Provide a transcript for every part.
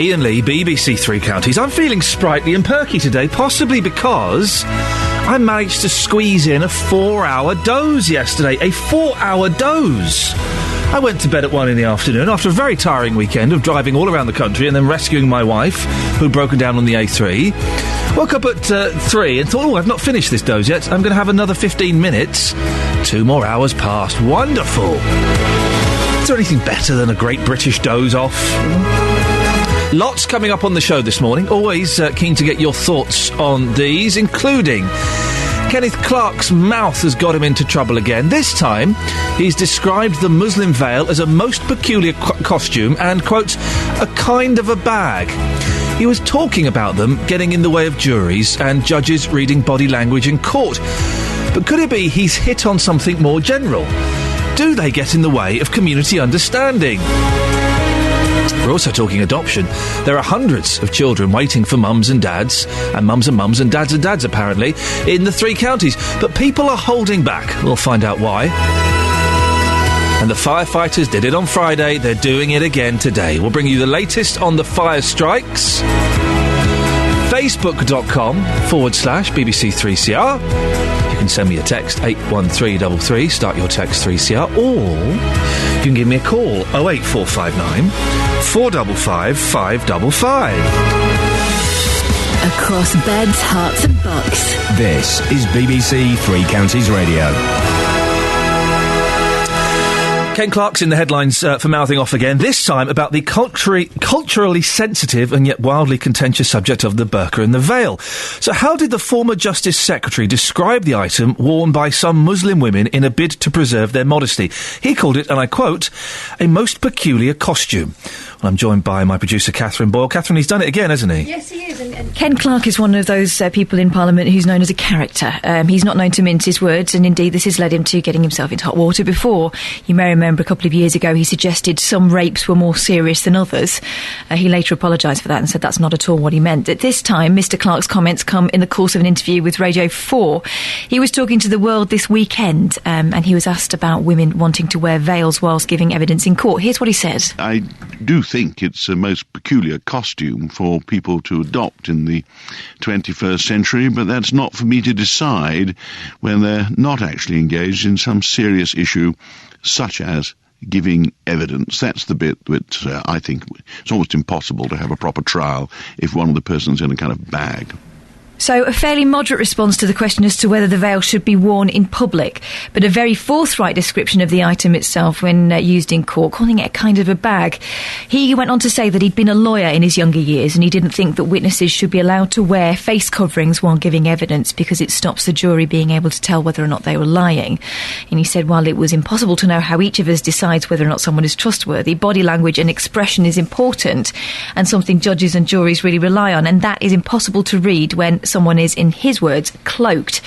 Iain Lee, BBC Three Counties. I'm feeling sprightly and perky today, possibly because I managed to squeeze in a 4-hour doze yesterday. A 4-hour doze! I went to bed at 1 in the afternoon after a very tiring weekend of driving all around the country and then rescuing my wife, who'd broken down on the A3. Woke up at 3 and thought, I've not finished this doze yet. I'm going to have another 15 minutes. 2 more hours passed. Wonderful. Is there anything better than a great British doze off? Lots coming up on the show this morning. Always keen to get your thoughts on these, including Kenneth Clarke's mouth has got him into trouble again. This time, he's described the Muslim veil as a most peculiar costume and, quote, a kind of a bag. He was talking about them getting in the way of juries and judges reading body language in court. But could it be he's hit on something more general? Do they get in the way of community understanding? We're also talking adoption. There are hundreds of children waiting for mums and dads, and mums and dads and dads, apparently, in the Three Counties. But people are holding back. We'll find out why. And the firefighters did it on Friday. They're doing it again today. We'll bring you the latest on the fire strikes. Facebook.com/BBC3CR. You can send me a text, 81333, start your text 3CR, or you can give me a call, 08459 455 555. Across beds, hearts and bucks. This is BBC Three Counties Radio. Ken Clarke's in the headlines for mouthing off again, this time about the culturally sensitive and yet wildly contentious subject of the burqa and the veil. So how did the former Justice Secretary describe the item worn by some Muslim women in a bid to preserve their modesty? He called it, and I quote, a most peculiar costume. Well, I'm joined by my producer, Catherine Boyle. Catherine, he's done it again, hasn't he? Yes, he is. And Ken Clarke is one of those people in Parliament who's known as a character. He's not known to mince his words, and indeed this has led him to getting himself into hot water before. You may remember a couple of years ago he suggested some rapes were more serious than others. He later apologised for that and said that's not at all what he meant. At this time, Mr Clarke's comments come in the course of an interview with Radio 4. He was talking to the World this weekend, and he was asked about women wanting to wear veils whilst giving evidence in court. Here's what he said. I do think it's a most peculiar costume for people to adopt in the 21st century, but that's not for me to decide when they're not actually engaged in some serious issue such as giving evidence. That's the bit that I think it's almost impossible to have a proper trial if one of the persons in a kind of bag. So a fairly moderate response to the question as to whether the veil should be worn in public, but a very forthright description of the item itself when used in court, calling it a kind of a bag. He went on to say that he'd been a lawyer in his younger years and he didn't think that witnesses should be allowed to wear face coverings while giving evidence because it stops the jury being able to tell whether or not they were lying. And he said while it was impossible to know how each of us decides whether or not someone is trustworthy, body language and expression is important and something judges and juries really rely on, and that is impossible to read when someone is, in his words, cloaked.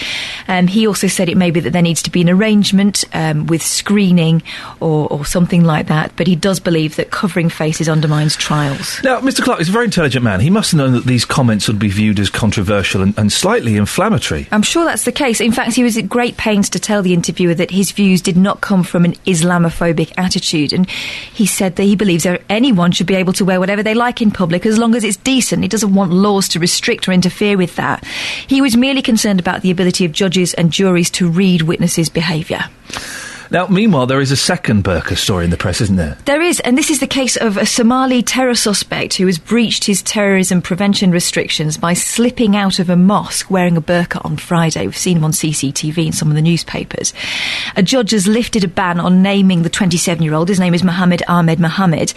He also said it may be that there needs to be an arrangement with screening or something like that, but he does believe that covering faces undermines trials. Now, Mr Clarke is a very intelligent man. He must have known that these comments would be viewed as controversial and slightly inflammatory. I'm sure that's the case. In fact, he was at great pains to tell the interviewer that his views did not come from an Islamophobic attitude, and he said that he believes that anyone should be able to wear whatever they like in public as long as it's decent. He doesn't want laws to restrict or interfere with that. He was merely concerned about the ability of judges and juries to read witnesses' behaviour. Now, meanwhile, there is a second burqa story in the press, isn't there? There is, and this is the case of a Somali terror suspect who has breached his terrorism prevention restrictions by slipping out of a mosque wearing a burqa on Friday. We've seen him on CCTV in some of the newspapers. A judge has lifted a ban on naming the 27-year-old. His name is Mohammed Ahmed Mohammed.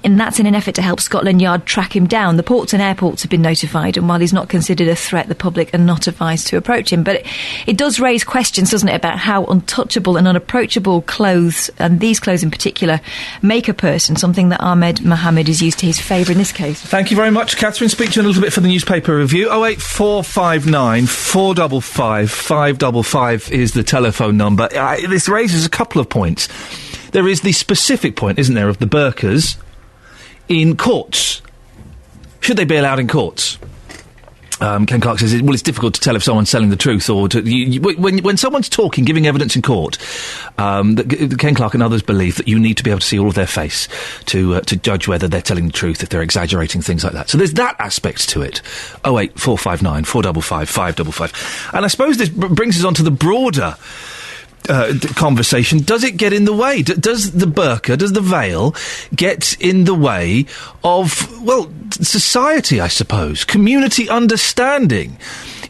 And that's in an effort to help Scotland Yard track him down. The ports and airports have been notified, and while he's not considered a threat, the public are not advised to approach him. But it does raise questions, doesn't it, about how untouchable and unapproachable clothes, and these clothes in particular, make a person, something that Ahmed Mohammed is used to his favour in this case. Thank you very much, Catherine. Speak to you in a little bit for the newspaper review. 08459 455 555 is the telephone number. This raises a couple of points. There is the specific point, isn't there, of the burqas in courts. Should they be allowed in courts? Ken Clark says, well, it's difficult to tell if someone's telling the truth or when someone's talking, giving evidence in court, Ken Clark and others believe that you need to be able to see all of their face to judge whether they're telling the truth, if they're exaggerating, things like that. So there's that aspect to it. 08459 455 555. And I suppose this brings us on to the broader conversation. Does it get in the way? Does the burqa, does the veil get in the way of, well, society, I suppose? Community understanding?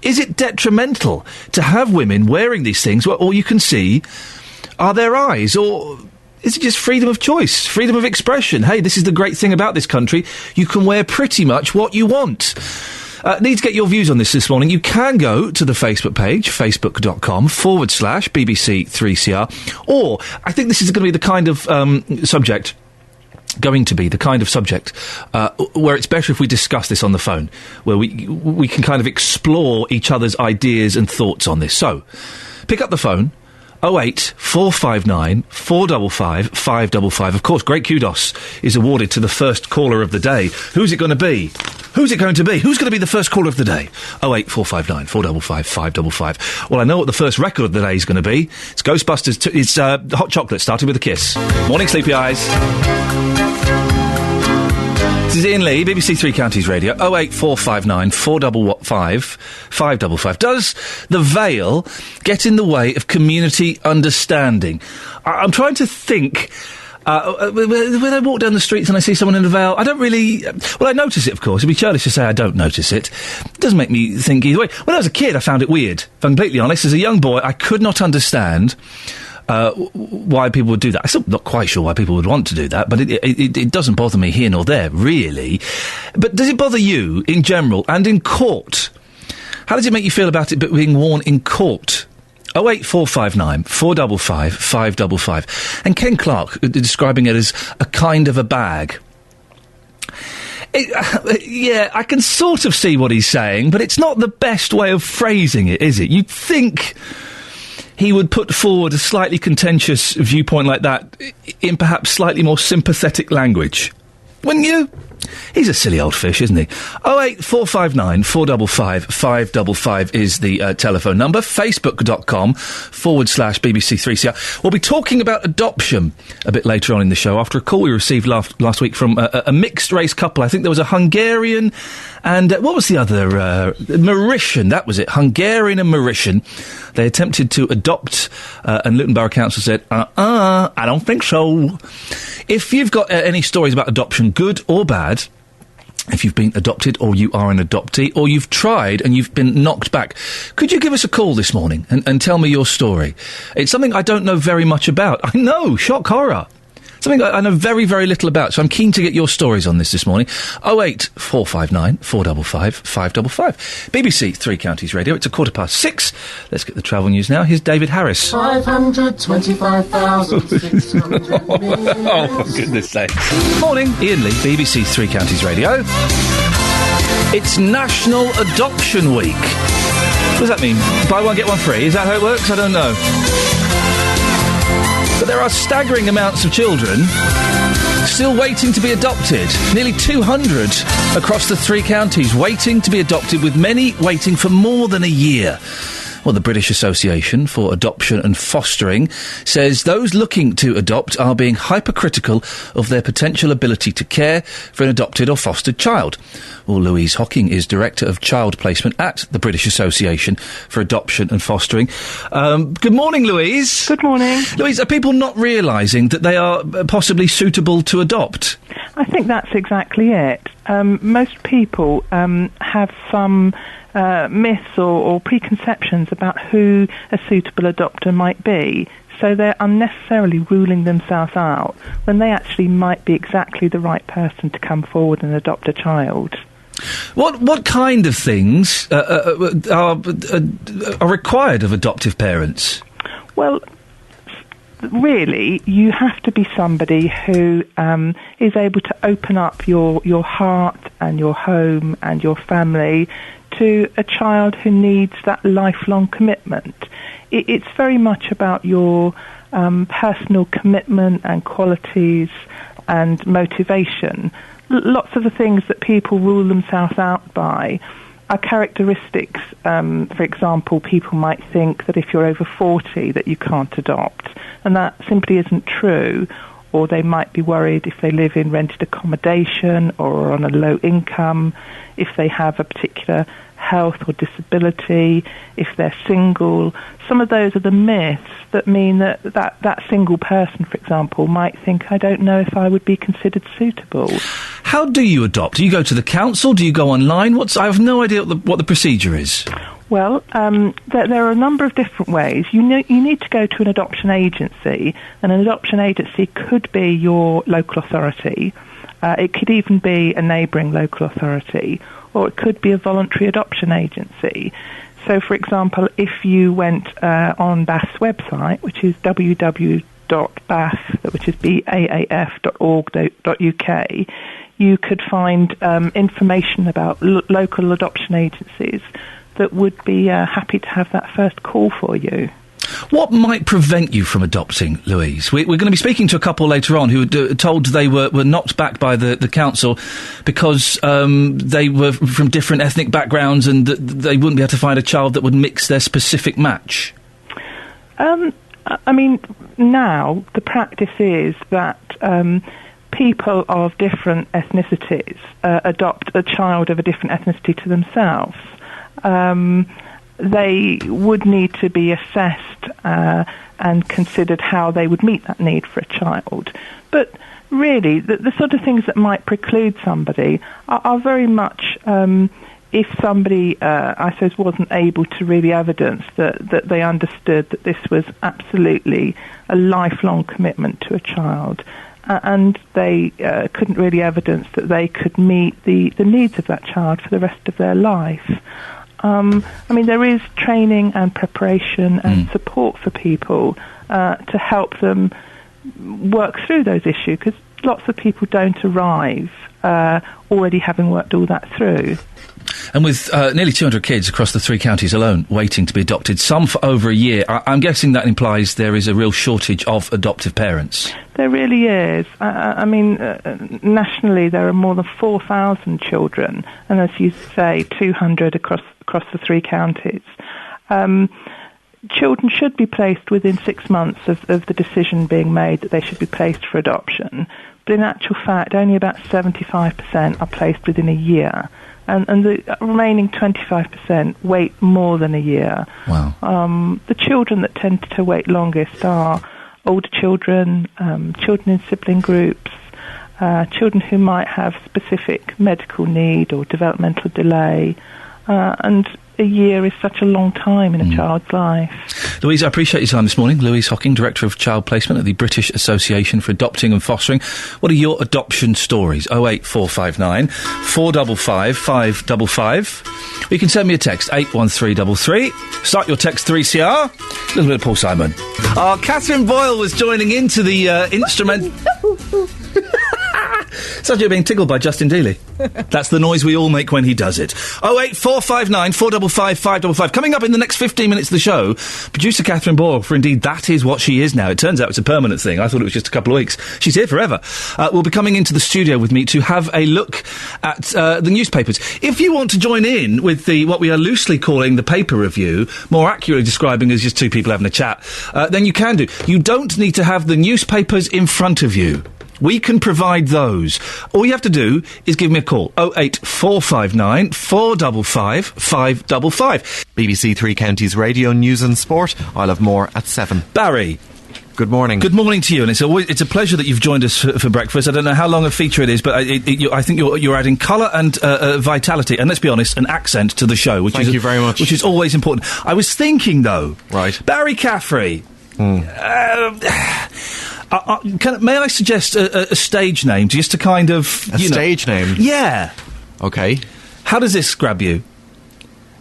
Is it detrimental to have women wearing these things where all you can see are their eyes? Or is it just freedom of choice, freedom of expression? Hey, this is the great thing about this country. You can wear pretty much what you want. Need to get your views on this morning. You can go to the Facebook page, facebook.com/BBC3CR, or I think this is going to be the kind of subject where it's better if we discuss this on the phone, where we can kind of explore each other's ideas and thoughts on this. So, pick up the phone. 08459 455 555. Of course, great kudos is awarded to the first caller of the day. Who's it going to be? Who's it going to be? Who's going to be the first caller of the day? 08459 455 555. Well, I know what the first record of the day is going to be. It's Ghostbusters. It's Hot Chocolate, starting with a kiss. Morning, sleepy eyes. This is Iain Lee, BBC Three Counties Radio, 08459 455 555. Does the veil get in the way of community understanding? I'm trying to think. When I walk down the streets and I see someone in a veil, I don't really... Well, I notice it, of course. It'd be churlish to say I don't notice it. It doesn't make me think either way. When I was a kid, I found it weird. If I'm completely honest, as a young boy, I could not understand why people would do that. I'm still not quite sure why people would want to do that, but it doesn't bother me here nor there, really. But does it bother you in general and in court? How does it make you feel about it being worn in court? 08459 455 555. And Ken Clark describing it as a kind of a bag. Yeah, I can sort of see what he's saying, but it's not the best way of phrasing it, is it? You'd think he would put forward a slightly contentious viewpoint like that in perhaps slightly more sympathetic language. Wouldn't you? He's a silly old fish, isn't he? 08459 455 555 is the telephone number. Facebook.com/BBC3CR. We'll be talking about adoption a bit later on in the show after a call we received last week from a mixed-race couple. I think there was a Hungarian and... what was the other? Mauritian, that was it. Hungarian and Mauritian. They attempted to adopt and Luton Borough Council said, I don't think so. If you've got any stories about adoption, good or bad, if you've been adopted or you are an adoptee or you've tried and you've been knocked back, could you give us a call this morning and tell me your story? It's something I don't know very much about. I know, shock horror. Something I know very, very little about, so I'm keen to get your stories on this morning. 08459 455 555. BBC Three Counties Radio. It's 6:15. Let's get the travel news now. Here's David Harris. 525,600 Oh, for goodness sake. Morning, Iain Lee, BBC Three Counties Radio. It's National Adoption Week. What does that mean? Buy one, get one free? Is that how it works? I don't know. But there are staggering amounts of children still waiting to be adopted. Nearly 200 across the three counties waiting to be adopted, with many waiting for more than a year. Well, the British Association for Adoption and Fostering says those looking to adopt are being hypercritical of their potential ability to care for an adopted or fostered child. Well, Louise Hocking is Director of Child Placement at the British Association for Adoption and Fostering. Good morning, Louise. Good morning. Louise, are people not realising that they are possibly suitable to adopt? I think that's exactly it. Most people have some myths or preconceptions about who a suitable adopter might be, so they're unnecessarily ruling themselves out when they actually might be exactly the right person to come forward and adopt a child. What kind of things are required of adoptive parents? Well, really, you have to be somebody who is able to open up your heart and your home and your family to a child who needs that lifelong commitment. It's very much about your personal commitment and qualities and motivation. Lots of the things that people rule themselves out by are characteristics. For example, people might think that if you're over 40 that you can't adopt, and that simply isn't true. Or they might be worried if they live in rented accommodation or on a low income, if they have a particular health or disability, if they're single. Some of those are the myths that mean that single person, for example, might think, I don't know if I would be considered suitable. How do you adopt? Do you go to the council? Do you go online? I have no idea what the procedure is. Well, there are a number of different ways. You need to go to an adoption agency, and an adoption agency could be your local authority. It could even be a neighbouring local authority, or it could be a voluntary adoption agency. So, for example, if you went on BAF's website, which is www.baf, which is baaf.org.uk, you could find information about local adoption agencies that would be happy to have that first call for you. What might prevent you from adopting, Louise? We're going to be speaking to a couple later on who were told they were knocked back by the council because they were from different ethnic backgrounds and they wouldn't be able to find a child that would mix their specific match. I mean, now the practice is that people of different ethnicities adopt a child of a different ethnicity to themselves. They would need to be assessed and considered how they would meet that need for a child. But really, the sort of things that might preclude somebody are very much if somebody, I suppose, wasn't able to really evidence that they understood that this was absolutely a lifelong commitment to a child. And they couldn't really evidence that they could meet the needs of that child for the rest of their life. I mean, there is training and preparation and support for people to help them work through those issues, because lots of people don't arrive already having worked all that through. And with nearly 200 kids across the 3 counties alone waiting to be adopted, some for over a year, I'm guessing that implies there is a real shortage of adoptive parents. There really is. I mean, nationally there are more than 4,000 children, and as you say, 200 across the 3 counties. Children should be placed within 6 months of the decision being made that they should be placed for adoption, but in actual fact only about 75% are placed within a year. And the remaining 25% wait more than a year. Wow. The children that tend to wait longest are older children, children in sibling groups, children who might have specific medical need or developmental delay, and a year is such a long time in a child's life. Louise, I appreciate your time this morning. Louise Hocking, Director of Child Placement at the British Association for Adopting and Fostering. What are your adoption stories? 08459 455 555. Or you can send me a text, 81333. Start your text 3CR. A little bit of Paul Simon. Catherine Boyle was joining into the instrument... It's like you're being tickled by Justin Dealey. That's the noise we all make when he does it. 08459 455 555. Coming up in the next 15 minutes of the show, producer Catherine Boyle, for indeed that is what she is now. It turns out it's a permanent thing. I thought it was just a couple of weeks. She's here forever. Will be coming into the studio with me to have a look at the newspapers. If you want to join in with what we are loosely calling the paper review, more accurately describing as just 2 people having a chat, then you can do. You don't need to have the newspapers in front of you. We can provide those. All you have to do is give me a call. 08459 455 555. BBC 3 Counties Radio News and Sport. I'll have more at 7. Barry. Good morning. Good morning to you, and it's a pleasure that you've joined us for breakfast. I don't know how long a feature it is, but I think you're adding colour and vitality, and let's be honest, an accent to the show. Thank you very much. Which is always important. I was thinking, though... Right. Barry Caffrey... may I suggest a stage name, just to kind of... stage name? Yeah. OK. How does this grab you?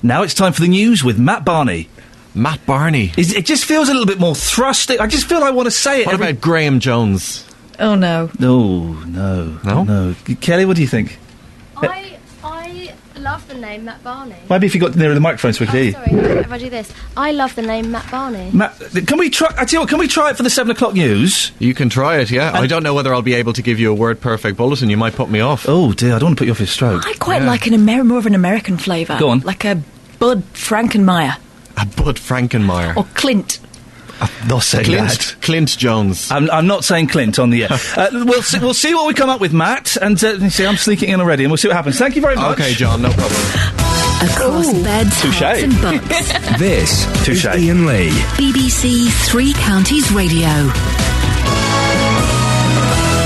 Now it's time for the news with Matt Barney. Matt Barney? It just feels a little bit more thrusting. I just feel I want to say it. What about Graham Jones? Oh, no. No. No? No. Kelly, what do you think? I love the name Matt Barney. Maybe if you got nearer the microphone so we could hear you. Sorry, if I do this. I love the name Matt Barney. Matt, can we try? I tell you what, can we try it for the 7 o'clock news? You can try it, yeah. I don't know whether I'll be able to give you a word-perfect bulletin. You might put me off. Oh, dear, I don't want to put you off your stroke. I quite like more of an American flavour. Go on. Like a Bud Frankenmeyer. A Bud Frankenmeyer. Or Clint. I'm not saying that. Clint Jones. I'm not saying Clint on the air. We'll see what we come up with, Matt. And you see, I'm sneaking in already, and we'll see what happens. Thank you very much. Okay, John, no problem. Across beds, Touche. hearts and bucks. This Touche. is Iain Lee. BBC Three Counties Radio.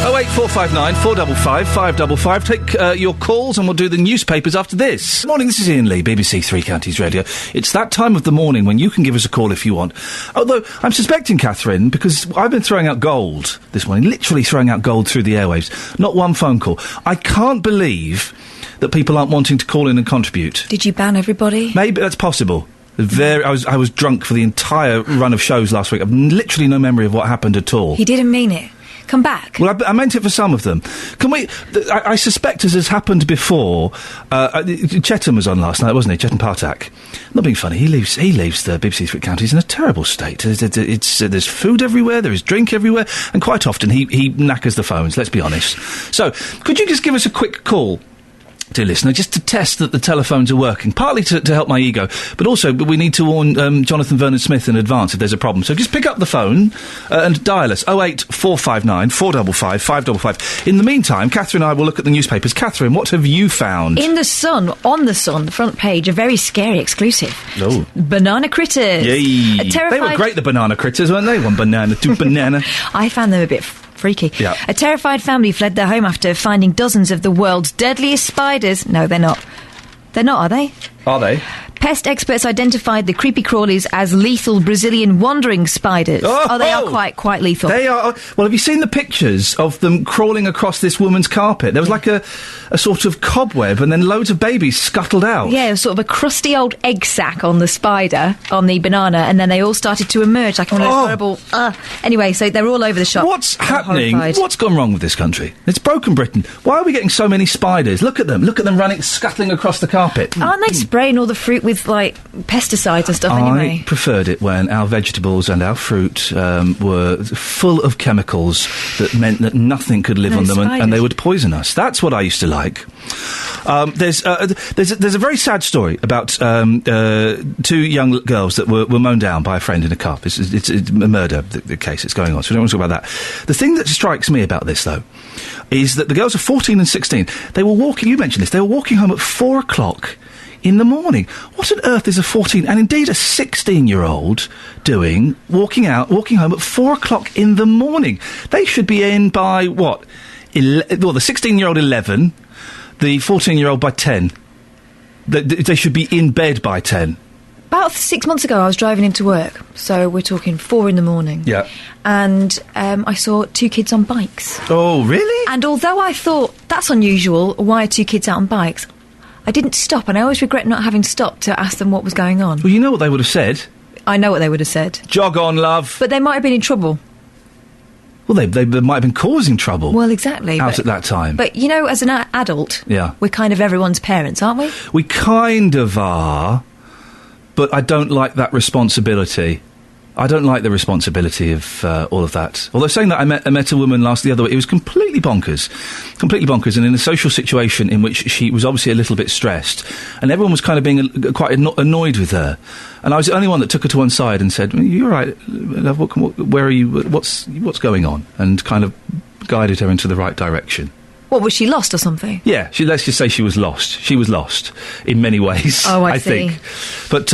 08459 455 555. Take your calls and we'll do the newspapers after this. Morning, this is Iain Lee, BBC Three Counties Radio. It's that time of the morning when you can give us a call if you want. Although, I'm suspecting, Catherine, because I've been throwing out gold this morning, literally throwing out gold through the airwaves. Not one phone call. I can't believe that people aren't wanting to call in and contribute. Did you ban everybody? Maybe that's possible. I was drunk for the entire run of shows last week. I've literally no memory of what happened at all. He didn't mean it. Come back. Well, I meant it for some of them. Can we... I suspect, as has happened before... Chetan was on last night, wasn't he? Chetan Partak. Not being funny, he leaves the BBC Three Counties in a terrible state. There's food everywhere, there is drink everywhere, and quite often he knackers the phones, let's be honest. So, could you just give us a quick call, dear listener, just to test that the telephones are working, partly to help my ego, but also we need to warn Jonathan Vernon-Smith in advance if there's a problem. So just pick up the phone and dial us, 08459 455 555. In the meantime, Catherine and I will look at the newspapers. Catherine, what have you found? On the Sun, the front page, a very scary exclusive. Oh. Banana critters. Yay. Terrified... They were great, the banana critters, weren't they? One banana, two banana. I found them a bit freaky. Yeah. A terrified family fled their home after finding dozens of the world's deadliest spiders. No, they're not. They're not, are they? Are they? Pest experts identified the creepy crawlies as lethal Brazilian wandering spiders. Oh, they are quite lethal. They are. Well, have you seen the pictures of them crawling across this woman's carpet? There was like a sort of cobweb and then loads of babies scuttled out. Yeah, it was sort of a crusty old egg sac on the spider, on the banana, and then they all started to emerge like one of those horrible... Anyway, so they're all over the shop. What's happening? Horrified. What's gone wrong with this country? It's broken Britain. Why are we getting so many spiders? Look at them running, scuttling across the carpet. Aren't they spraying all the fruit with, like, pesticides and stuff anyway? I preferred it when our vegetables and our fruit were full of chemicals that meant that nothing could live on them and they would poison us. That's what I used to like. There's a very sad story about two young girls that were mown down by a friend in a car. It's a murder, the case that's going on, so we don't want to talk about that. The thing that strikes me about this, though, is that the girls are 14 and 16. They were walking, you mentioned this, they were walking home at 4 o'clock in the morning. What on earth is a 14 and indeed a 16-year-old doing, walking home at 4 o'clock in the morning? They should be in by, what? The 16-year-old 11, the 14-year-old by 10. They should be in bed by 10. About 6 months ago, I was driving into work, so we're talking 4 in the morning. Yeah. And I saw 2 kids on bikes. Oh, really? And although I thought, that's unusual, why are 2 kids out on bikes? I didn't stop, and I always regret not having stopped to ask them what was going on. Well, you know what they would have said. I know what they would have said. Jog on, love. But they might have been in trouble. Well, they might have been causing trouble. Well, exactly. Out at that time. But, you know, as an adult, yeah, we're kind of everyone's parents, aren't we? We kind of are, but I don't like that responsibility. I don't like the responsibility of all of that. Although saying that, I met a woman the other week. It was completely bonkers, and in a social situation in which she was obviously a little bit stressed, and everyone was kind of being quite annoyed with her. And I was the only one that took her to one side and said, "You're right, love. Where are you? What's going on?" And kind of guided her into the right direction. What, was she lost or something? Yeah, let's just say she was lost. She was lost in many ways. Oh, I see. think. But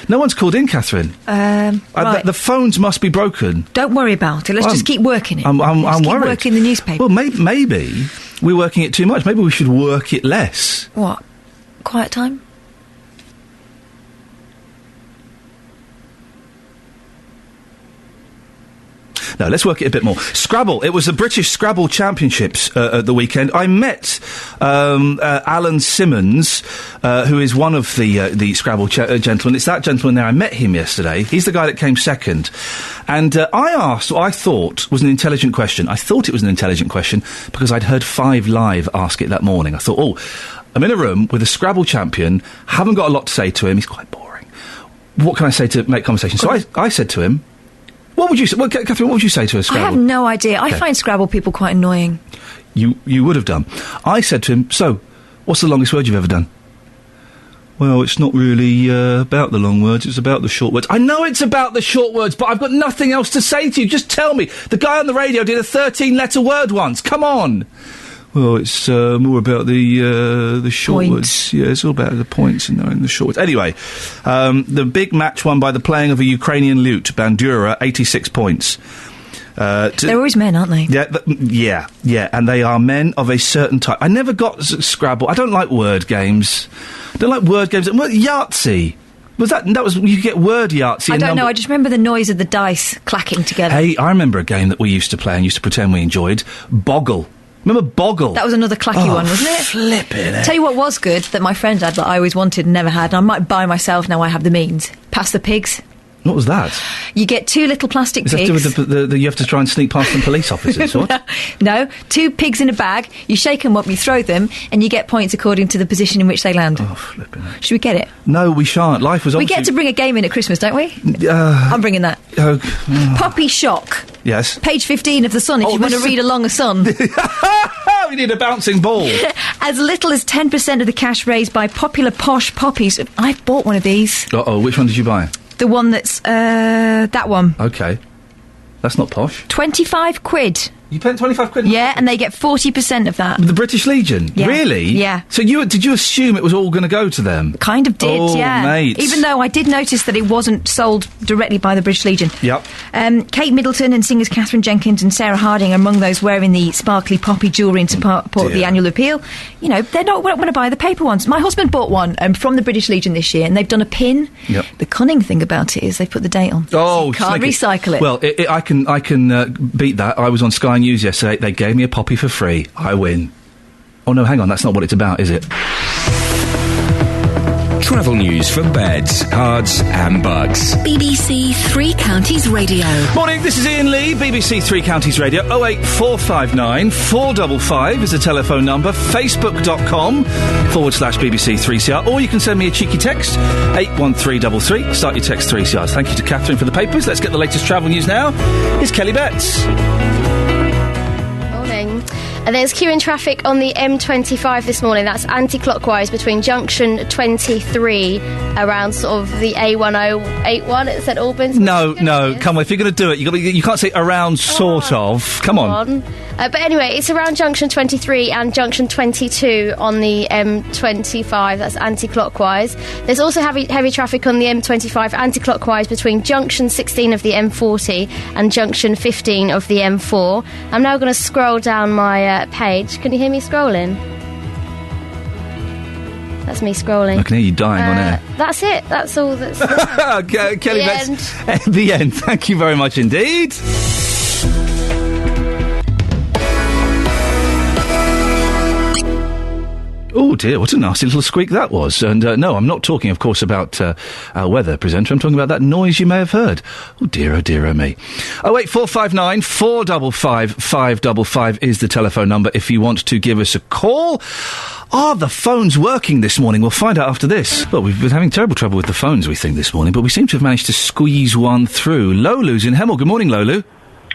no one's called in, Catherine. Right. The phones must be broken. Don't worry about it. Let's just keep working it. I'm Let's worried. Keep working the newspaper. Well, maybe we're working it too much. Maybe we should work it less. What? Quiet time? No, let's work it a bit more. Scrabble. It was the British Scrabble Championships at the weekend. I met Alan Simmons, who is one of the Scrabble gentlemen. It's that gentleman there. I met him yesterday. He's the guy that came second. And I asked what I thought was an intelligent question. I thought it was an intelligent question because I'd heard 5 Live ask it that morning. I thought, I'm in a room with a Scrabble champion, haven't got a lot to say to him, he's quite boring. What can I say to make conversation? So I said to him, what would you say, Catherine, what would you say to a Scrabble? I have no idea. I find Scrabble people quite annoying. You would have done. I said to him, so, what's the longest word you've ever done? Well, it's not really about the long words, it's about the short words. I know it's about the short words, but I've got nothing else to say to you. Just tell me. The guy on the radio did a 13-letter word once. Come on. Well, it's more about the short words. Yeah, it's all about the points in the short words. Anyway, the big match won by the playing of a Ukrainian lute, Bandura, 86 points. They're always men, aren't they? Yeah, and they are men of a certain type. I never got Scrabble. I don't like word games. Yahtzee. That was you could get word Yahtzee. I don't know. I just remember the noise of the dice clacking together. Hey, I remember a game that we used to play and used to pretend we enjoyed. Boggle. Remember Boggle? That was another clacky one, wasn't it? Flippin' Tell you what was good that my friend had that I always wanted and never had, and I might buy myself now I have the means. Pass the pigs. What was that? You get 2 little plastic pigs. Is that to do with the you have to try and sneak past some police officers, what? No, 2 pigs in a bag, you shake them up, you throw them, and you get points according to the position in which they land. Oh, flipping it. Should we get it? No, we shan't. Life was obviously... We get to bring a game in at Christmas, don't we? I'm bringing that. Poppy Shock. Yes. Page 15 of The Sun, if you want to read along a Sun. We need a bouncing ball. As little as 10% of the cash raised by popular posh poppies. I've bought one of these. Uh-oh, which one did you buy? The one that's, that one. OK. That's not posh. 25 quid. You paid 25 quid? Yeah, and they get 40% of that. The British Legion? Yeah. Really? Yeah. So did you assume it was all going to go to them? Kind of did, yeah. Mate. Even though I did notice that it wasn't sold directly by the British Legion. Yep. Kate Middleton and singers Catherine Jenkins and Sarah Harding are among those wearing the sparkly poppy jewellery in support of the annual appeal. You know, they're not going to buy the paper ones. My husband bought one from the British Legion this year, and they've done a pin. Yep. The cunning thing about it is they put the date on. Oh, so you can't recycle it. Well, I can beat that. I was on Sky News yesterday. They gave me a poppy for free. I win. Oh no, hang on, that's not what it's about, is it? Travel news for beds, cards and bugs. BBC Three Counties Radio. Morning, this is Iain Lee, BBC Three Counties Radio. 08459 455 is the telephone number. Facebook.com/BBC3CR. Or you can send me a cheeky text, 81333. Start your text 3CRs. Thank you to Catherine for the papers. Let's get the latest travel news now. Here's Kelly Betts. And there's queuing traffic on the M25 this morning. That's anti-clockwise between junction 23 around sort of the A1081 at St Albans. No, come on. If you're going to do it, you can't say around sort of. Come on. But anyway, it's around junction 23 and junction 22 on the M25. That's anti-clockwise. There's also heavy traffic on the M25 anti-clockwise between junction 16 of the M40 and junction 15 of the M4. I'm now going to scroll down my page. Can you hear me scrolling? That's me scrolling. I can hear you dying on air. That's it. That's all that's... Kelly, that's the end. Thank you very much indeed. Oh dear, what a nasty little squeak that was. And no, I'm not talking, of course, about our weather presenter. I'm talking about that noise you may have heard. Oh dear, oh me. 08459 455 555 is the telephone number if you want to give us a call. Are the phones working this morning? We'll find out after this. Well, we've been having terrible trouble with the phones, we think, this morning, but we seem to have managed to squeeze one through. Lolu's in Hemel. Good morning, Lolu.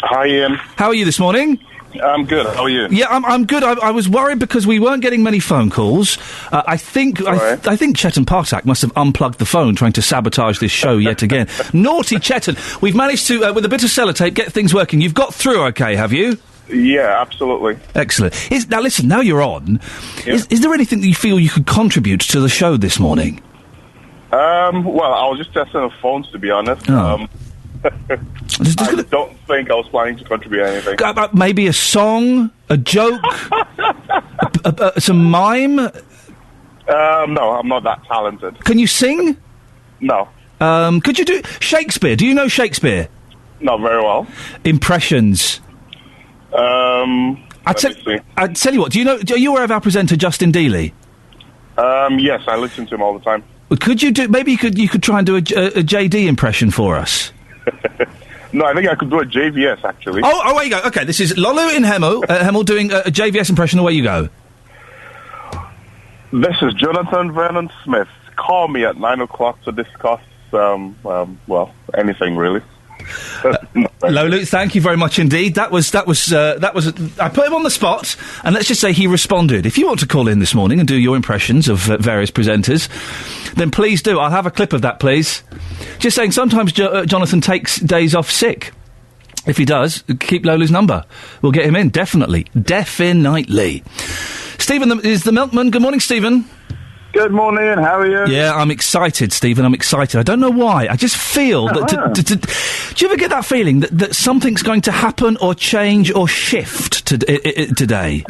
Hi, Ian. How are you this morning? I'm good. How are you? Yeah, I'm good. I was worried because we weren't getting many phone calls. I think Chetan Partak must have unplugged the phone trying to sabotage this show yet again. Naughty Chetan. We've managed to, with a bit of sellotape, get things working. You've got through okay, have you? Yeah, absolutely. Excellent. Now listen, now you're on. Yeah. Is there anything that you feel you could contribute to the show this morning? Well, I was just testing the phones, to be honest. Oh. I don't think I was planning to contribute anything. Maybe a song, a joke, some mime? No, I'm not that talented. Can you sing? No. Could you do Shakespeare? Do you know Shakespeare? Not very well. Impressions. I tell you what. Are you aware of our presenter Justin Dealey? Yes, I listen to him all the time. Could you do? Maybe you could try and do a JD impression for us. No, I think I could do a JVS, actually. Oh, there you go. Okay, this is Lolu in Hemel doing a JVS impression. Away you go. This is Jonathan Vernon Smith. Call me at 9 o'clock to discuss, anything really. Lolu, thank you very much indeed. That was. I put him on the spot, and let's just say he responded. If you want to call in this morning and do your impressions of various presenters, then please do. I'll have a clip of that, please. Just saying, sometimes Jonathan takes days off sick. If he does, keep Lolu's number. We'll get him in, definitely. Stephen is the milkman. Good morning, Stephen. Good morning, how are you? Yeah, I'm excited, Stephen, I'm excited. I don't know why. I just feel that... do you ever get that feeling that something's going to happen or change or shift today?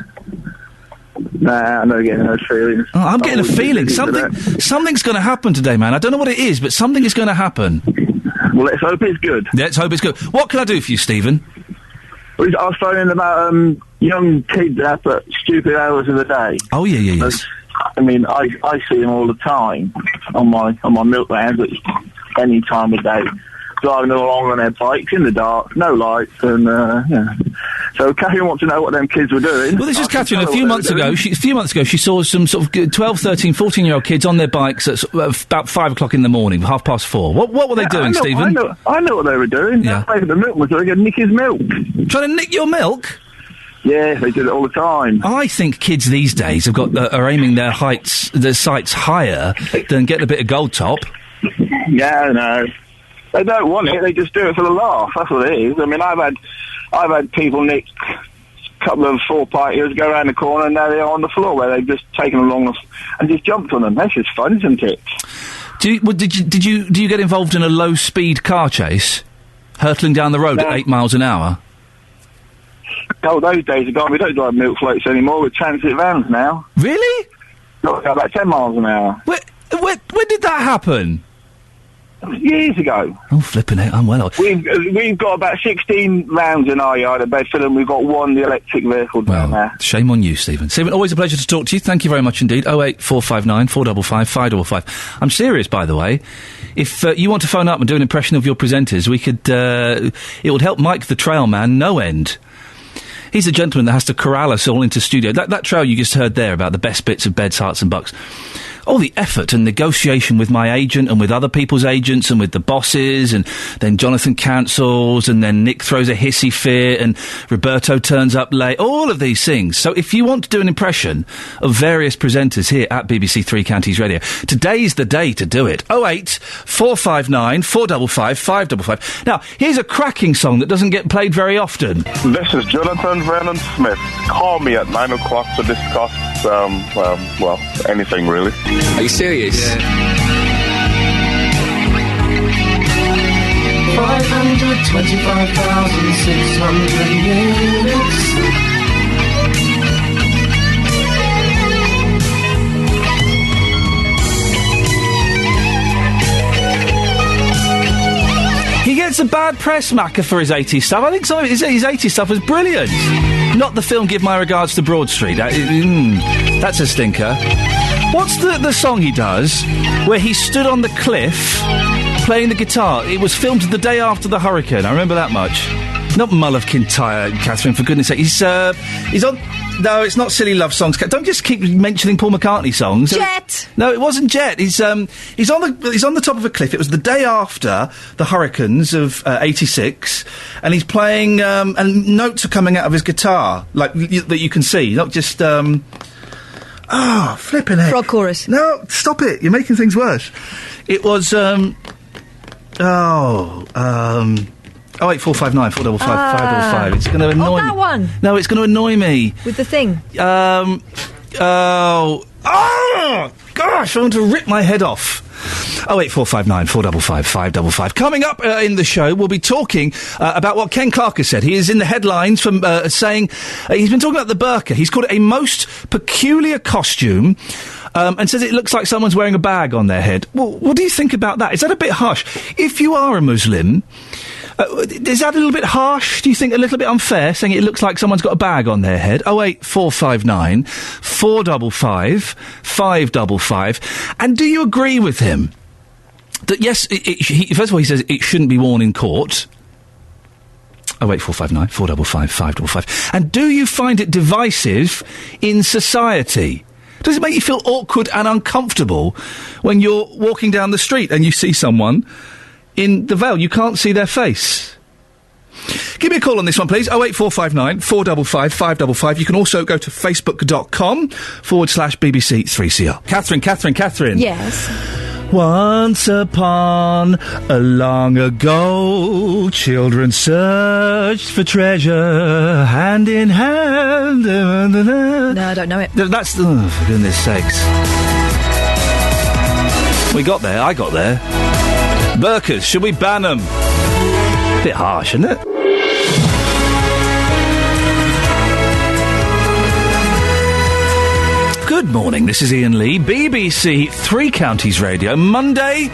Nah, I'm not getting those feelings. Oh, I'm getting a feeling. Something's going to happen today, man. I don't know what it is, but something is going to happen. Well, let's hope it's good. Let's hope it's good. What can I do for you, Stephen? Well, I was phoning about young kids up at stupid hours of the day. Oh, yeah, yes. I mean, I see them all the time on my milk vans at any time of day, driving along on their bikes in the dark, no lights, and So Catherine wants to know what them kids were doing. Well, this is Catherine. A few months ago, she saw some sort of 12, 13, 14-year-old kids on their bikes at about 5 o'clock in the morning, 4:30. What were they doing, Stephen? I know what they were doing. Yeah. The milk was trying to nick his milk. Trying to nick your milk? Yeah, they do it all the time. I think kids these days are aiming their sights higher than getting a bit of gold top. Yeah, no. They don't want it, they just do it for the laugh, that's what it is. I mean, I've had people nick a couple of 4-partiers, go around the corner, and now they're on the floor where they've just taken them along and just jumped on them. That's just fun, isn't it? Do you get involved in a low-speed car chase? Hurtling down the road at 8 miles an hour? Oh, those days are gone. We don't drive milk floats anymore with transit vans now. Really? Got about 10 miles an hour. When did that happen? Years ago. Oh, flipping it, I'm well off. We've got about 16 rounds in our yard at Bedford, and we've got one electric vehicle down there. Shame on you, Stephen. Stephen, always a pleasure to talk to you. Thank you very much indeed. 08459 455 555. I'm serious, by the way. If you want to phone up and do an impression of your presenters, we could... it would help Mike the Trail Man no end. He's the gentleman that has to corral us all into studio. That trail you just heard there about the best bits of Beds, Hearts and Bucks. All the effort and negotiation with my agent and with other people's agents and with the bosses, and then Jonathan cancels, and then Nick throws a hissy fit, and Roberto turns up late. All of these things. So if you want to do an impression of various presenters here at BBC Three Counties Radio, today's the day to do it. 08459 455 555. Now, here's a cracking song that doesn't get played very often. This is Jonathan Vernon Smith. Call me at 9 o'clock to discuss, anything really. Are you serious? Yeah. 525,600 units. He gets a bad press, Macca, for his 80s stuff. I think some of his 80s stuff was brilliant. Not the film Give My Regards to Broad Street. That's a stinker. What's the song he does where he stood on the cliff playing the guitar? It was filmed the day after the hurricane. I remember that much. Not Mull of Kintyre, Catherine, for goodness sake. He's on... No, it's not Silly Love Songs. Don't just keep mentioning Paul McCartney songs. Jet! No, it wasn't Jet. He's on the top of a cliff. It was the day after the hurricanes of 86, and he's playing, and notes are coming out of his guitar, like, that you can see, not just, Oh, flipping it. Frog chorus. No, stop it. You're making things worse. It was, 08459 455 555. It's going to annoy me. that one. No, it's going to annoy me. With the thing. Gosh, I want to rip my head off. 08459 455 555. Coming up in the show, we'll be talking about what Ken Clark has said. He is in the headlines from saying... he's been talking about the burqa. He's called it a most peculiar costume, and says it looks like someone's wearing a bag on their head. Well, what do you think about that? Is that a bit harsh? If you are a Muslim... is that a little bit harsh? Do you think a little bit unfair, saying it looks like someone's got a bag on their head? 08459 455 555. And do you agree with him that, yes, first of all, he says it shouldn't be worn in court. 08459 455 555. And do you find it divisive in society? Does it make you feel awkward and uncomfortable when you're walking down the street and you see someone in the veil? You can't see their face. Give me a call on this one, please. 08459 455 555. You can also go to facebook.com/BBC3CR. Catherine. Yes. Once upon a long ago, children searched for treasure, hand in hand. No, I don't know it. That's for goodness sakes. We got there. I got there. Burkas, should we ban them? Bit harsh, isn't it? Good morning, this is Iain Lee, BBC Three Counties Radio, Monday,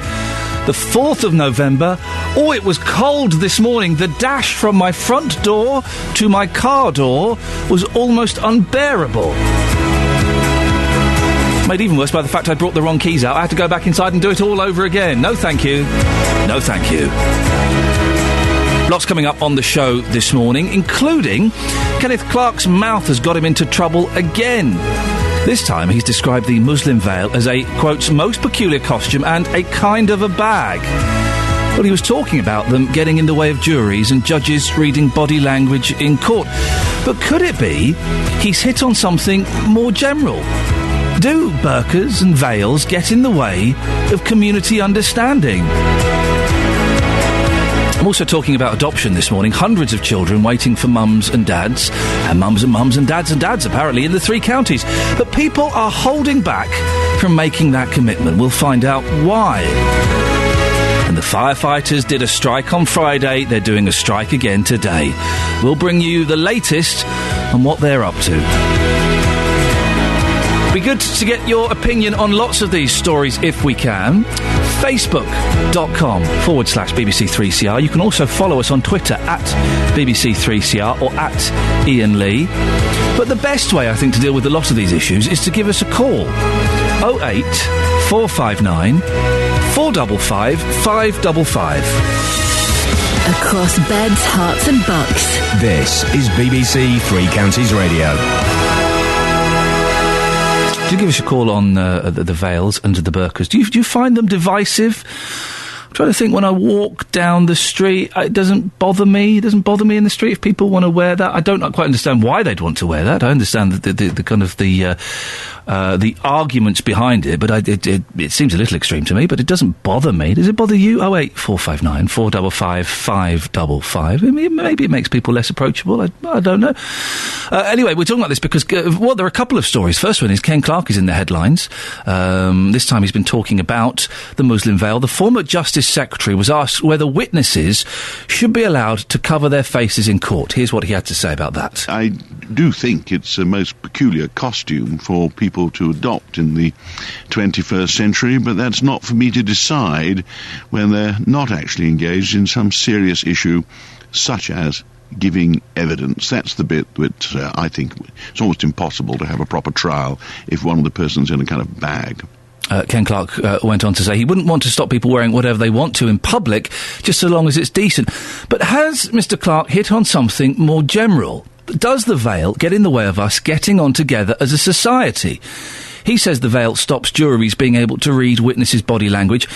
the 4th of November. Oh, it was cold this morning. The dash from my front door to my car door was almost unbearable. Made even worse by the fact I brought the wrong keys out. I had to go back inside and do it all over again. No, thank you. No, thank you. Lots coming up on the show this morning, including Kenneth Clarke's mouth has got him into trouble again. This time he's described the Muslim veil as a, quote, most peculiar costume and a kind of a bag. Well, he was talking about them getting in the way of juries and judges reading body language in court. But could it be he's hit on something more general? Do burqas and veils get in the way of community understanding? I'm also talking about adoption this morning. Hundreds of children waiting for mums and dads, and mums and dads apparently in the three counties. But people are holding back from making that commitment. We'll find out why. And the firefighters did a strike on Friday. They're doing a strike again today. We'll bring you the latest on what they're up to. Be good to get your opinion on lots of these stories if we can. Facebook.com/BBC3CR. You can also follow us on Twitter at BBC3CR or at Iain Lee. But the best way, I think, to deal with a lot of these issues is to give us a call. 08459 455 555. Across beds, hearts and bucks. This is BBC Three Counties Radio. Do give us a call on the veils and the burqas. Do you find them divisive? I'm trying to think. When I walk down the street, it doesn't bother me. It doesn't bother me in the street if people want to wear that. I don't quite understand why they'd want to wear that. I understand the kind of the arguments behind it, but it seems a little extreme to me. But it doesn't bother me. Does it bother you? 08459 455 555. Maybe it makes people less approachable. I don't know. Anyway, we're talking about this because there are a couple of stories. First one is Ken Clarke is in the headlines. This time he's been talking about the Muslim veil. The former Justice Secretary was asked whether witnesses should be allowed to cover their faces in court. Here's what he had to say about that. I do think it's a most peculiar costume for people to adopt in the 21st century, but that's not for me to decide when they're not actually engaged in some serious issue such as giving evidence. That's the bit that I think it's almost impossible to have a proper trial if one of the persons in a kind of bag. Ken Clarke went on to say he wouldn't want to stop people wearing whatever they want to in public, just so long as it's decent. But has Mr. Clarke hit on something more general? Does the veil get in the way of us getting on together as a society? He says the veil stops juries being able to read witnesses' body language.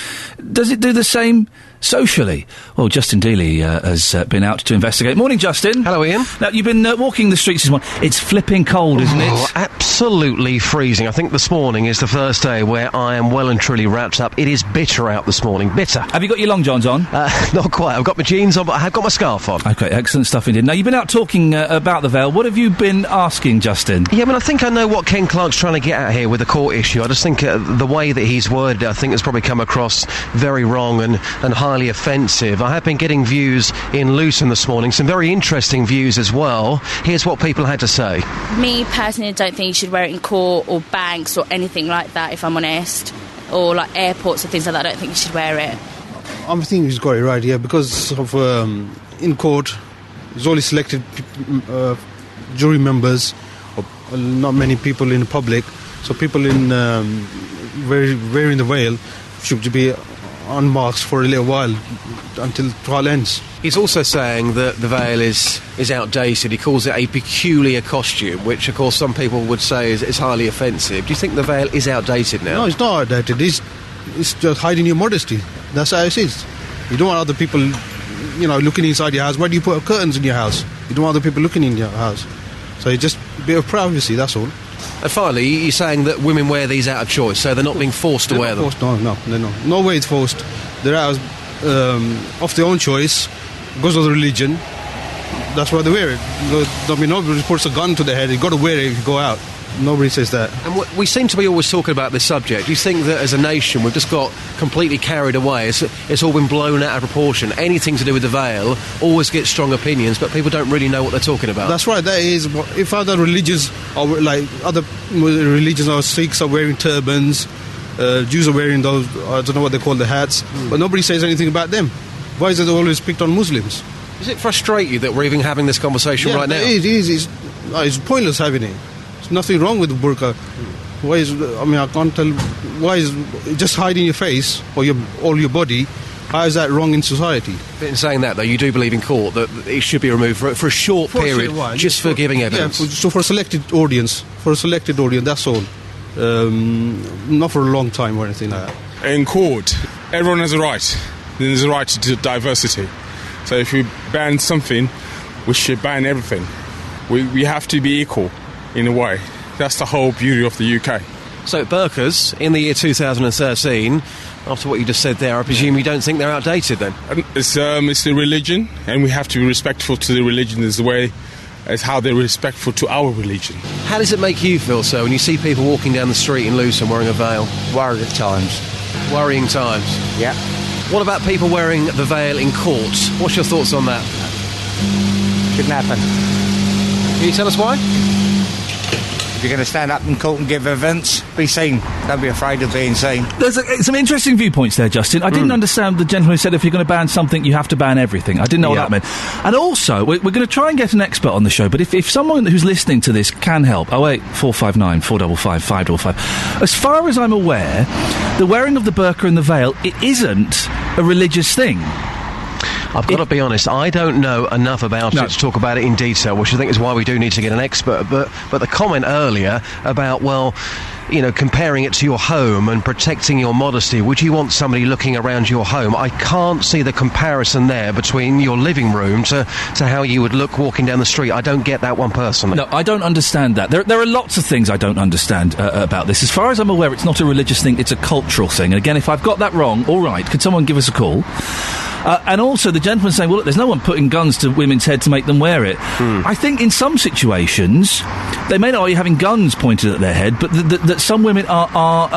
Does it do the same socially? Well, Justin Dealey has been out to investigate. Morning, Justin. Hello, Ian. Now, you've been walking the streets this morning. It's flipping cold, isn't it? Absolutely freezing. I think this morning is the first day where I am well and truly wrapped up. It is bitter out this morning. Bitter. Have you got your long johns on? Not quite. I've got my jeans on, but I have got my scarf on. OK, excellent stuff indeed. Now, you've been out talking about the veil. What have you been asking, Justin? Yeah, I think I know what Ken Clarke's trying to get at here with the court issue. I just think the way that he's worded it, I think has probably come across very wrong and highly offensive. I have been getting views in Luton this morning, some very interesting views as well. Here's what people had to say. Me, personally, don't think you should wear it in court or banks or anything like that, if I'm honest. Or, like, airports or things like that. I don't think you should wear it. I think he's got it right, yeah, because of in court, there's only selected jury members, or not many people in the public. So people in wearing the veil should be unmasked for a little while until trial ends. He's also saying that the veil is outdated. He calls it a peculiar costume, which, of course, some people would say is highly offensive. Do you think the veil is outdated now? No, it's not outdated. It's just hiding your modesty. That's how it is. You don't want other people, looking inside your house. Why do you put curtains in your house? You don't want other people looking in your house. So it's just a bit of privacy, that's all. And finally, you're saying that women wear these out of choice, so they're not being forced to wear them? No, they're not. No way it's forced. They're out of their own choice, because of the religion. That's why they wear it. Nobody puts a gun to their head. You've got to wear it if you go out. Nobody says that. And we seem to be always talking about this subject. Do you think that as a nation we've just got completely carried away? It's all been blown out of proportion. Anything to do with the veil always gets strong opinions, but people don't really know what they're talking about. That's right. That is, if other religions are other religions, or Sikhs are wearing turbans, Jews are wearing those, I don't know what they call the hats, but nobody says anything about them. Why is it always picked on Muslims? Does it frustrate you that we're even having this conversation right now? It is. It's pointless having it. There's nothing wrong with the burqa. I can't tell. Why is just hiding your face or all your body? How is that wrong in society? But in saying that, though, you do believe in court that it should be removed for a short period, just for giving evidence. Yeah, so for a selected audience. That's all. Not for a long time or anything like that. In court, everyone has a right. There's a right to diversity. So if we ban something, we should ban everything. We have to be equal, in a way. That's the whole beauty of the UK. So burqas, in the year 2013, after what you just said there, I presume you don't think they're outdated then? It's the religion, and we have to be respectful to the religion as how they're respectful to our religion. How does it make you feel, sir, when you see people walking down the street in Luton wearing a veil? Worried at times. Worrying times? Yeah. What about people wearing the veil in court? What's your thoughts on that? Shouldn't happen. Can you tell us why? If you're going to stand up in court and give evidence, be seen. Don't be afraid of being seen. There's some interesting viewpoints there, Justin. I didn't understand the gentleman who said if you're going to ban something, you have to ban everything. I didn't know what that meant. And also, we're going to try and get an expert on the show, but if someone who's listening to this can help, 08459 455 555. As far as I'm aware, the wearing of the burqa and the veil, it isn't a religious thing. I've got to be honest, I don't know enough about it to talk about it in detail, which I think is why we do need to get an expert. But the comment earlier about, comparing it to your home and protecting your modesty, would you want somebody looking around your home? I can't see the comparison there between your living room to how you would look walking down the street. I don't get that one personally. No, I don't understand that. There are lots of things I don't understand about this. As far as I'm aware, it's not a religious thing, it's a cultural thing. And again, if I've got that wrong, all right, could someone give us a call? And also the gentleman saying, well, look, there's no one putting guns to women's head to make them wear it. I think in some situations, they may not be having guns pointed at their head, but that some women are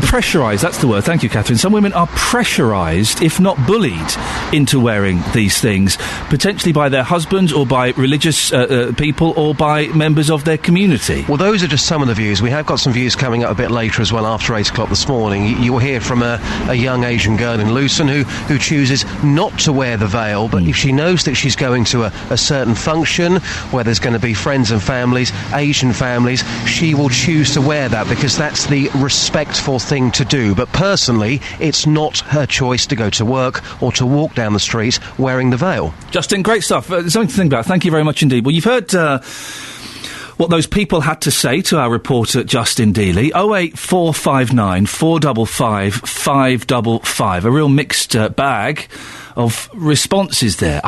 pressurised, that's the word, thank you, Catherine. Some women are pressurised, if not bullied, into wearing these things, potentially by their husbands or by religious people or by members of their community. Well, those are just some of the views. We have got some views coming up a bit later as well, after 8 o'clock this morning. You will hear from a young Asian girl in Luton who chooses not to wear the veil, but if she knows that she's going to a certain function where there's going to be friends and families, Asian families, she will choose to wear that because that's the respectful thing to do. But personally, it's not her choice to go to work or to walk down the street wearing the veil. Justin, great stuff. Something to think about. Thank you very much indeed. Well, you've heard what those people had to say to our reporter Justin Dealey. 08459 455 555. A real mixed bag of responses there.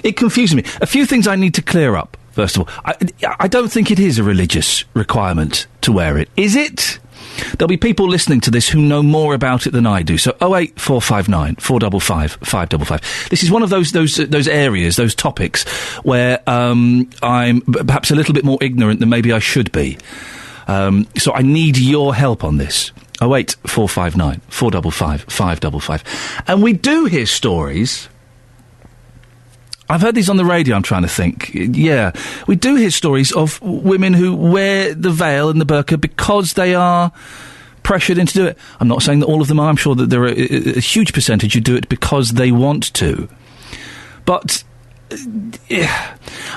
It confuses me. A few things I need to clear up, first of all. I don't think it is a religious requirement to wear it. Is it? There'll be people listening to this who know more about it than I do. So 08459 455 555. This is one of those areas, those topics where I'm perhaps a little bit more ignorant than maybe I should be. So I need your help on this. 08459 455 555. And we do hear stories. I've heard these on the radio, I'm trying to think. Yeah. We do hear stories of women who wear the veil and the burqa because they are pressured into do it. I'm not saying that all of them are. I'm sure that there are a huge percentage who do it because they want to. But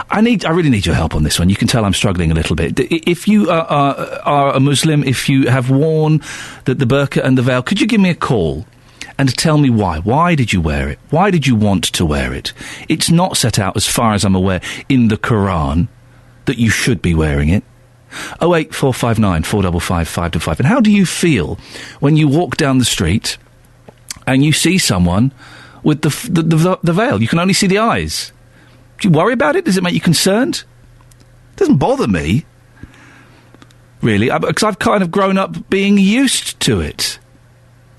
I really need your help on this one. You can tell I'm struggling a little bit. If you are a Muslim, if you have worn the burqa and the veil, could you give me a call and tell me why? Why did you wear it? Why did you want to wear it? It's not set out, as far as I'm aware, in the Quran that you should be wearing it. 08459 455 555. And how do you feel when you walk down the street and you see someone with the veil? You can only see the eyes. Do you worry about it? Does it make you concerned? It doesn't bother me, really, because I've kind of grown up being used to it.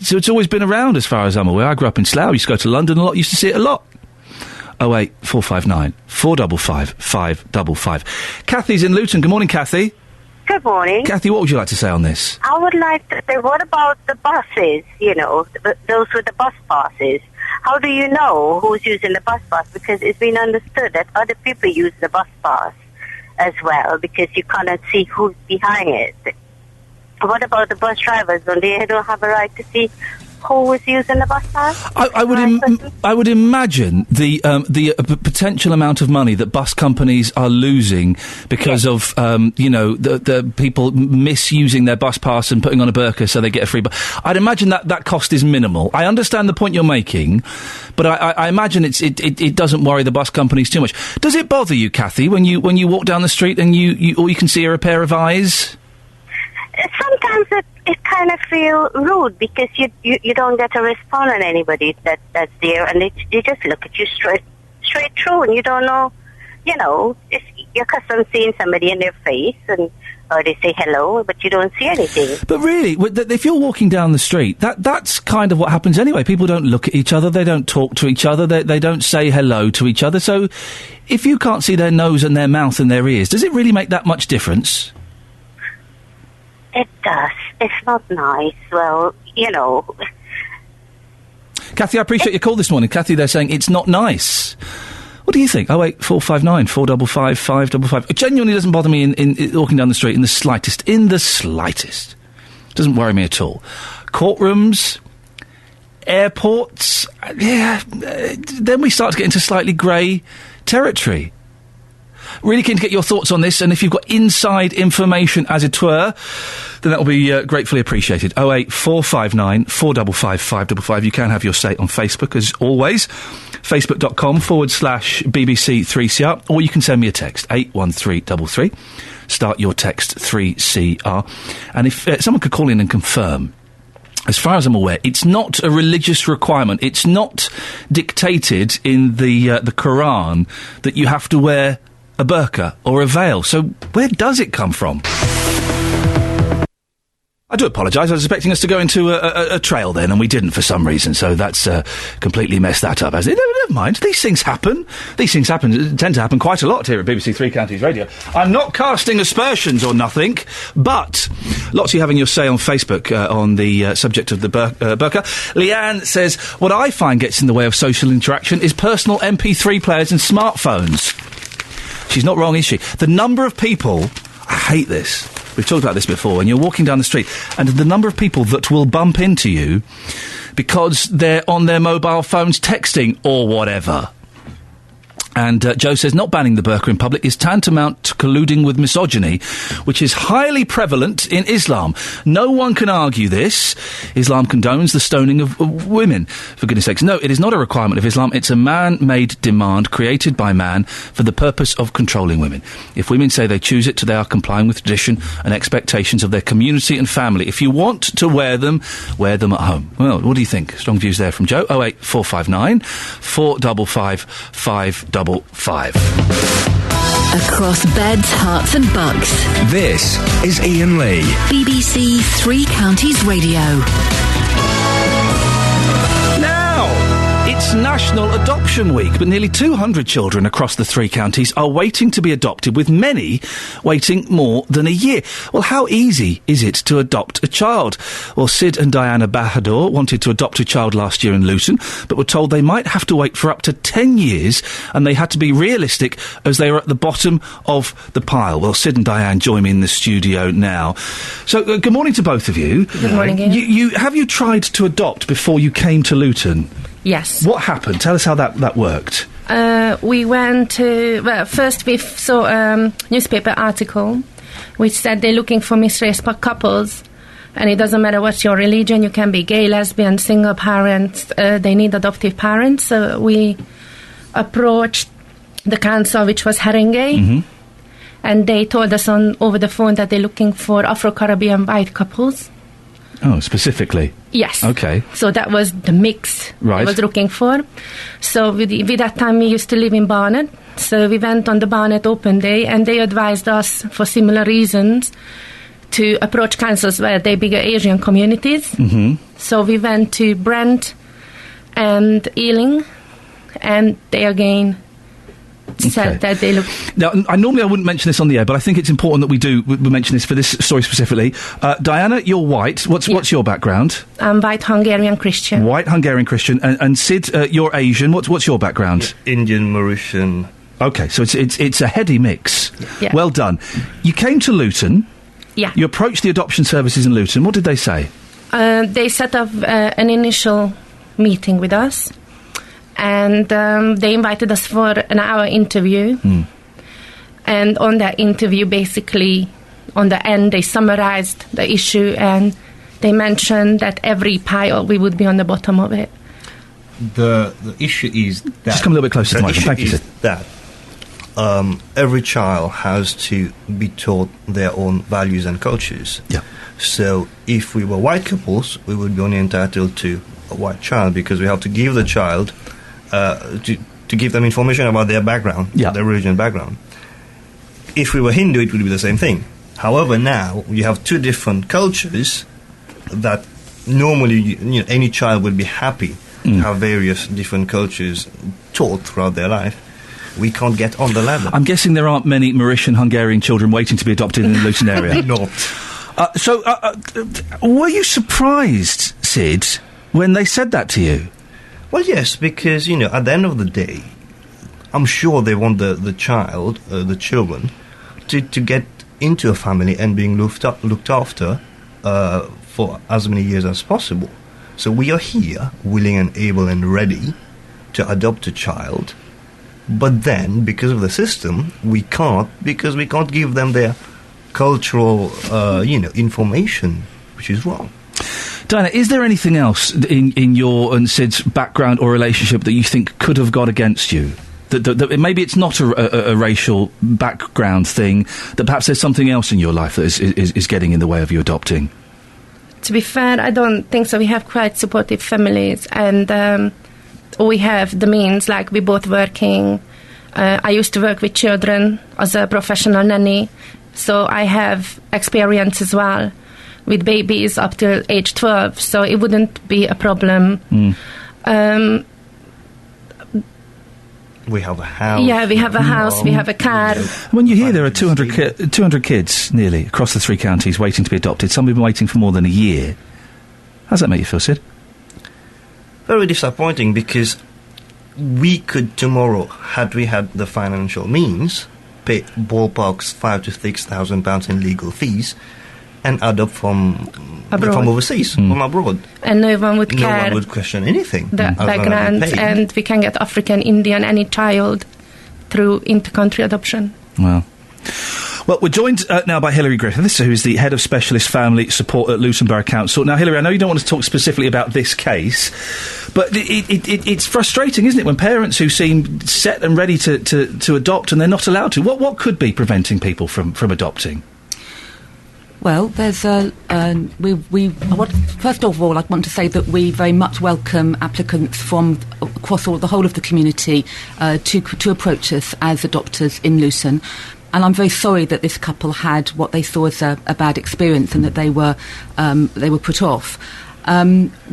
So it's always been around, as far as I'm aware. I grew up in Slough, used to go to London a lot, used to see it a lot. 08459 455 555. Kathy's in Luton. Good morning, Kathy. Good morning. Kathy, what would you like to say on this? I would like to say, what about the buses, those with the bus passes? How do you know who's using the bus pass? Because it's been understood that other people use the bus pass as well, because you cannot see who's behind it. What about the bus drivers? Don't they don't have a right to see who is using the bus pass? I would imagine the potential amount of money that bus companies are losing because of the people misusing their bus pass and putting on a burqa so they get a free bus. I'd imagine that cost is minimal. I understand the point you're making, but I imagine it doesn't worry the bus companies too much. Does it bother you, Kathy, when you walk down the street and all you can see are a pair of eyes? Sometimes it kind of feels rude because you don't get a response on anybody that's there, and they just look at you straight through, and you don't know, if you're accustomed to seeing somebody in their face, or they say hello, but you don't see anything. But really, if you're walking down the street, that's kind of what happens anyway. People don't look at each other, they don't talk to each other, they don't say hello to each other. So if you can't see their nose and their mouth and their ears, does it really make that much difference? It does. It's not nice. Well, Kathy, I appreciate your call this morning. Kathy, they're saying it's not nice. What do you think? 08459 455 555. It genuinely doesn't bother me in walking down the street in the slightest. In the slightest. Doesn't worry me at all. Courtrooms, airports, then we start to get into slightly grey territory. Really keen to get your thoughts on this, and if you've got inside information, as it were, then that will be gratefully appreciated. 08459 455 555. You can have your say on Facebook, as always. Facebook.com/BBC3CR, or you can send me a text, 81333. Start your text 3CR. And if someone could call in and confirm, as far as I'm aware, it's not a religious requirement. It's not dictated in the Quran that you have to wear a burqa or a veil. So where does it come from? I do apologise. I was expecting us to go into a trail then, and we didn't for some reason. So that's completely messed that up. Never mind. These things happen. These things tend to happen quite a lot here at BBC Three Counties Radio. I'm not casting aspersions or nothing, but lots of you having your say on Facebook on the subject of the burqa. Leanne says, what I find gets in the way of social interaction is personal MP3 players and smartphones. She's not wrong, is she? The number of people... I hate this. We've talked about this before. When you're walking down the street, and the number of people that will bump into you because they're on their mobile phones texting or whatever. And Joe says, not banning the burqa in public is tantamount to colluding with misogyny, which is highly prevalent in Islam. No one can argue this. Islam condones the stoning of women. For goodness sakes, no, it is not a requirement of Islam. It's a man-made demand created by man for the purpose of controlling women. If women say they choose it, they are complying with tradition and expectations of their community and family. If you want to wear them at home. Well, what do you think? Strong views there from Joe. 08459 455 555. Across beds, hearts and bucks. This is Iain Lee. BBC Three Counties Radio. It's National Adoption Week, but nearly 200 children across the three counties are waiting to be adopted, with many waiting more than a year. Well, how easy is it to adopt a child? Well, Sid and Diana Bahadur wanted to adopt a child last year in Luton, but were told they might have to wait for up to 10 years, and they had to be realistic as they were at the bottom of the pile. Well, Sid and Diane join me in the studio now. So, good morning to both of you. Good morning, Iain. Have you tried to adopt before you came to Luton? Yes. What happened? Tell us how that worked. We went to... Well, first we saw a newspaper article which said they're looking for mixed-race couples, and it doesn't matter what's your religion, you can be gay, lesbian, single parents, they need adoptive parents. So we approached the council, which was Haringey, and they told us over the phone that they're looking for Afro-Caribbean white couples. Oh, specifically? Yes. Okay. So that was the mix Right. I was looking for. So with that time we used to live in Barnet. So we went on the Barnet Open Day, and they advised us, for similar reasons, to approach councils where they bigger Asian communities. So we went to Brent and Ealing, and they again said that they look... Now, I wouldn't mention this on the air, but I think it's important that we mention this for this story specifically. Diana, you're white. What's your background? I'm white Hungarian Christian. White Hungarian Christian. And Sid, you're Asian. What's your background? Indian, Mauritian. Okay, so it's a heady mix. Yeah. Well done. You came to Luton. Yeah. You approached the adoption services in Luton. What did they say? They set up an initial meeting with us, and they invited us for an hour interview. And on that interview, basically, on the end, they summarized the issue, and they mentioned that every pile, we would be on the bottom of it. The issue is that... Just come a little bit closer to the microphone. Thank you, Sid. That every child has to be taught their own values and cultures. Yeah. So if we were white couples, we would be only entitled to a white child, because we have to give the child to give them information about their background, their religion background. If we were Hindu, it would be the same thing. However, now you have two different cultures that normally any child would be happy to have various different cultures taught throughout their life. We can't get on the ladder. I'm guessing there aren't many Mauritian Hungarian children waiting to be adopted in the Luton area. No. So, were you surprised, Sid, when they said that to you? Well, yes, because, at the end of the day, I'm sure they want the child, the children, to get into a family and being looked after for as many years as possible. So we are here, willing and able and ready to adopt a child. But then, because of the system, we can't, because we can't give them their cultural, information, which is wrong. Diana, is there anything else in your and Sid's background or relationship that you think could have got against you? That maybe it's not a racial background thing, that perhaps there's something else in your life that is getting in the way of you adopting? To be fair, I don't think so. We have quite supportive families, and we have the means, like we're both working. I used to work with children as a professional nanny, so I have experience as well with babies up till age 12, so it wouldn't be a problem. We have a house. Yeah, we have a house, we have a car. When you hear there are 200 kids, nearly, across the 3 counties waiting to be adopted, some have been waiting for more than a year. How does that make you feel, Sid? Very disappointing, because we could tomorrow, had we had the financial means, pay ballparks £5,000 to £6,000 in legal fees and adopt from overseas, from abroad. And no one would care. No one would question anything. The background, and we can get African, Indian, any child through inter-country adoption. Wow. Well, we're joined now by Hilary Griffiths, who is the Head of Specialist Family Support at Luton Borough Council. Now, Hilary, I know you don't want to talk specifically about this case, but it's frustrating, isn't it, when parents who seem set and ready to adopt and they're not allowed to? What could be preventing people from adopting? Well, there's first of all, I want to say that we very much welcome applicants from across the whole of the community to approach us as adopters in Luton. And I'm very sorry that this couple had what they saw as a bad experience, and that they were put off.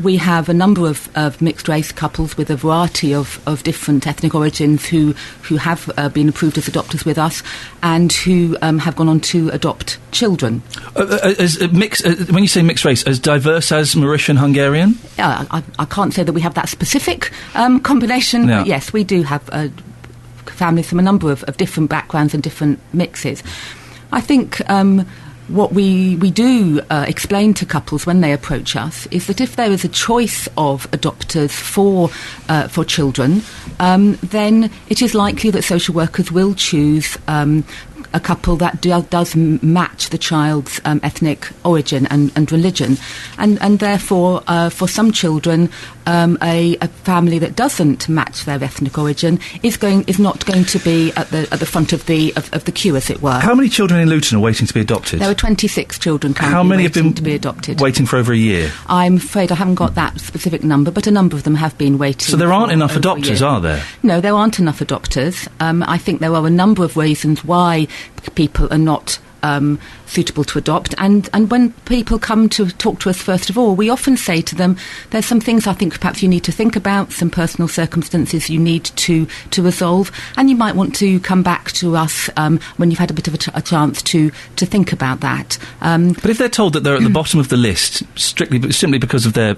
We have a number of mixed-race couples with a variety of different ethnic origins who have been approved as adopters with us, and who have gone on to adopt children. When you say mixed race, as diverse as Mauritian Hungarian? I can't say that we have that specific combination, but yes, we do have families from a number of different backgrounds and different mixes. I think what we do explain to couples when they approach us is that if there is a choice of adopters for children, then it is likely that social workers will choose a couple that does match the child's ethnic origin and religion, and therefore for some children a family that doesn't match their ethnic origin is not going to be at the front of the queue, as it were. How many children in Luton are waiting to be adopted? There are 26 children currently. How many have been to be adopted? Waiting for over a year? I'm afraid I haven't got that specific number, but a number of them have been waiting. So there aren't enough adopters, are there? No, there aren't enough adopters. I think there are a number of reasons why people are not suitable to adopt, and when people come to talk to us, first of all, we often say to them, there's some things I think perhaps you need to think about, some personal circumstances you need to resolve, and you might want to come back to us when you've had a bit of a chance to think about that. But if they're told that they're at the bottom of the list simply because of their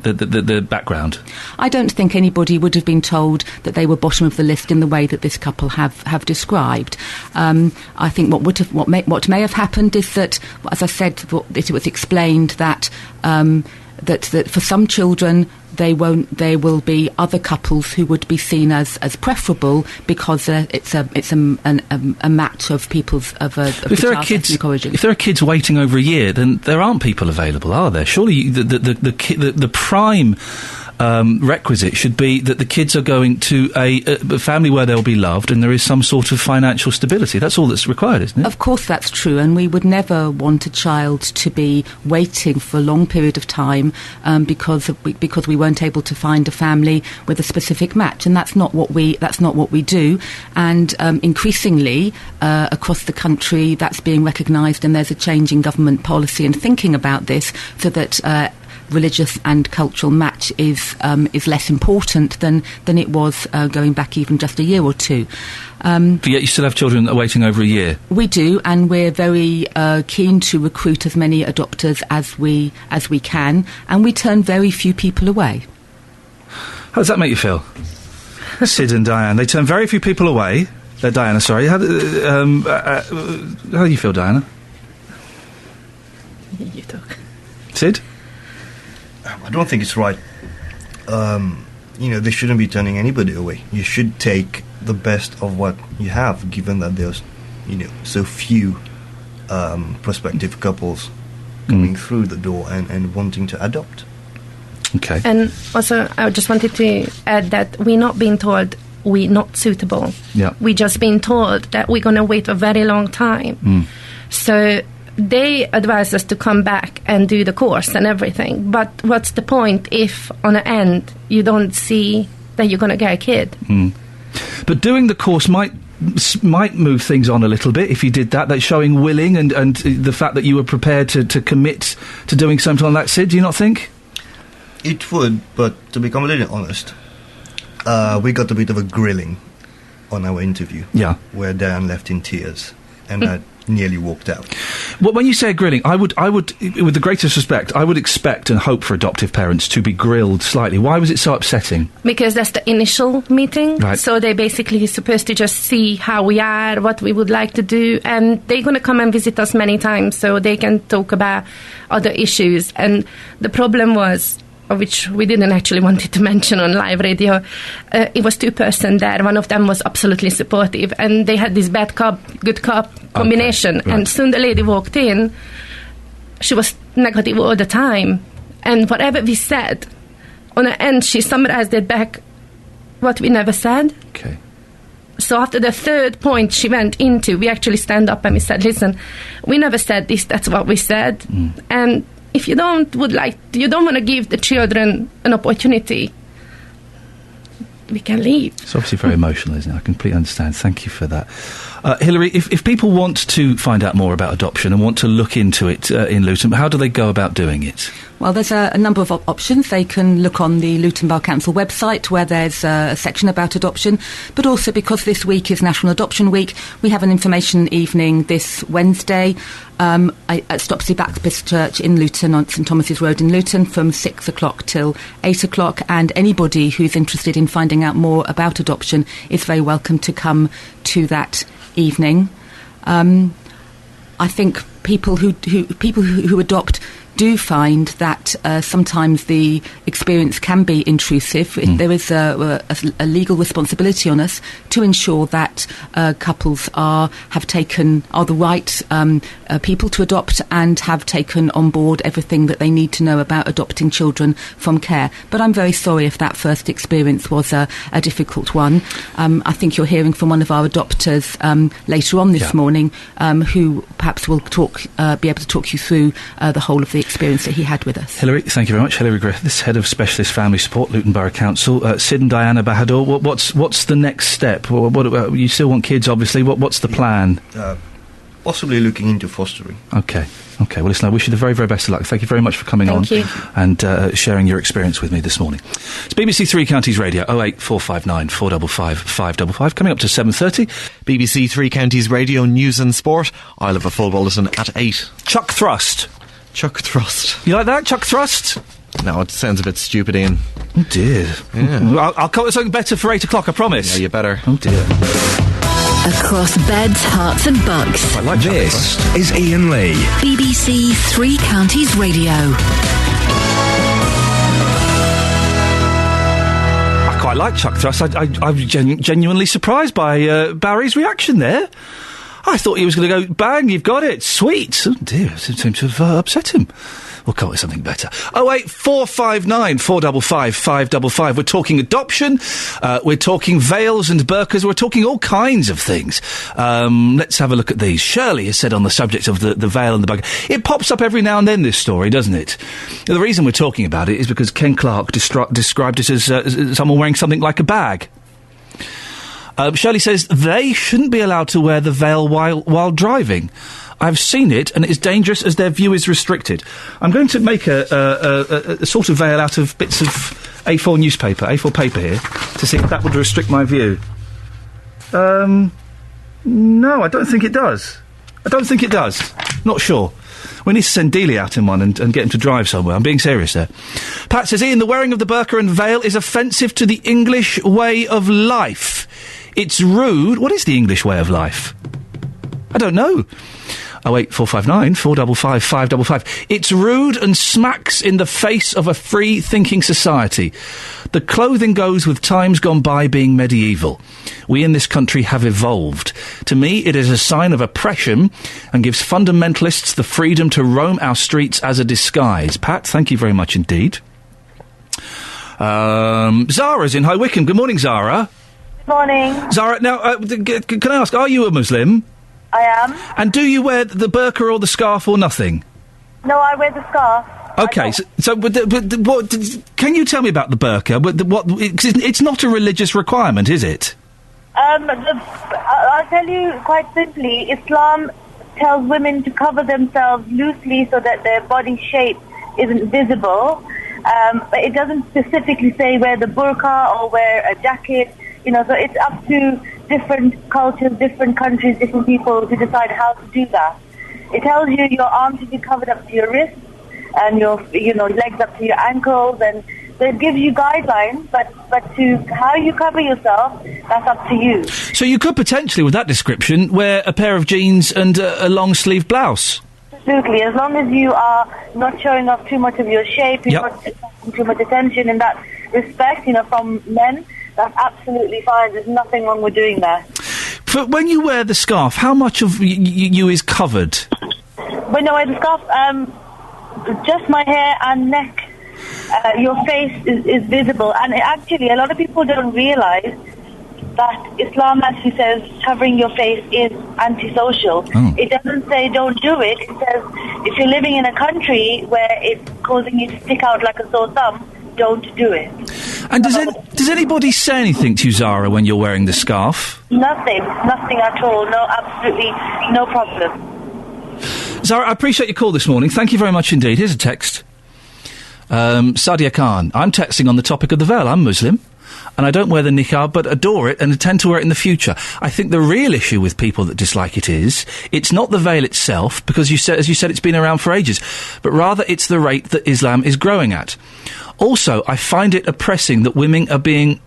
background, I don't think anybody would have been told that they were bottom of the list in the way that this couple have described. I think what may have happened is that, as I said, it was explained that that for some children there will be other couples who would be seen as preferable because it's a match of people's of if there are kids ethnic origin. If there are kids waiting over a year, then there aren't people available, are there? Surely the prime requisite should be that the kids are going to a family where they'll be loved and there is some sort of financial stability. That's all that's required, isn't it? Of course that's true, and we would never want a child to be waiting for a long period of time because we weren't able to find a family with a specific match, and that's not what we do. And increasingly across the country that's being recognised, and there's a change in government policy and thinking about this, so that religious and cultural match is less important than it was going back even just a year or two. But yet you still have children waiting over a year. We do, and we're very keen to recruit as many adopters as we can, and we turn very few people away. How does that make you feel? Sid and Diane, they turn very few people away. Diana, sorry. How do you feel, Diana? You talk. Sid? I don't think it's right. They shouldn't be turning anybody away. You should take the best of what you have, given that there's, so few prospective couples coming through the door and wanting to adopt. Okay. And also, I just wanted to add that we're not being told we're not suitable. Yeah. We're just being told that we're going to wait a very long time. So they advise us to come back and do the course and everything. But what's the point if, on the end, you don't see that you're going to get a kid? But doing the course might move things on a little bit if you did that. That's showing willing and the fact that you were prepared to commit to doing something like that, Sid, do you not think? It would, but to be completely honest, we got a bit of a grilling on our interview. Yeah. Where Diane left in tears, and I nearly walked out. Well, when you say grilling, I would, with the greatest respect, I would expect and hope for adoptive parents to be grilled slightly. Why was it so upsetting? Because that's the initial meeting. Right. So they're basically supposed to just see how we are, what we would like to do, and they're going to come and visit us many times so they can talk about other issues. And the problem was, which we didn't actually want to mention on live radio, it was two persons there. One of them was absolutely supportive, and they had this bad cop, good cop combination. Okay, right. And soon the lady walked in. She was negative all the time, and whatever we said, on the end she summarized it back what we never said. Okay. So after the third point she went into, we actually stand up and we said, listen, we never said this, that's what we said. And if you don't want to give the children an opportunity, we can leave. It's obviously very emotional, isn't it? I completely understand. Thank you for that. Hilary, if people want to find out more about adoption and want to look into it in Luton, how do they go about doing it? Well, there's a number of options. They can look on the Luton Borough Council website where there's a section about adoption, but also because this week is National Adoption Week, we have an information evening this Wednesday at Stopsey Baptist Church in Luton on St Thomas's Road in Luton from 6 o'clock till 8 o'clock, and anybody who's interested in finding out more about adoption is very welcome to come to that evening. I think people who adopt do find that sometimes the experience can be intrusive. There is a legal responsibility on us to ensure that couples are the right people to adopt and have taken on board everything that they need to know about adopting children from care. But I'm very sorry if that first experience was a difficult one. I think you're hearing from one of our adopters later on this morning, who perhaps will be able to talk you through the whole of the experience that he had with us. Hilary, thank you very much. Hilary Griffiths, Head of Specialist Family Support, Luton Borough Council. Sid and Diana Bahadur, what's the next step? What you still want kids, obviously. What's the plan? Possibly looking into fostering. Okay. Well, listen, I wish you the very, very best of luck. Thank you very much for coming on and sharing your experience with me this morning. It's BBC Three Counties Radio, 08459 455 555. Coming up to 7:30. BBC Three Counties Radio News and Sport. I'll have a full bulletin at 8. Chuck Thrust. You like that, Chuck Thrust? No, it sounds a bit stupid, Ian. Oh, dear. Yeah. I'll come up with something better for 8 o'clock, I promise. Yeah, you better. Oh, dear. Across beds, hearts and bucks. I like this is Iain Lee. BBC Three Counties Radio. I quite like Chuck Thrust. I'm genuinely surprised by Barry's reaction there. I thought he was going to go, bang, you've got it, sweet. Oh dear, it seemed to have upset him. We'll come up with something better. 08459 455 555. We're talking adoption, we're talking veils and burqas, we're talking all kinds of things. Let's have a look at these. Shirley has said on the subject of the veil and the burqa. It pops up every now and then, this story, doesn't it? The reason we're talking about it is because Ken Clark described it as someone wearing something like a bag. Shirley says they shouldn't be allowed to wear the veil while driving. I've seen it, and it's dangerous as their view is restricted. I'm going to make a sort of veil out of bits of A4 paper here, to see if that would restrict my view. No, I don't think it does. Not sure. We need to send Dealey out in one and get him to drive somewhere. I'm being serious there. Pat says, Ian, the wearing of the burqa and veil is offensive to the English way of life. It's rude. What is the English way of life? I don't know. 08459 455 555. It's rude and smacks in the face of a free-thinking society. The clothing goes with times gone by being medieval. We in this country have evolved. To me, it is a sign of oppression and gives fundamentalists the freedom to roam our streets as a disguise. Pat, thank you very much indeed. Zara's in High Wycombe. Good morning, Zara. Morning. Zara, now, can I ask, are you a Muslim? I am. And do you wear the burqa or the scarf or nothing? No, I wear the scarf. Okay, what, can you tell me about the burqa? It's not a religious requirement, is it? I'll tell you quite simply, Islam tells women to cover themselves loosely so that their body shape isn't visible, but it doesn't specifically say wear the burqa or wear a jacket, so it's up to different cultures, different countries, different people to decide how to do that. It tells you your arms should be covered up to your wrists and your legs up to your ankles, and so it gives you guidelines, but to how you cover yourself, that's up to you. So you could potentially, with that description, wear a pair of jeans and a long-sleeve blouse? Absolutely, as long as you are not showing off too much of your shape, you're not attracting too much attention in that respect, from men, that's absolutely fine. There's nothing wrong with doing that. When you wear the scarf, how much of you is covered? When I wear the scarf, just my hair and neck. Your face is visible. And actually, a lot of people don't realise that Islam actually says covering your face is antisocial. Oh. It doesn't say don't do it. It says if you're living in a country where it's causing you to stick out like a sore thumb, don't do it. And does anybody say anything to you, Zara, when you're wearing the scarf? Nothing at all. No, absolutely no problem. Zara, I appreciate your call this morning. Thank you very much indeed. Here's a text. Sadia Khan, I'm texting on the topic of the veil. I'm Muslim, and I don't wear the niqab, but adore it and intend to wear it in the future. I think the real issue with people that dislike it's not the veil itself, because as you said, it's been around for ages, but rather it's the rate that Islam is growing at. Also, I find it oppressing that women are being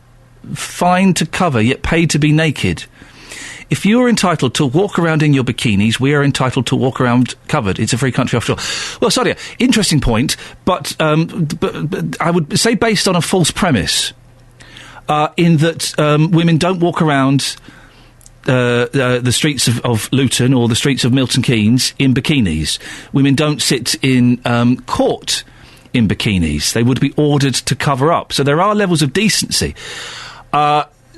fined to cover, yet paid to be naked. if you are entitled to walk around in your bikinis, we are entitled to walk around covered. It's a free country after all. Well, Sadia, interesting point, but I would say based on a false premise, in that women don't walk around the streets of Luton or the streets of Milton Keynes in bikinis. Women don't sit in court in bikinis. They would be ordered to cover up. So there are levels of decency.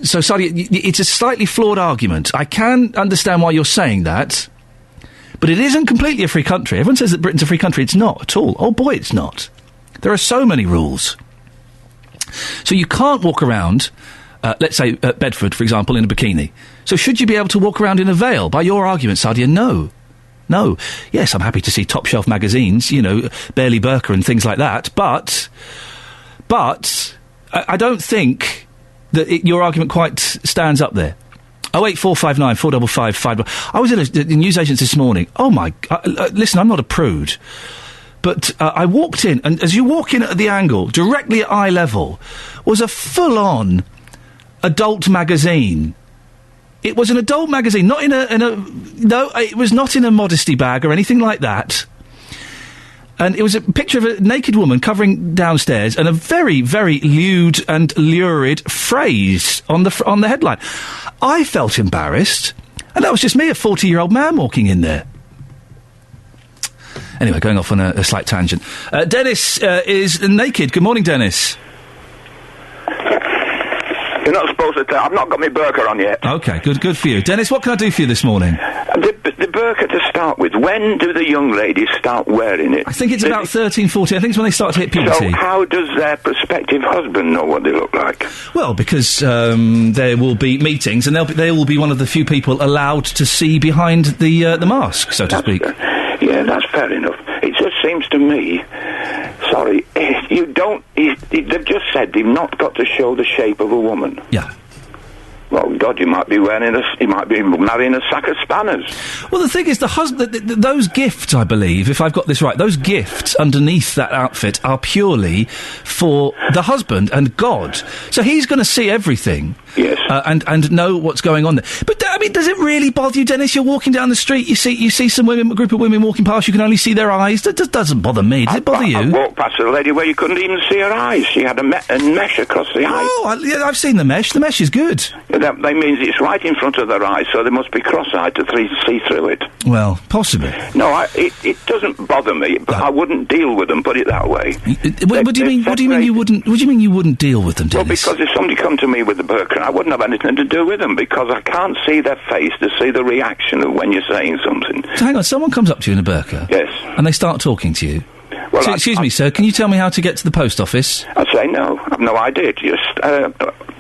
So, sorry, it's a slightly flawed argument. I can understand why you're saying that, but it isn't completely a free country. Everyone says that Britain's a free country. It's not at all. Oh, boy, it's not. There are so many rules. So you can't walk around, let's say, at Bedford, for example, in a bikini. So should you be able to walk around in a veil? By your argument, Sadia, no. No. Yes, I'm happy to see top-shelf magazines, Barely Burqa and things like that, but I don't think that your argument quite stands up there. 08459 455 5. I was in a newsagents this morning. Oh, my... listen, I'm not a prude, but I walked in, and as you walk in at the angle, directly at eye level, was a full-on adult magazine. It was an adult magazine, not in a... No, it was not in a modesty bag or anything like that. And it was a picture of a naked woman covering downstairs and a very, very lewd and lurid phrase on the headline. I felt embarrassed, and that was just me, a 40-year-old man walking in there. Anyway, going off on a slight tangent. Dennis is naked. Good morning, Dennis. You're not supposed to I've not got my burqa on yet. OK, good for you. Dennis, what can I do for you this morning? The burqa to start with, when do the young ladies start wearing it? I think it's about 13, 14. I think it's when they start to hit puberty. So how does their prospective husband know what they look like? Well, because there will be meetings, and they will be one of the few people allowed to see behind the mask, so to speak. Yeah, that's fair enough. It just seems to me... Sorry, you don't... They've just said they've not got to show the shape of a woman. Yeah. Well, God, you might be marrying a sack of spanners. Well, the thing is, those gifts, I believe, if I've got this right, those gifts underneath that outfit are purely for the husband and God. So he's going to see everything. Yes. And know what's going on there. But, I mean, does it really bother you, Dennis? You're walking down the street, you see some women, a group of women walking past, you can only see their eyes. That doesn't bother me. Does it bother you? I walked past a lady where you couldn't even see her eyes. She had a mesh across the eye. Oh, I've seen the mesh. The mesh is good. That means it's right in front of their eyes, so they must be cross-eyed to see through it. Well, possibly. No, it doesn't bother me, but I wouldn't deal with them, put it that way. What do you mean you wouldn't deal with them, Dennis? Well, because if somebody come to me with a burqa, I wouldn't have anything to do with them, because I can't see their face to see the reaction of when you're saying something. So hang on, someone comes up to you in a burqa? Yes. And they start talking to you? Well, so, excuse me, sir, can you tell me how to get to the post office? I'd say no, I've no idea,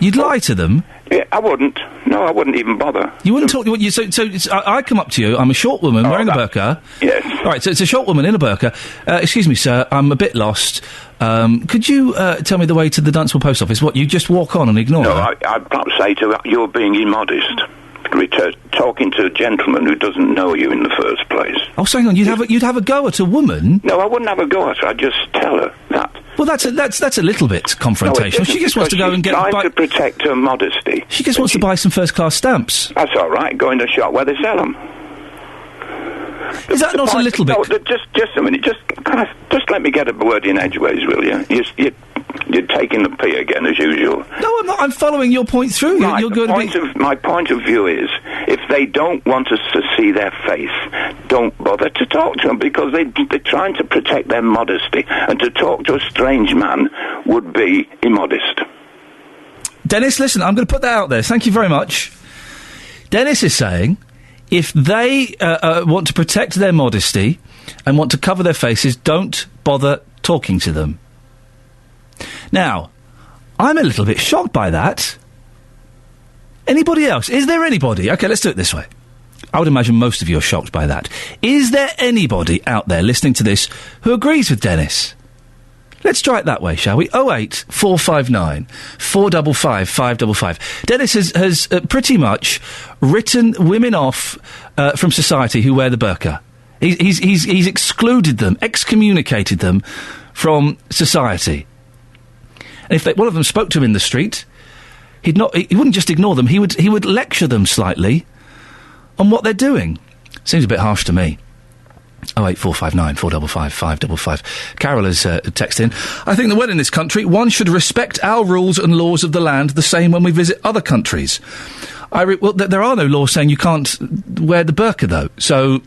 You'd lie to them? Yeah, I wouldn't. No, I wouldn't even bother. You wouldn't talk... I come up to you, I'm a short woman wearing a burqa. Yes. All right, so it's a short woman in a burqa. Excuse me, sir, I'm a bit lost. Could you tell me the way to the Dunstable post office? What, you just walk on and ignore her? No, I'd perhaps say to her, you're being immodest. Talking to a gentleman who doesn't know you in the first place. Oh, so hang on, you'd have a go at a woman? No, I wouldn't have a go at her. I'd just tell her that. Well, that's a little bit confrontational. No, she just wants to go and get... trying to protect her modesty. She just wants to buy some first-class stamps. That's all right. Go in the shop where they sell them. Is that not a little bit... No, just a minute. Just let me get a word in edgeways, will you? You're taking the pee again, as usual. No, I'm not. I'm following your point through. Right, my point of view is, if they don't want us to see their face, don't bother to talk to them, because they're trying to protect their modesty, and to talk to a strange man would be immodest. Dennis, listen, I'm going to put that out there. Thank you very much. Dennis is saying, if they want to protect their modesty and want to cover their faces, don't bother talking to them. Now, I'm a little bit shocked by that. Anybody else? Is there anybody? OK, let's do it this way. I would imagine most of you are shocked by that. Is there anybody out there listening to this who agrees with Dennis? Let's try it that way, shall we? 08459 455 555. Dennis has pretty much written women off from society who wear the burqa. He's excluded them, excommunicated them from society. And if one of them spoke to him in the street, he wouldn't just ignore them. He would lecture them slightly on what they're doing. Seems a bit harsh to me. 08459 455 555. Carol has texted in. I think that when in this country, one should respect our rules and laws of the land the same when we visit other countries. There are no laws saying you can't wear the burqa, though. So,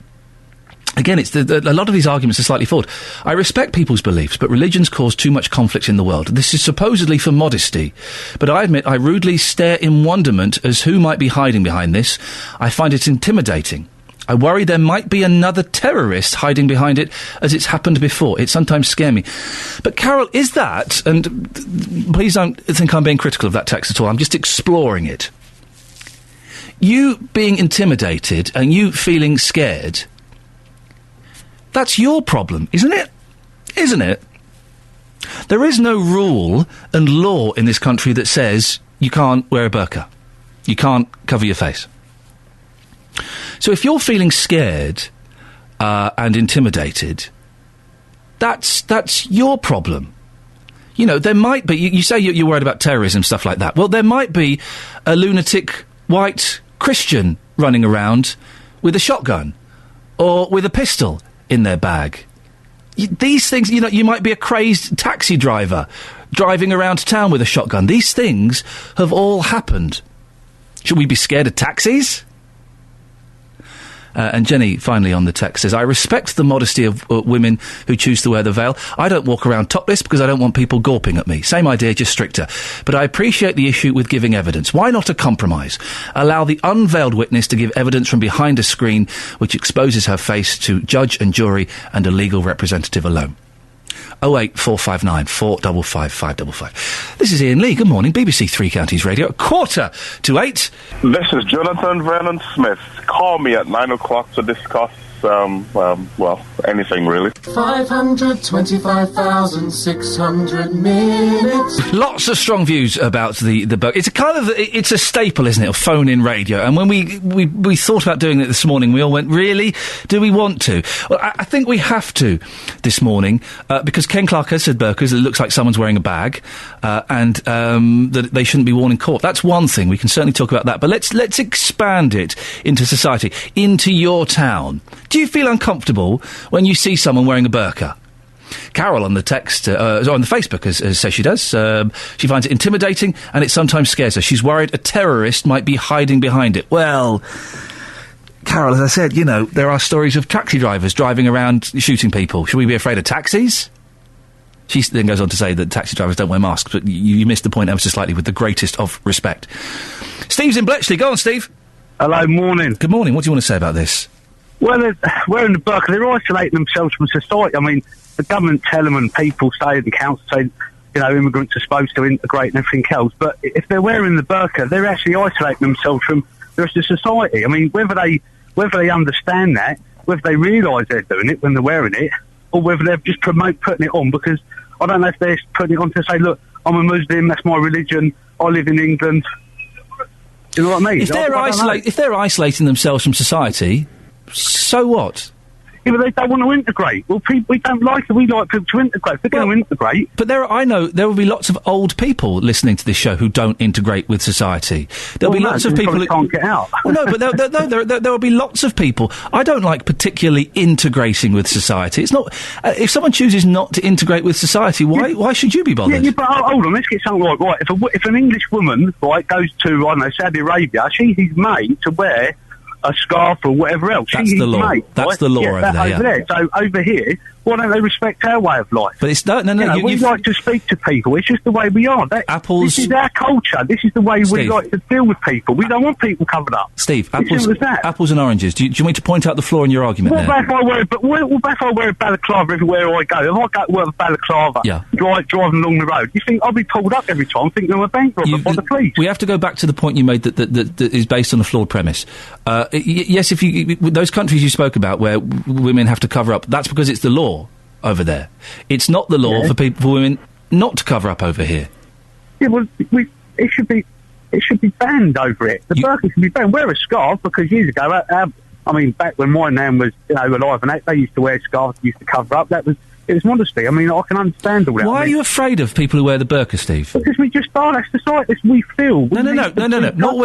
again, a lot of these arguments are slightly flawed. I respect people's beliefs, but religions cause too much conflict in the world. This is supposedly for modesty, but I admit I rudely stare in wonderment as who might be hiding behind this. I find it intimidating. I worry there might be another terrorist hiding behind it, as it's happened before. It sometimes scares me. But, Carol, is that, and please don't think I'm being critical of that text at all, I'm just exploring it. You being intimidated and you feeling scared, that's your problem, isn't it? Isn't it? There is no rule and law in this country that says you can't wear a burqa. You can't cover your face. So if you're feeling scared and intimidated, that's your problem. You know, there might be... You say you're worried about terrorism, stuff like that. Well, there might be a lunatic white Christian running around with a shotgun or with a pistol in their bag. These things, you know, you might be a crazed taxi driver driving around town with a shotgun. These things have all happened. Should we be scared of taxis? And Jenny, finally, on the text, says, I respect the modesty of women who choose to wear the veil. I don't walk around topless because I don't want people gawping at me. Same idea, just stricter. But I appreciate the issue with giving evidence. Why not a compromise? Allow the unveiled witness to give evidence from behind a screen which exposes her face to judge and jury and a legal representative alone. 08459 455 555. This is Iain Lee. Good morning. BBC Three Counties Radio. 7:45. This is Jonathan Vernon Smith. Call me at 9 o'clock to discuss, anything really. 525,600 minutes. Lots of strong views about the book. It's a kind of, it's a staple, isn't it, of phone-in radio. And when we thought about doing it this morning, we all went, really? Do we want to? Well, I think we have to this morning, because Ken Clark has said burqas, it looks like someone's wearing a bag, and that they shouldn't be worn in court. That's one thing. We can certainly talk about that. But let's expand it into society, into your town. Do you feel uncomfortable when you see someone wearing a burqa? Carol on the text, on the Facebook, says she does. She finds it intimidating and it sometimes scares her. She's worried a terrorist might be hiding behind it. Well, Carol, as I said, you know, there are stories of taxi drivers driving around shooting people. Should we be afraid of taxis? She then goes on to say that taxi drivers don't wear masks, but you missed the point ever so slightly with the greatest of respect. Steve's in Bletchley. Go on, Steve. Hello, morning. Good morning. What do you want to say about this? Well, they're wearing the burqa, they're isolating themselves from society. I mean, the government tell them and people say, and council say, you know, immigrants are supposed to integrate and everything else. But if they're wearing the burqa, they're actually isolating themselves from the rest of society. I mean, whether they understand that, whether they realise they're doing it when they're wearing it, or whether they're just putting it on, because I don't know if they're putting it on to say, look, I'm a Muslim, that's my religion, I live in England. You know what I mean? If they're isolating themselves from society, so what? Yeah, but they don't want to integrate. Well, we don't like it. We like people to integrate. If they're going to integrate... But I know there will be lots of old people listening to this show who don't integrate with society. There'll be lots of people who can't get out. Well, no, but there will be lots of people. I don't like particularly integrating with society. It's not... if someone chooses not to integrate with society, why should you be bothered? Yeah, but hold on, let's get something right. If an English woman, right, goes to, I don't know, Saudi Arabia, she's made to wear a scarf or whatever else. That's the law. That's the law over there. So over here, why don't they respect our way of life? But it's no. We like to speak to people. It's just the way we are. This is our culture. This is the way we like to deal with people. We don't want people covered up. Steve, apples and oranges. Do you want me to point out the flaw in your argument? What if I wear a balaclava everywhere I go? If I go to wear a balaclava, driving along the road, you think I'll be pulled up every time, thinking I'm a bank robber by the police? We have to go back to the point you made that is based on a flawed premise. Yes, if those countries you spoke about where women have to cover up, that's because it's the law over there. It's not the law for women not to cover up over here. Yeah, well, it should be banned over it. The burqa should be banned. Wear a scarf, because years ago, back when my nan was alive and they used to wear scarves, used to cover up. It was modesty. I mean, I can understand all that. Why are you afraid of people who wear the burqa, Steve? Because we just are. That's the side. We feel. No. Not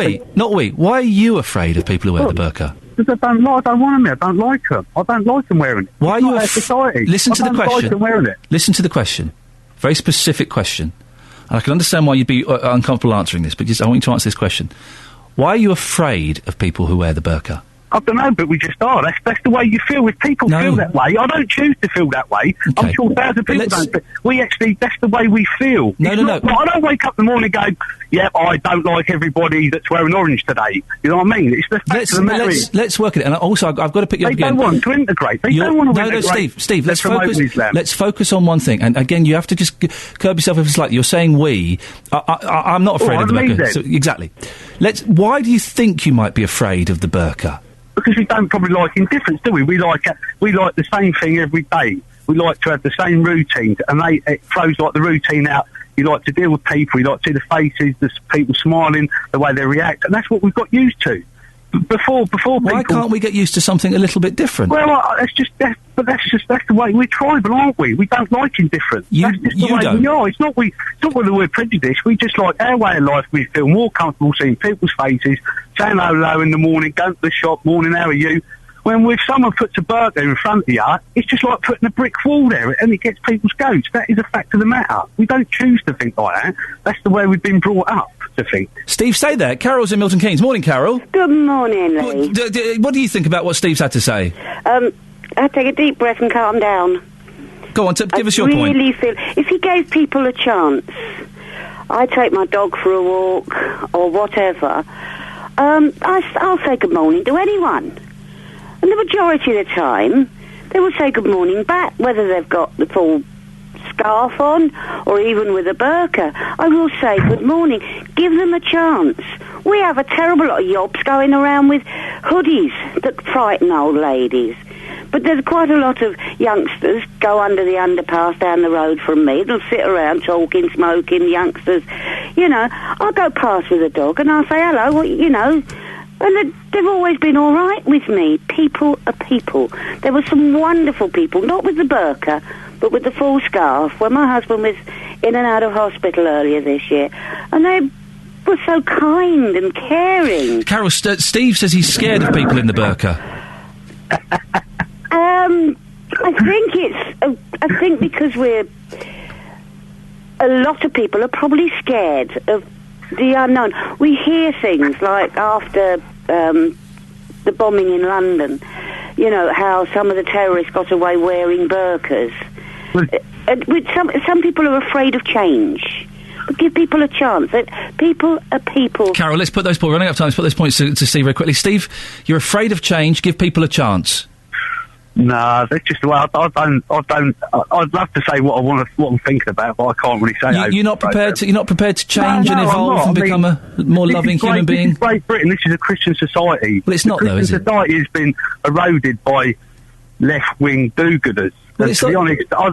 we. Why are you afraid of people who wear the burqa? Because I don't want them. I don't like them. I don't like them wearing it. Why are you society? Listen to the question. I don't like them wearing it. Listen to the question. Very specific question. And I can understand why you'd be uncomfortable answering this, but I want you to answer this question. Why are you afraid of people who wear the burqa? I don't know, but we just are. That's the way you feel. If people feel that way, I don't choose to feel that way. Okay. I'm sure thousands of people don't. But that's the way we feel. No. I don't wake up in the morning and go, yeah, I don't like everybody that's wearing orange today. You know what I mean? It's the fact of the matter. Let's work at it. And also, I've got to pick you up again. They don't want to integrate. They don't want to integrate. No, Steve, let's focus on one thing. And again, you have to just curb yourself if it's like you're saying we. I'm not afraid of the burqa. So, exactly. Why do you think you might be afraid of the burqa? Because we don't probably like indifference, do we? We like the same thing every day. We like to have the same routines, and it throws like the routine out. You like to deal with people. You like to see the faces, the people smiling, the way they react, and that's what we've got used to. Before people. Why can't we get used to something a little bit different? Well, that's the way we're tribal, aren't we? We don't like indifference. That's just the way don't. we are. It's not whether we're prejudiced. We just like our way of life. We feel more comfortable seeing people's faces, saying hello in the morning, going to the shop, morning, how are you? When if someone puts a burqa in front of you, it's just like putting a brick wall there, and it gets people's goats. That is a fact of the matter. We don't choose to think like that. That's the way we've been brought up to think. Steve, stay there. Carol's in Milton Keynes. Morning, Carol. Good morning, Lee. What do you think about what Steve's had to say? I take a deep breath and calm down. Go on, give us your point. I really feel if he gave people a chance, I take my dog for a walk or whatever. I'll say good morning to anyone. And the majority of the time, they will say good morning back, whether they've got the full scarf on or even with a burqa. I will say good morning. Give them a chance. We have a terrible lot of yobs going around with hoodies that frighten old ladies. But there's quite a lot of youngsters go under the underpass down the road from me. They'll sit around talking, smoking, youngsters. You know, I'll go past with a dog and I'll say hello, and they've always been all right with me. People are people. There were some wonderful people, not with the burqa, but with the full scarf, when my husband was in and out of hospital earlier this year. And they were so kind and caring. Carol, Steve says he's scared of people in the burqa. I think because a lot of people are probably scared of the unknown. We hear things like after the bombing in London, you know, how some of the terrorists got away wearing burqas. Some people are afraid of change. But give people a chance. People are people. Carol, let's put those points. Running out of time, let's put those points to Steve very quickly. Steve, you're afraid of change. Give people a chance. No, that's just the way. I'd love to say what I'm thinking about, but I can't really say. You're not prepared to change and evolve and become a more loving human being. This is Great Britain. This is a Christian society. Well, it's not though, is it? Society has been eroded by left-wing do-gooders. And to be honest, I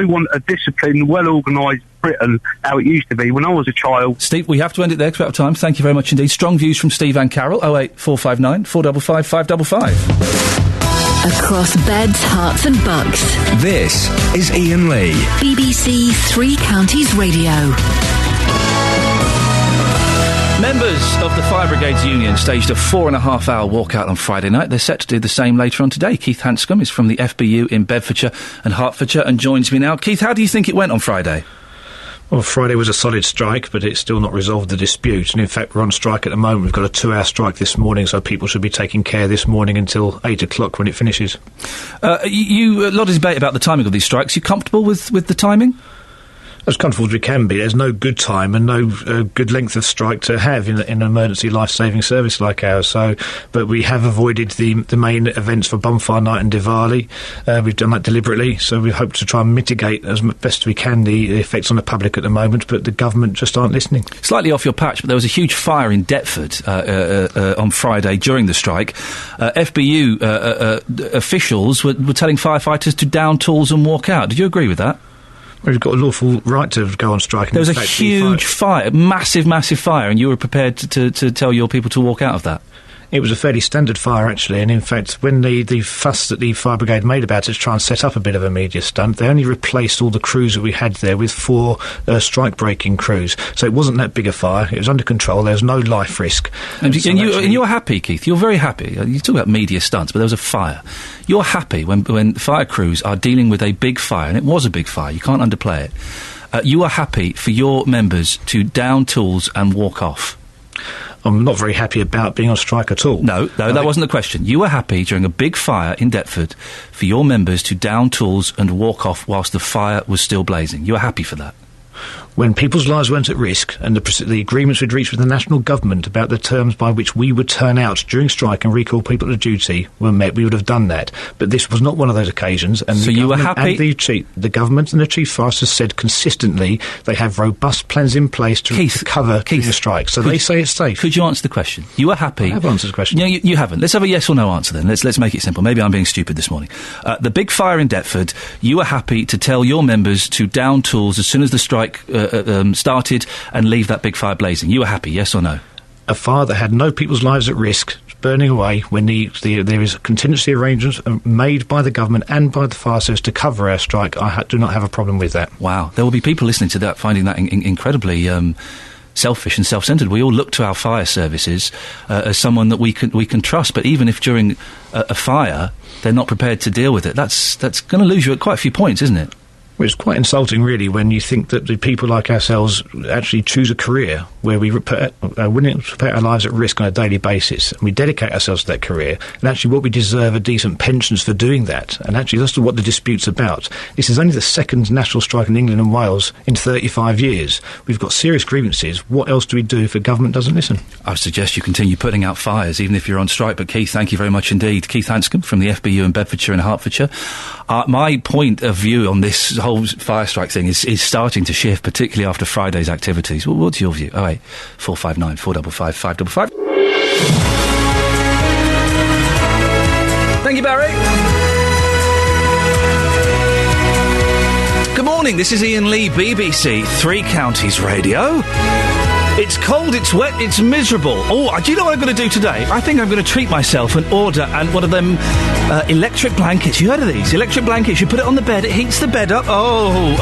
want a disciplined, well-organised Britain, how it used to be when I was a child. Steve, we have to end it there because we're out of time. Thank you very much indeed. Strong views from Steve and Carol. 08459 455 555. Across beds, hearts and bucks. This is Iain Lee. BBC Three Counties Radio. Members of the Fire Brigades Union staged a 4.5-hour walkout on Friday night. They're set to do the same later on today. Keith Hanscom is from the FBU in Bedfordshire and Hertfordshire and joins me now. Keith, how do you think it went on Friday? Well, Friday was a solid strike, but it's still not resolved the dispute. And in fact, we're on strike at the moment. We've got a 2-hour strike this morning, so people should be taking care this morning until 8 o'clock when it finishes. A lot of debate about the timing of these strikes. You comfortable with the timing? As comfortable as we can be. There's no good time and no good length of strike to have in an emergency life-saving service like ours. But we have avoided the main events for Bonfire Night and Diwali. We've done that deliberately, so we hope to try and mitigate as best we can the effects on the public at the moment, but the government just aren't listening. Slightly off your patch, but there was a huge fire in Deptford on Friday during the strike. FBU officials were telling firefighters to down tools and walk out. Did you agree with that? Well, you've got a lawful right to go on strike. There was a huge fire, massive fire, and you were prepared to tell your people to walk out of that? It was a fairly standard fire, actually, and in fact, when the fuss that the fire brigade made about it to try and set up a bit of a media stunt, they only replaced all the crews that we had there with 4 strike-breaking crews. So it wasn't that big a fire. It was under control. There was no life risk. And you're happy, Keith. You're very happy. You talk about media stunts, but there was a fire. You're happy when fire crews are dealing with a big fire, and it was a big fire. You can't underplay it. You are happy for your members to down tools and walk off. I'm not very happy about being on strike at all. No, that wasn't the question. You were happy during a big fire in Deptford for your members to down tools and walk off whilst the fire was still blazing. You were happy for that. When people's lives weren't at risk and the agreements we'd reached with the national government about the terms by which we would turn out during strike and recall people to duty were met, we would have done that. But this was not one of those occasions. And so you were happy? And the government and the Chief Forester said consistently they have robust plans in place to cover the strike. So they say it's safe. Could you answer the question? You were happy. I have answered the question. No, you haven't. Let's have a yes or no answer then. Let's make it simple. Maybe I'm being stupid this morning. The big fire in Deptford, you were happy to tell your members to down tools as soon as the strike started and leave that big fire blazing. You were happy, yes or no? A fire that had no people's lives at risk, burning away, when there is contingency arrangements made by the government and by the fire service to cover our strike, I do not have a problem with that. Wow. There will be people listening to that finding that incredibly selfish and self-centred. We all look to our fire services as someone that we can trust, but even if during a fire they're not prepared to deal with it, that's going to lose you at quite a few points, isn't it? Well, it's quite insulting, really, when you think that the people like ourselves actually choose a career where we put our lives at risk on a daily basis, and we dedicate ourselves to that career, and actually what we deserve are decent pensions for doing that. And actually that's what the dispute's about. This is only the second national strike in England and Wales in 35 years. We've got serious grievances. What else do we do if the government doesn't listen? I would suggest you continue putting out fires, even if you're on strike. But Keith, thank you very much indeed. Keith Hanscom from the FBU in Bedfordshire and Hertfordshire. My point of view on this whole fire strike thing is starting to shift, particularly after Friday's activities. What's your view? 459 455 555. Thank you, Barry. Good morning, this is Iain Lee, BBC Three Counties Radio. It's cold, it's wet, it's miserable. Oh, do you know what I'm going to do today? I think I'm going to treat myself and order one of them electric blankets. You heard of these? Electric blankets. You put it on the bed, it heats the bed up. I'm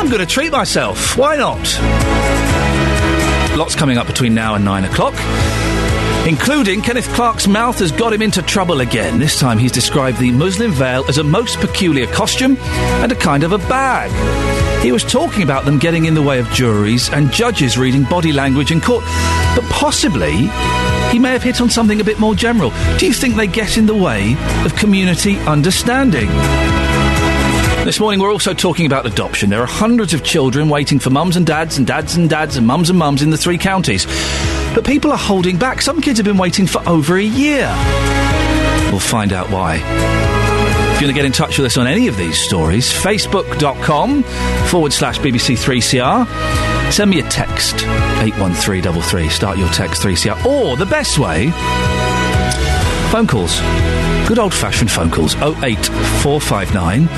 going to treat myself. Why not? Lots coming up between now and 9 o'clock. Including Kenneth Clark's mouth has got him into trouble again. This time he's described the Muslim veil as a most peculiar costume and a kind of a bag. He was talking about them getting in the way of juries and judges reading body language in court. But possibly, he may have hit on something a bit more general. Do you think they get in the way of community understanding? This morning we're also talking about adoption. There are hundreds of children waiting for mums and dads and dads and dads and mums and mums in the three counties. But people are holding back. Some kids have been waiting for over a year. We'll find out why. If you want to get in touch with us on any of these stories, facebook.com/BBC3CR. Send me a text, 81333. Start your text 3CR. Or, the best way, phone calls. Good old-fashioned phone calls. 08459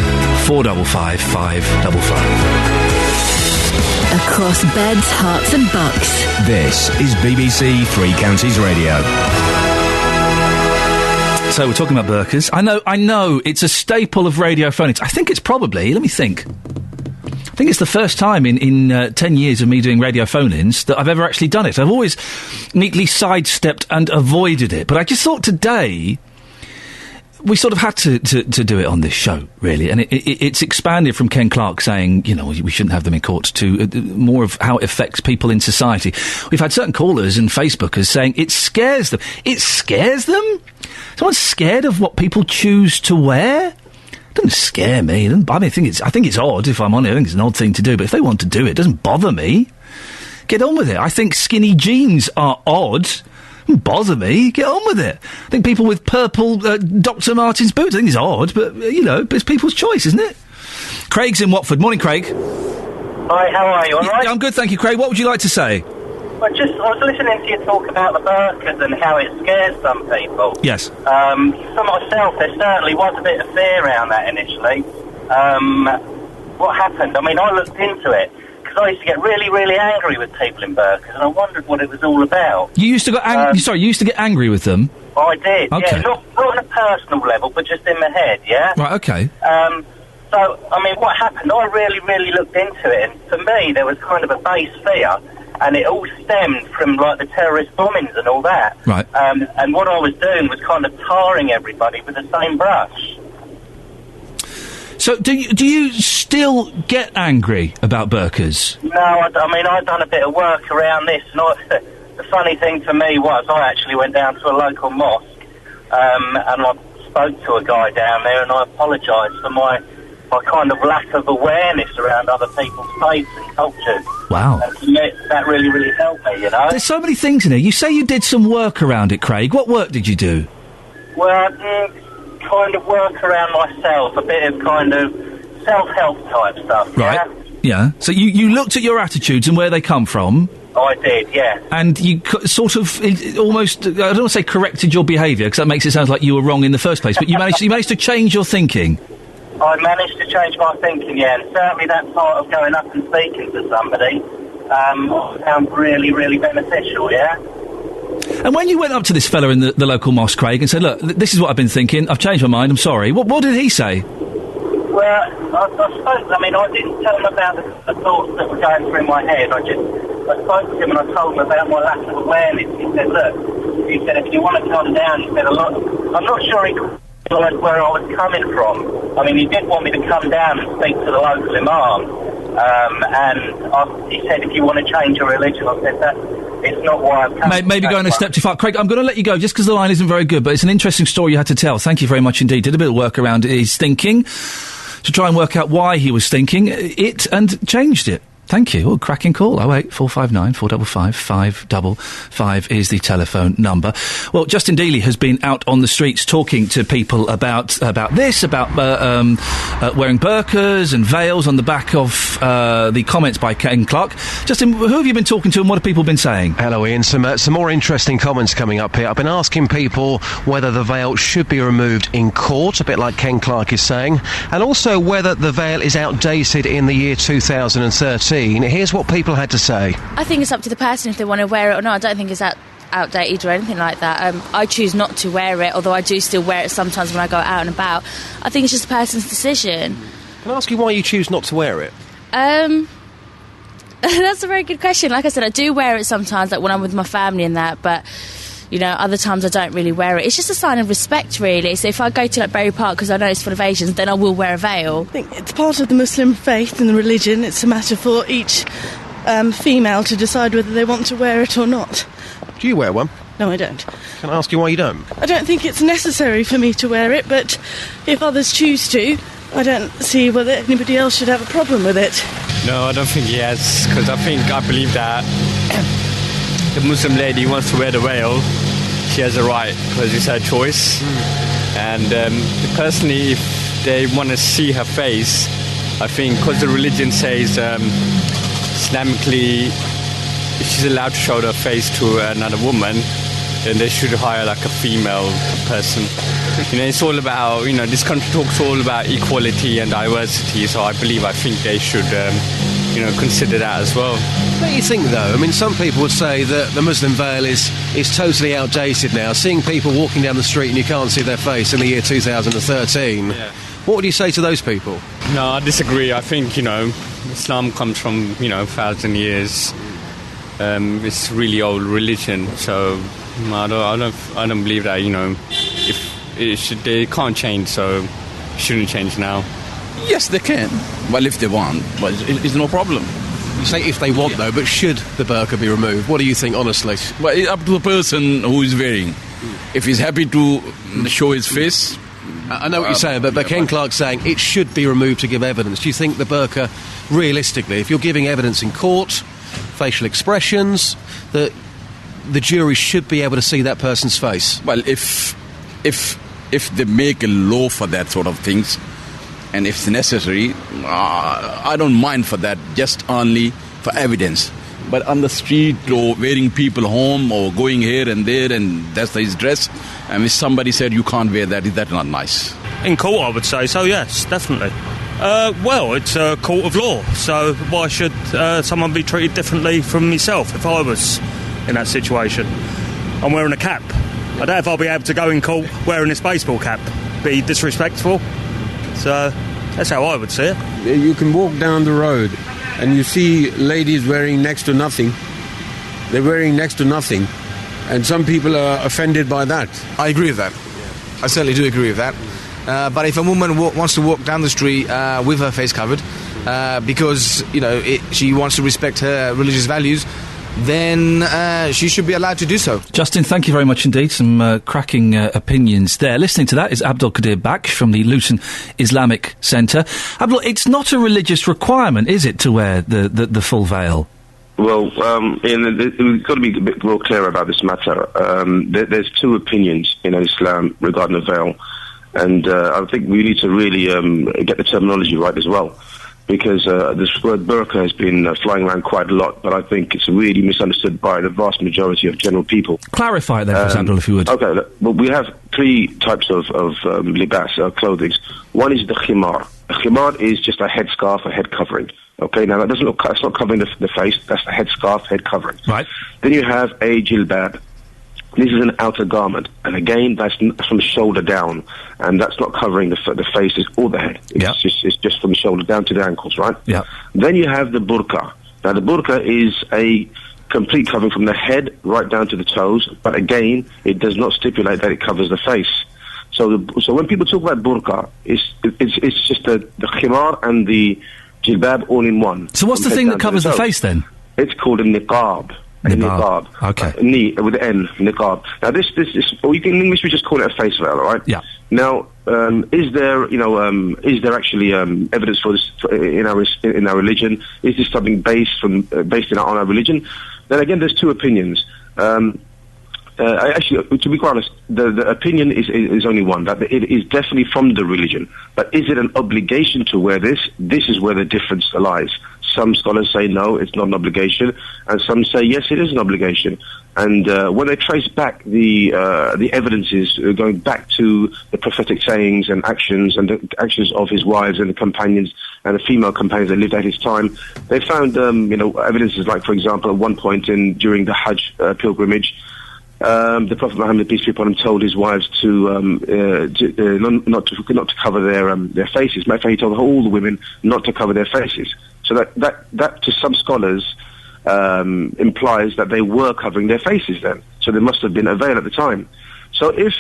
455 555. Across beds, hearts and bucks. This is BBC Three Counties Radio. So we're talking about burqas. I know, it's a staple of radio phonics. I think it's probably, let me think. I think it's the first time in 10 years of me doing radio phone-ins that I've ever actually done it. I've always neatly sidestepped and avoided it. But I just thought today we sort of had to do it on this show, really. And it's expanded from Ken Clark saying, we shouldn't have them in court, to more of how it affects people in society. We've had certain callers and Facebookers saying it scares them. It scares them? Someone's scared of what people choose to wear? It doesn't scare me. I think it's odd, if I'm honest. I think it's an odd thing to do. But if they want to do it, it doesn't bother me. Get on with it. I think skinny jeans are odd. Doesn't bother me. Get on with it. I think people with purple Dr. Martens boots, I think it's odd, but, it's people's choice, isn't it? Craig's in Watford. Morning, Craig. Hi, how are you? All right? I'm good, thank you, Craig. What would you like to say? I was listening to you talk about the burqas and how it scares some people. Yes. For myself, there certainly was a bit of fear around that initially. What happened? I mean, I looked into it. because I used to get really, really angry with people in burqas, and I wondered what it was all about. You used to get you used to get angry with them? I did, Okay. yeah. Not on a personal level, but just in my head, yeah? Right, okay. So, I mean, what happened, I really, really looked into it, and for me, there was kind of a base fear, and it all stemmed from, like, the terrorist bombings and all that. Right. And what I was doing was kind of tarring everybody with the same brush. So, do you still get angry about burqas? No, I mean, I've done a bit of work around this, and the funny thing for me was I actually went down to a local mosque, and I spoke to a guy down there, and I apologised for my kind of lack of awareness around other people's faiths and cultures. Wow. And to me, that really, really helped me, you know? There's so many things in here. You say you did some work around it, Craig. What work did you do? Well, kind of work around myself, a bit of kind of self-help type stuff, Right. Yeah. So you looked at your attitudes and where they come from. I did, yeah. And you sort of almost, I don't want to say corrected your behaviour, because that makes it sound like you were wrong in the first place, but you managed to change your thinking. I managed to change my thinking, yeah, and certainly that part of going up and speaking to somebody sounds really, really beneficial, yeah? And when you went up to this fella in the local mosque, Craig, and said, look, this is what I've been thinking, I've changed my mind, I'm sorry, what did he say? Well, I suppose, I mean, I didn't tell him about the thoughts that were going through my head. I spoke to him and I told him about my lack of awareness. He said, look, if you want to calm down, he said a lot. I'm not sure he realised where I was coming from. I mean, he did want me to come down and speak to the local imam. He said, if you want to change your religion, I said, that it's not why I'm coming. Maybe going a step too far. Craig, I'm going to let you go just because the line isn't very good, but it's an interesting story you had to tell. Thank you very much indeed. Did a bit of work around his thinking to try and work out why he was thinking it and changed it. Thank you. Oh, cracking call. 08459 455 555 is the telephone number. Well, Justin Dealey has been out on the streets talking to people about this, about wearing burqas and veils on the back of the comments by Ken Clark. Justin, who have you been talking to and what have people been saying? Hello, Ian. Some more interesting comments coming up here. I've been asking people whether the veil should be removed in court, a bit like Ken Clark is saying, and also whether the veil is outdated in the year 2013. Here's what people had to say. I think it's up to the person if they want to wear it or not. I don't think it's outdated or anything like that. I choose not to wear it, although I do still wear it sometimes when I go out and about. I think it's just a person's decision. Can I ask you why you choose not to wear it? That's a very good question. Like I said, I do wear it sometimes, like when I'm with my family and that, but you know, other times I don't really wear it. It's just a sign of respect, really. So if I go to like Berry Park because I know it's full of Asians, then I will wear a veil. I think it's part of the Muslim faith and the religion. It's a matter for each female to decide whether they want to wear it or not. Do you wear one? No, I don't. Can I ask you why you don't? I don't think it's necessary for me to wear it, but if others choose to, I don't see whether anybody else should have a problem with it. No, I don't think he has, because I believe that the Muslim lady wants to wear the veil, she has a right, because it's her choice. And personally, if they want to see her face, I think because the religion says Islamically, if she's allowed to show her face to another woman, then they should hire like a female person. You know, it's all about, you know, this country talks all about equality and diversity, so I think they should, consider that as well. What do you think, though? I mean, some people would say that the Muslim veil is totally outdated now. Seeing people walking down the street and you can't see their face in the year 2013, what would you say to those people? No, I disagree. I think, Islam comes from, 1,000 years. It's really old religion, so I don't believe that, if they can't change, so it shouldn't change now. Yes, they can. Well, if they want, but it's no problem. You say if they want, though, but should the burqa be removed? What do you think, honestly? Well, it's up to the person who is wearing. If he's happy to show his face... I know what you're saying, but Ken Clark's saying it should be removed to give evidence. Do you think the burqa, realistically, if you're giving evidence in court, facial expressions, that the jury should be able to see that person's face? Well, if they make a law for that sort of things, and if it's necessary, I don't mind for that, just only for evidence. But on the street, or wearing people home, or going here and there, and that's his dress, and if somebody said you can't wear that, is that not nice? In court, I would say so, yes, definitely. Well, it's a court of law, so why should someone be treated differently from myself if I was in that situation? I'm wearing a cap. I doubt if I'll be able to go in court wearing this baseball cap. Be disrespectful. So that's how I would see it. You can walk down the road and you see ladies wearing next to nothing. They're wearing next to nothing. And some people are offended by that. I agree with that. I certainly do agree with that. But if a woman wants to walk down the street with her face covered because, she wants to respect her religious values, then she should be allowed to do so. Justin, thank you very much indeed. Some cracking opinions there. Listening to that is Abdul Qadir Baksh from the Luton Islamic Centre. Abdul, it's not a religious requirement, is it, to wear the full veil? Well, we've got to be a bit more clear about this matter. There's two opinions in Islam regarding the veil, and I think we need to really get the terminology right as well, because this word burqa has been flying around quite a lot, but I think it's really misunderstood by the vast majority of general people. Clarify that for us, Abdul, if you would. Okay, well, we have three types of libas, clothing. One is the khimar. A khimar is just a headscarf, a head covering. Okay, now that doesn't look, it's not covering the face, that's the headscarf, head covering. Right. Then you have a jilbab. This is an outer garment, and again, that's from the shoulder down, and that's not covering the faces or the head. It's just from the shoulder down to the ankles, right? Yeah. Then you have the burqa. Now, the burqa is a complete covering from the head right down to the toes, but again, it does not stipulate that it covers the face. So when people talk about burqa, it's just the khimar and the jilbab all in one. So what's the thing that covers the face then? It's called a niqab. Niqab. Okay. With an N, niqab. Now this or you can in English we just call it a face veil, all right? Yeah. Now, is there actually evidence for this in our religion? Is this something based on our religion? Then again, there's two opinions. Actually, to be quite honest, the opinion is only one, that it is definitely from the religion. But is it an obligation to wear this? This is where the difference lies. Some scholars say no, it's not an obligation, and some say yes, it is an obligation. And when they trace back the evidences going back to the prophetic sayings and the actions of his wives and the companions and the female companions that lived at his time, they found evidences like, for example, at one point during the Hajj pilgrimage, the Prophet Muhammad, peace be upon him, told his wives not to cover their faces. Matter of fact, he told all the women not to cover their faces. So that to some scholars implies that they were covering their faces then. So there must have been a veil at the time. So if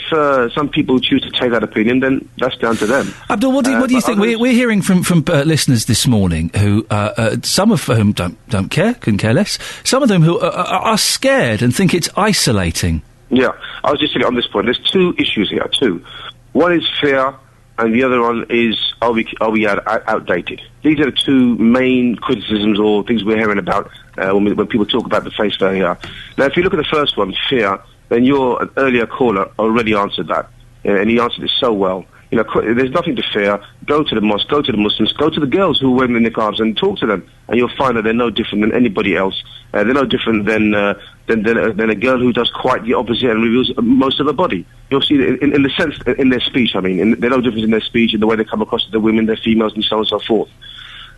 some people choose to take that opinion, then that's down to them. Abdul, what do you think? We're hearing from listeners this morning who, some of whom don't care, couldn't care less. Some of them who are scared and think it's isolating. Yeah, I was just saying on this point. There's two issues here. Two. One is fear, and the other one is are we outdated? These are the two main criticisms or things we're hearing about when people talk about the face veil here. Now, if you look at the first one, fear, then your earlier caller already answered that, and he answered it so well. There's nothing to fear. Go to the mosque, go to the Muslims, go to the girls who wear the niqabs and talk to them, and you'll find that they're no different than anybody else. They're no different than a girl who does quite the opposite and reveals most of her body. You'll see in the sense in their speech. I mean, they're no different in their speech, in the way they come across to the women, their females, and so on and so forth.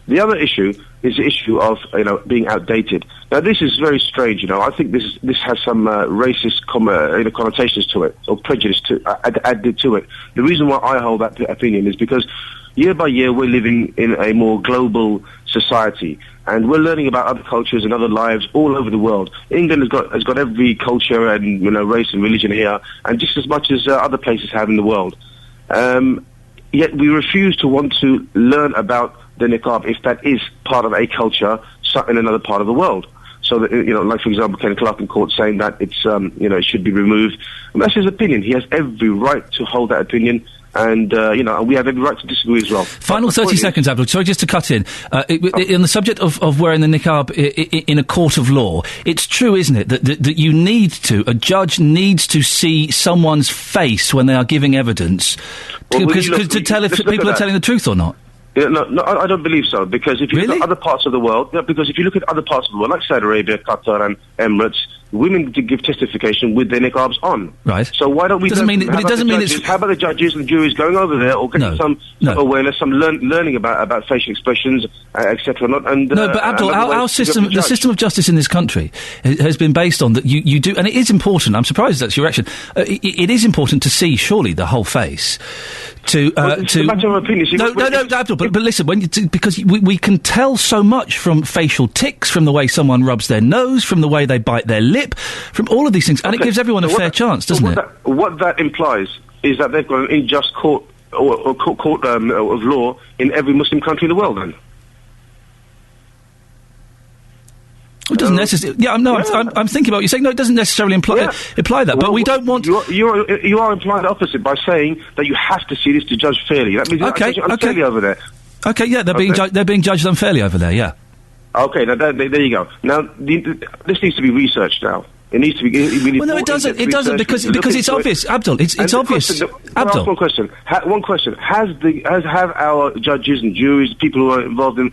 The other issue is the issue of being outdated. Now, this is very strange. I think this has some racist connotations to it, or prejudice added to it. The reason why I hold that opinion is because year by year we're living in a more global society, and we're learning about other cultures and other lives all over the world. England has got every culture and race and religion here, and just as much as other places have in the world. Yet we refuse to want to learn about the niqab if that is part of a culture in another part of the world. So that, like for example, Ken Clark in court saying that it's it should be removed. And that's his opinion. He has every right to hold that opinion. And, and we have every right to disagree as well. Final 30 seconds, Abdul. Sorry, just to cut in. On the subject of wearing the niqab in a court of law, it's true, isn't it, that a judge needs to see someone's face when they are giving evidence to tell if people are telling the truth or not? Yeah, no, I don't believe so. Because if you look at other parts of the world, because if you look at other parts of the world, like Saudi Arabia, Qatar, and Emirates, women give testification with their niqabs on. Right. So why don't we? Doesn't mean, but it doesn't mean it's. How about the judges and juries going over there, or getting some awareness, some learning about facial expressions, etc. No, but Abdul, our system, the system of justice in this country, has been based on that you do, and it is important. I'm surprised that's your reaction. It is important to see, surely, the whole face. It's a matter of opinion. No, Abdul. But listen, because we can tell so much from facial tics, from the way someone rubs their nose, from the way they bite their lip, from all of these things, and it gives everyone a fair chance, doesn't it? What that implies is that they've got an unjust court of law in every Muslim country in the world. Then. It doesn't necessarily. Yeah, no, I'm thinking about what you're saying. No, it doesn't necessarily imply that. But we don't want. You are implying the opposite by saying that you have to see this to judge fairly. That means you're judging unfairly over there. Okay, yeah, they're being judged unfairly over there. Yeah. Okay, now there you go. Now this needs to be researched now. It needs to be. Well, no, it doesn't. It doesn't because it's obvious, Abdul. It's obvious. Abdul, one question. One question. Have our judges and juries, people who are involved in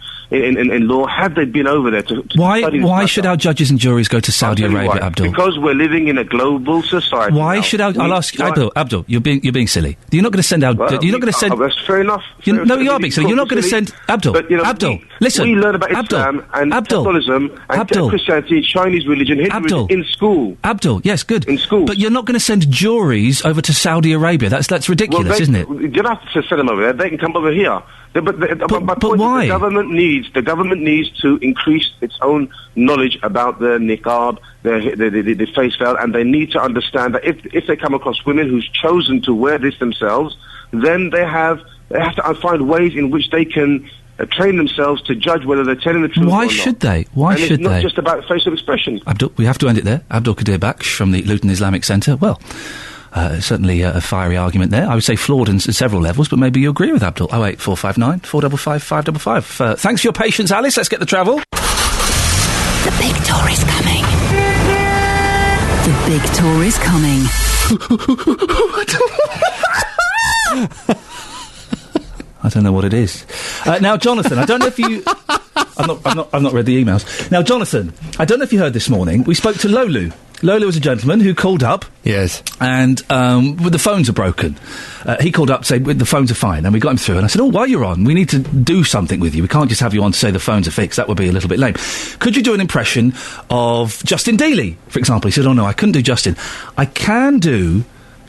law, have they been over there to Why should our judges and juries go to Saudi Arabia, Abdul? Because we're living in a global society. Why should I'll ask Abdul. You're being silly. You're not going to send out. You're not going to send. That's fair enough. No, you are being silly. You're not going to send Abdul. Abdul, listen. We learn about Islam and Catholicism and Christianity, Chinese religion, Hinduism in school. Abdul, yes, good. In school. But you're not going to send juries over to Saudi Arabia. That's ridiculous, isn't it? You don't have to send them over there. They can come over here. But why? The government needs to increase its own knowledge about the niqab, the face veil, and they need to understand that if they come across women who's chosen to wear this themselves, then they have to find ways in which they can train themselves to judge whether they're telling the truth or not. Why should they? Why should they? It's not just about facial expression. Abdul, we have to end it there. Abdul Qadir Baksh from the Luton Islamic Centre. Well, certainly a fiery argument there. I would say flawed on several levels, but maybe you agree with Abdul. 08459 455 555. Thanks for your patience, Alice. Let's get the travel. The big tour is coming. The big tour is coming. I don't know what it is. Now, Jonathan, I don't know if you... I've not read the emails. Now, Jonathan, I don't know if you heard this morning. We spoke to Lolu. Lolu was a gentleman who called up. Yes. And the phones are broken. He called up to say, the phones are fine. And we got him through. And I said, while you're on, we need to do something with you. We can't just have you on to say the phones are fixed. That would be a little bit lame. Could you do an impression of Justin Dealey, for example? He said, no, I couldn't do Justin. I can do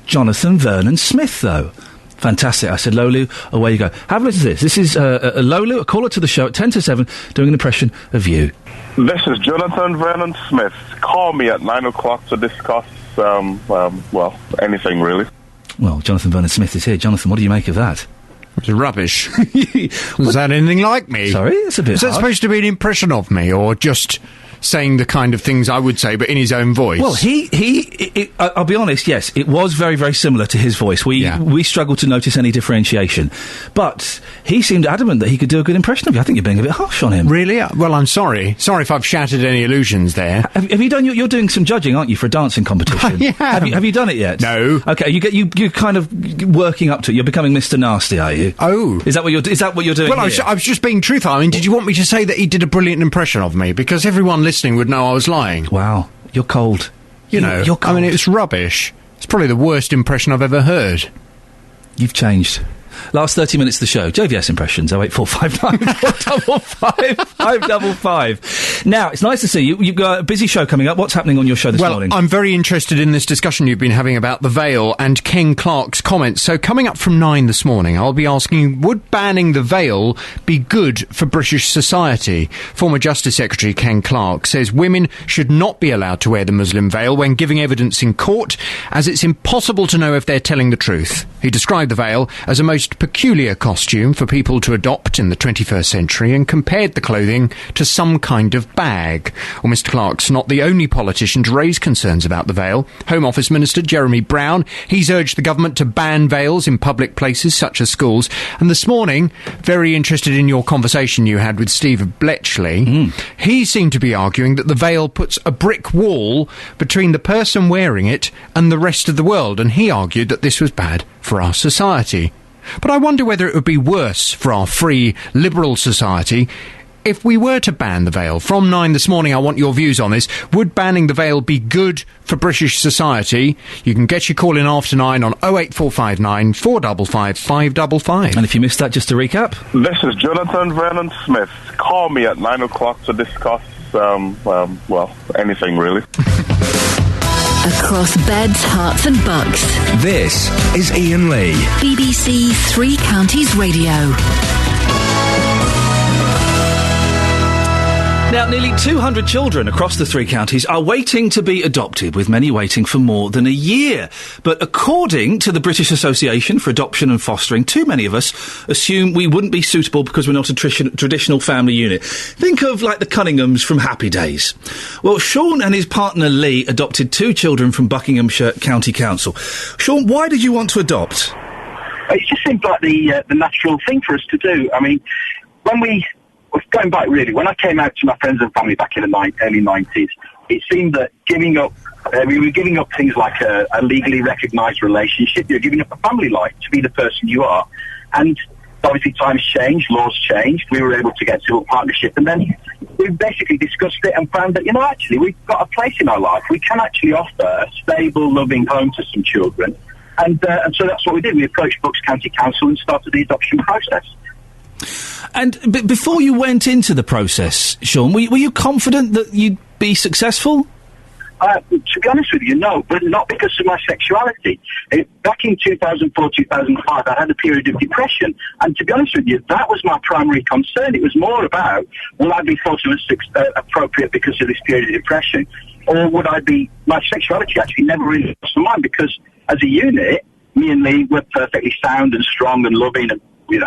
Jonathan Vernon Smith, though. Fantastic. I said, Lolu, away you go. Have a listen to this. This is Lolu, a caller to the show at 10 to 7, doing an impression of you. This is Jonathan Vernon Smith. Call me at 9 o'clock to discuss, anything really. Well, Jonathan Vernon Smith is here. Jonathan, what do you make of that? It's rubbish. Was that anything like me? Sorry, it's a bit Is that supposed to be an impression of me, or just saying the kind of things I would say, but in his own voice? Well, I'll be honest, yes, it was very, very similar to his voice. We struggled to notice any differentiation. But he seemed adamant that he could do a good impression of you. I think you're being a bit harsh on him. Really? Well, I'm sorry. Sorry if I've shattered any illusions there. Have you done... You're doing some judging, aren't you, for a dancing competition? Yeah. Have you done it yet? No. Okay, you're kind of working up to it. You're becoming Mr. Nasty, are you? Oh. Is that what you're doing? Well, I was just being truthful. I mean, did you want me to say that he did a brilliant impression of me? Because everyone listening would know I was lying. Wow, you're cold. You're cold. I mean, it's rubbish. It's probably the worst impression I've ever heard. You've changed. Last 30 minutes of the show. JVS impressions, 08459 455 555. Now, it's nice to see you. You've got a busy show coming up. What's happening on your show this morning? Well, I'm very interested in this discussion you've been having about the veil and Ken Clark's comments. So coming up from 9 this morning, I'll be asking, would banning the veil be good for British society? Former Justice Secretary Ken Clark says women should not be allowed to wear the Muslim veil when giving evidence in court, as it's impossible to know if they're telling the truth. He described the veil as a most peculiar costume for people to adopt in the 21st century and compared the clothing to some kind of bag. Well, Mr. Clark's not the only politician to raise concerns about the veil. Home Office Minister Jeremy Brown, he's urged the government to ban veils in public places such as schools. And this morning, very interested in your conversation you had with Steve Bletchley, he seemed to be arguing that the veil puts a brick wall between the person wearing it and the rest of the world, and he argued that this was bad for our society. But I wonder whether it would be worse for our free, liberal society if we were to ban the veil. From 9 this morning, I want your views on this. Would banning the veil be good for British society? You can get your call in after 9 on 08459 455 555. And if you missed that, just to recap. This is Jonathan Vernon Smith. Call me at 9 o'clock to discuss, anything really. Across beds, hearts and bucks. This is Iain Lee. BBC Three Counties Radio. Now, nearly 200 children across the three counties are waiting to be adopted, with many waiting for more than a year. But according to the British Association for Adoption and Fostering, too many of us assume we wouldn't be suitable because we're not a traditional family unit. Think of, like, the Cunninghams from Happy Days. Well, Sean and his partner Lee adopted 2 children from Buckinghamshire County Council. Sean, why did you want to adopt? It just seemed like the natural thing for us to do. I mean, going back really, when I came out to my friends and family back in the early 90s, it seemed that we were giving up things like a legally recognised relationship. You're giving up a family life to be the person you are. And obviously times changed, laws changed, we were able to get civil partnership, and then we basically discussed it and found that, actually we've got a place in our life. We can actually offer a stable, loving home to some children. And so that's what we did. We approached Bucks County Council and started the adoption process. And before you went into the process, Sean, were you confident that you'd be successful? To be honest with you, no, but not because of my sexuality. Back in 2004, 2005, I had a period of depression, and to be honest with you, that was my primary concern. It was more about, will I be thought of as appropriate because of this period of depression, or would I be... My sexuality actually never really crossed my mind, because as a unit, me and Lee were perfectly sound and strong and loving, and we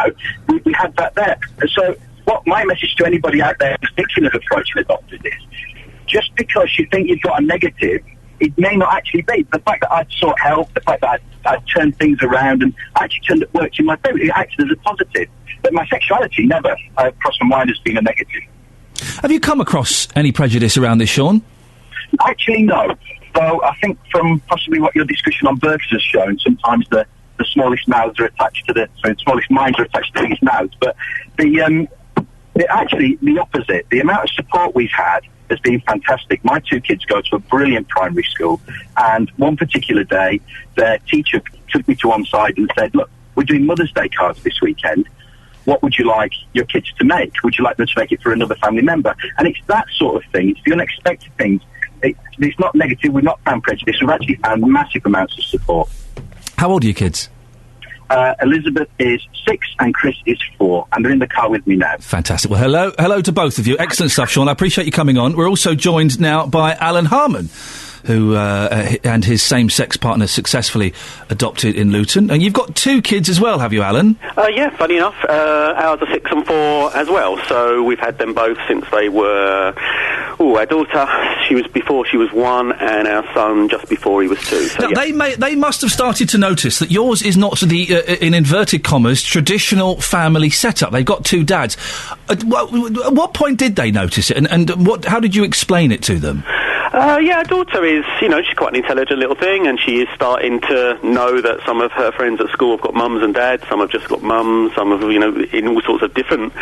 had that there. And so what my message to anybody out there who's thinking of approaching adopters is, just because you think you've got a negative, it may not actually be. The fact that I'd sought help, the fact that I'd turned things around and actually worked in my favour, it acted as a positive. But my sexuality never crossed my mind as being a negative. Have you come across any prejudice around this, Sean? Actually, no. Though I think from possibly what your discussion on births has shown, sometimes the smallest mouths are attached to the smallest minds are attached to the biggest mouths. But actually the opposite. The amount of support we've had has been fantastic. My 2 kids go to a brilliant primary school, and one particular day, their teacher took me to one side and said, "Look, we're doing Mother's Day cards this weekend. What would you like your kids to make? Would you like them to make it for another family member?" And it's that sort of thing. It's the unexpected things. It's not negative. We've not found prejudice. We've actually found massive amounts of support. How old are your kids? Elizabeth is 6 and Chris is 4, and they're in the car with me now. Fantastic. Well, hello to both of you. Excellent stuff, Sean. I appreciate you coming on. We're also joined now by Alan Harmon, who and his same-sex partner successfully adopted in Luton. And you've got 2 kids as well, have you, Alan? Yeah, funny enough. Ours are 6 and 4 as well. So we've had them both since they were... our daughter, before she was 1, and our son just before he was 2. So, now, they must have started to notice that yours is not the, in inverted commas, traditional family setup. They've got 2 dads. At what point did they notice it, and how did you explain it to them? Our daughter is, she's quite an intelligent little thing, and she is starting to know that some of her friends at school have got mums and dads, some have just got mums, some have, in all sorts of different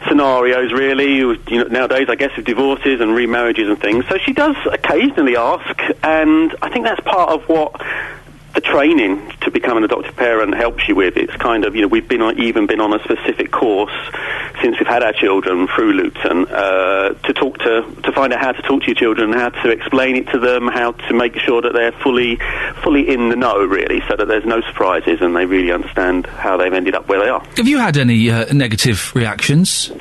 scenarios, really. Nowadays, I guess, with divorces and remarriages and things. So she does occasionally ask, and I think that's part of what the training to become an adoptive parent helps you with. It's kind of, we've even been on a specific course since we've had our children through Luton to find out how to talk to your children, how to explain it to them, how to make sure that they're fully in the know, really, so that there's no surprises and they really understand how they've ended up where they are. Have you had any negative reactions?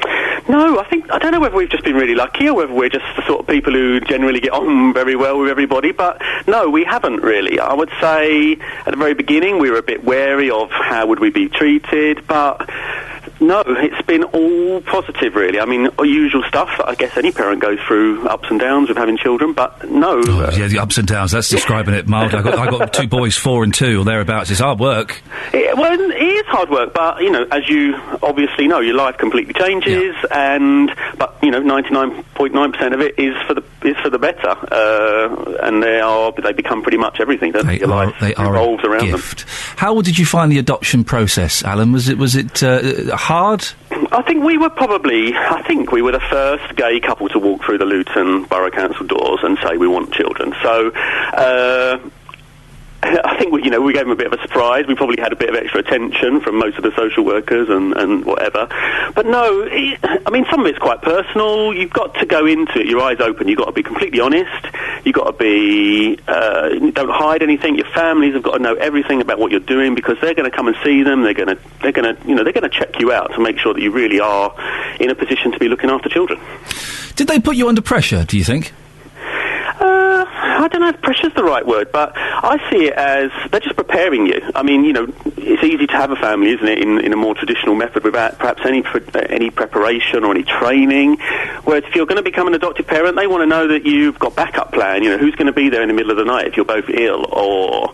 No, I don't know whether we've just been really lucky or whether we're just the sort of people who generally get on very well with everybody, but no, we haven't really. I would say at the very beginning we were a bit wary of how would we be treated, but No, it's been all positive, really. I mean, usual stuff that I guess any parent goes through, ups and downs with having children, but no. Yeah, the ups and downs, that's describing it mild. I got 2 boys, 4 and 2, or thereabouts. It's hard work. It is hard work, but, as you obviously know, your life completely changes, but 99.9% of it is for the better, and they become pretty much everything, don't they? Your life revolves around them. How did you find the adoption process, Alan? Was it hard? I think we were the first gay couple to walk through the Luton Borough Council doors and say we want children. So, I think we gave them a bit of a surprise. We probably had a bit of extra attention from most of the social workers and whatever. But no, some of it's quite personal. You've got to go into it, your eyes open. You've got to be completely honest. You've got to be, don't hide anything. Your families have got to know everything about what you're doing, because they're going to come and see them. They're going to check you out to make sure that you really are in a position to be looking after children. Did they put you under pressure, do you think? I don't know if pressure's the right word, but I see it as they're just preparing you. I mean, it's easy to have a family, isn't it, in a more traditional method without perhaps any preparation or any training. Whereas if you're going to become an adoptive parent, they want to know that you've got backup plan. Who's going to be there in the middle of the night if you're both ill, or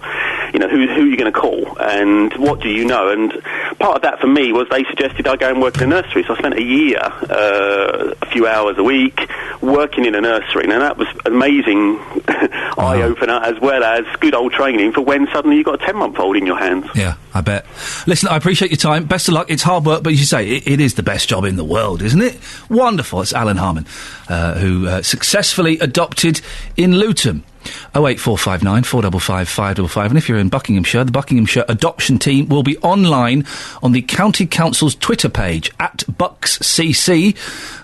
who you're going to call, and what do you know? And part of that for me was they suggested I go and work in a nursery. So I spent a year, a few hours a week, working in a nursery, and that was amazing. Eye-opener, as well as good old training for when suddenly you've got a 10-month-old in your hands. Yeah, I bet. Listen, I appreciate your time. Best of luck. It's hard work, but as you say, it is the best job in the world, isn't it? Wonderful. It's Alan Harmon, who successfully adopted in Luton. 08459 455 555. And if you're in Buckinghamshire, the Buckinghamshire adoption team will be online on the County Council's Twitter page @BucksCC,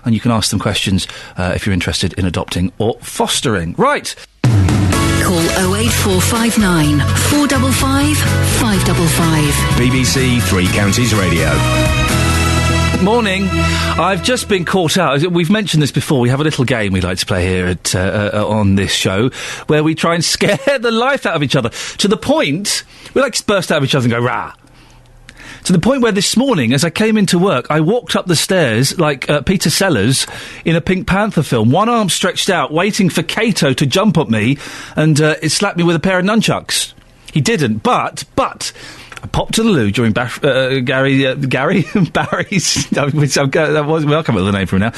and you can ask them questions if you're interested in adopting or fostering. Right. Call 08459 455 555. BBC Three Counties Radio. Morning. I've just been caught out. We've mentioned this before. We have a little game we like to play here on this show where we try and scare the life out of each other to the point we like to burst out of each other and go rah. To the point where this morning, as I came into work, I walked up the stairs like Peter Sellers in a Pink Panther film, one arm stretched out, waiting for Kato to jump at me, and it slapped me with a pair of nunchucks. He didn't, but I popped to the loo during Barry's... I'll come up with a name for him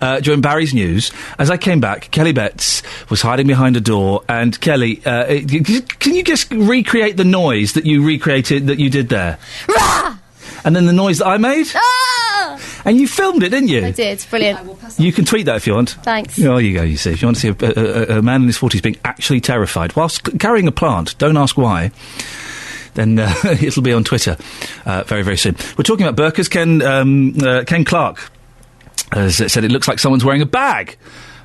now. During Barry's news, as I came back, Kelly Betts was hiding behind a door, and Kelly, can you just recreate the noise that you did there? Rah! And then the noise that I made? Ah! And you filmed it, didn't you? I did. Brilliant. You can tweet that if you want. Thanks. Oh, you go, you see. If you want to see a man in his 40s being actually terrified whilst carrying a plant, don't ask why, then it'll be on Twitter very, very soon. We're talking about burqas. Ken Clark has said it looks like someone's wearing a bag,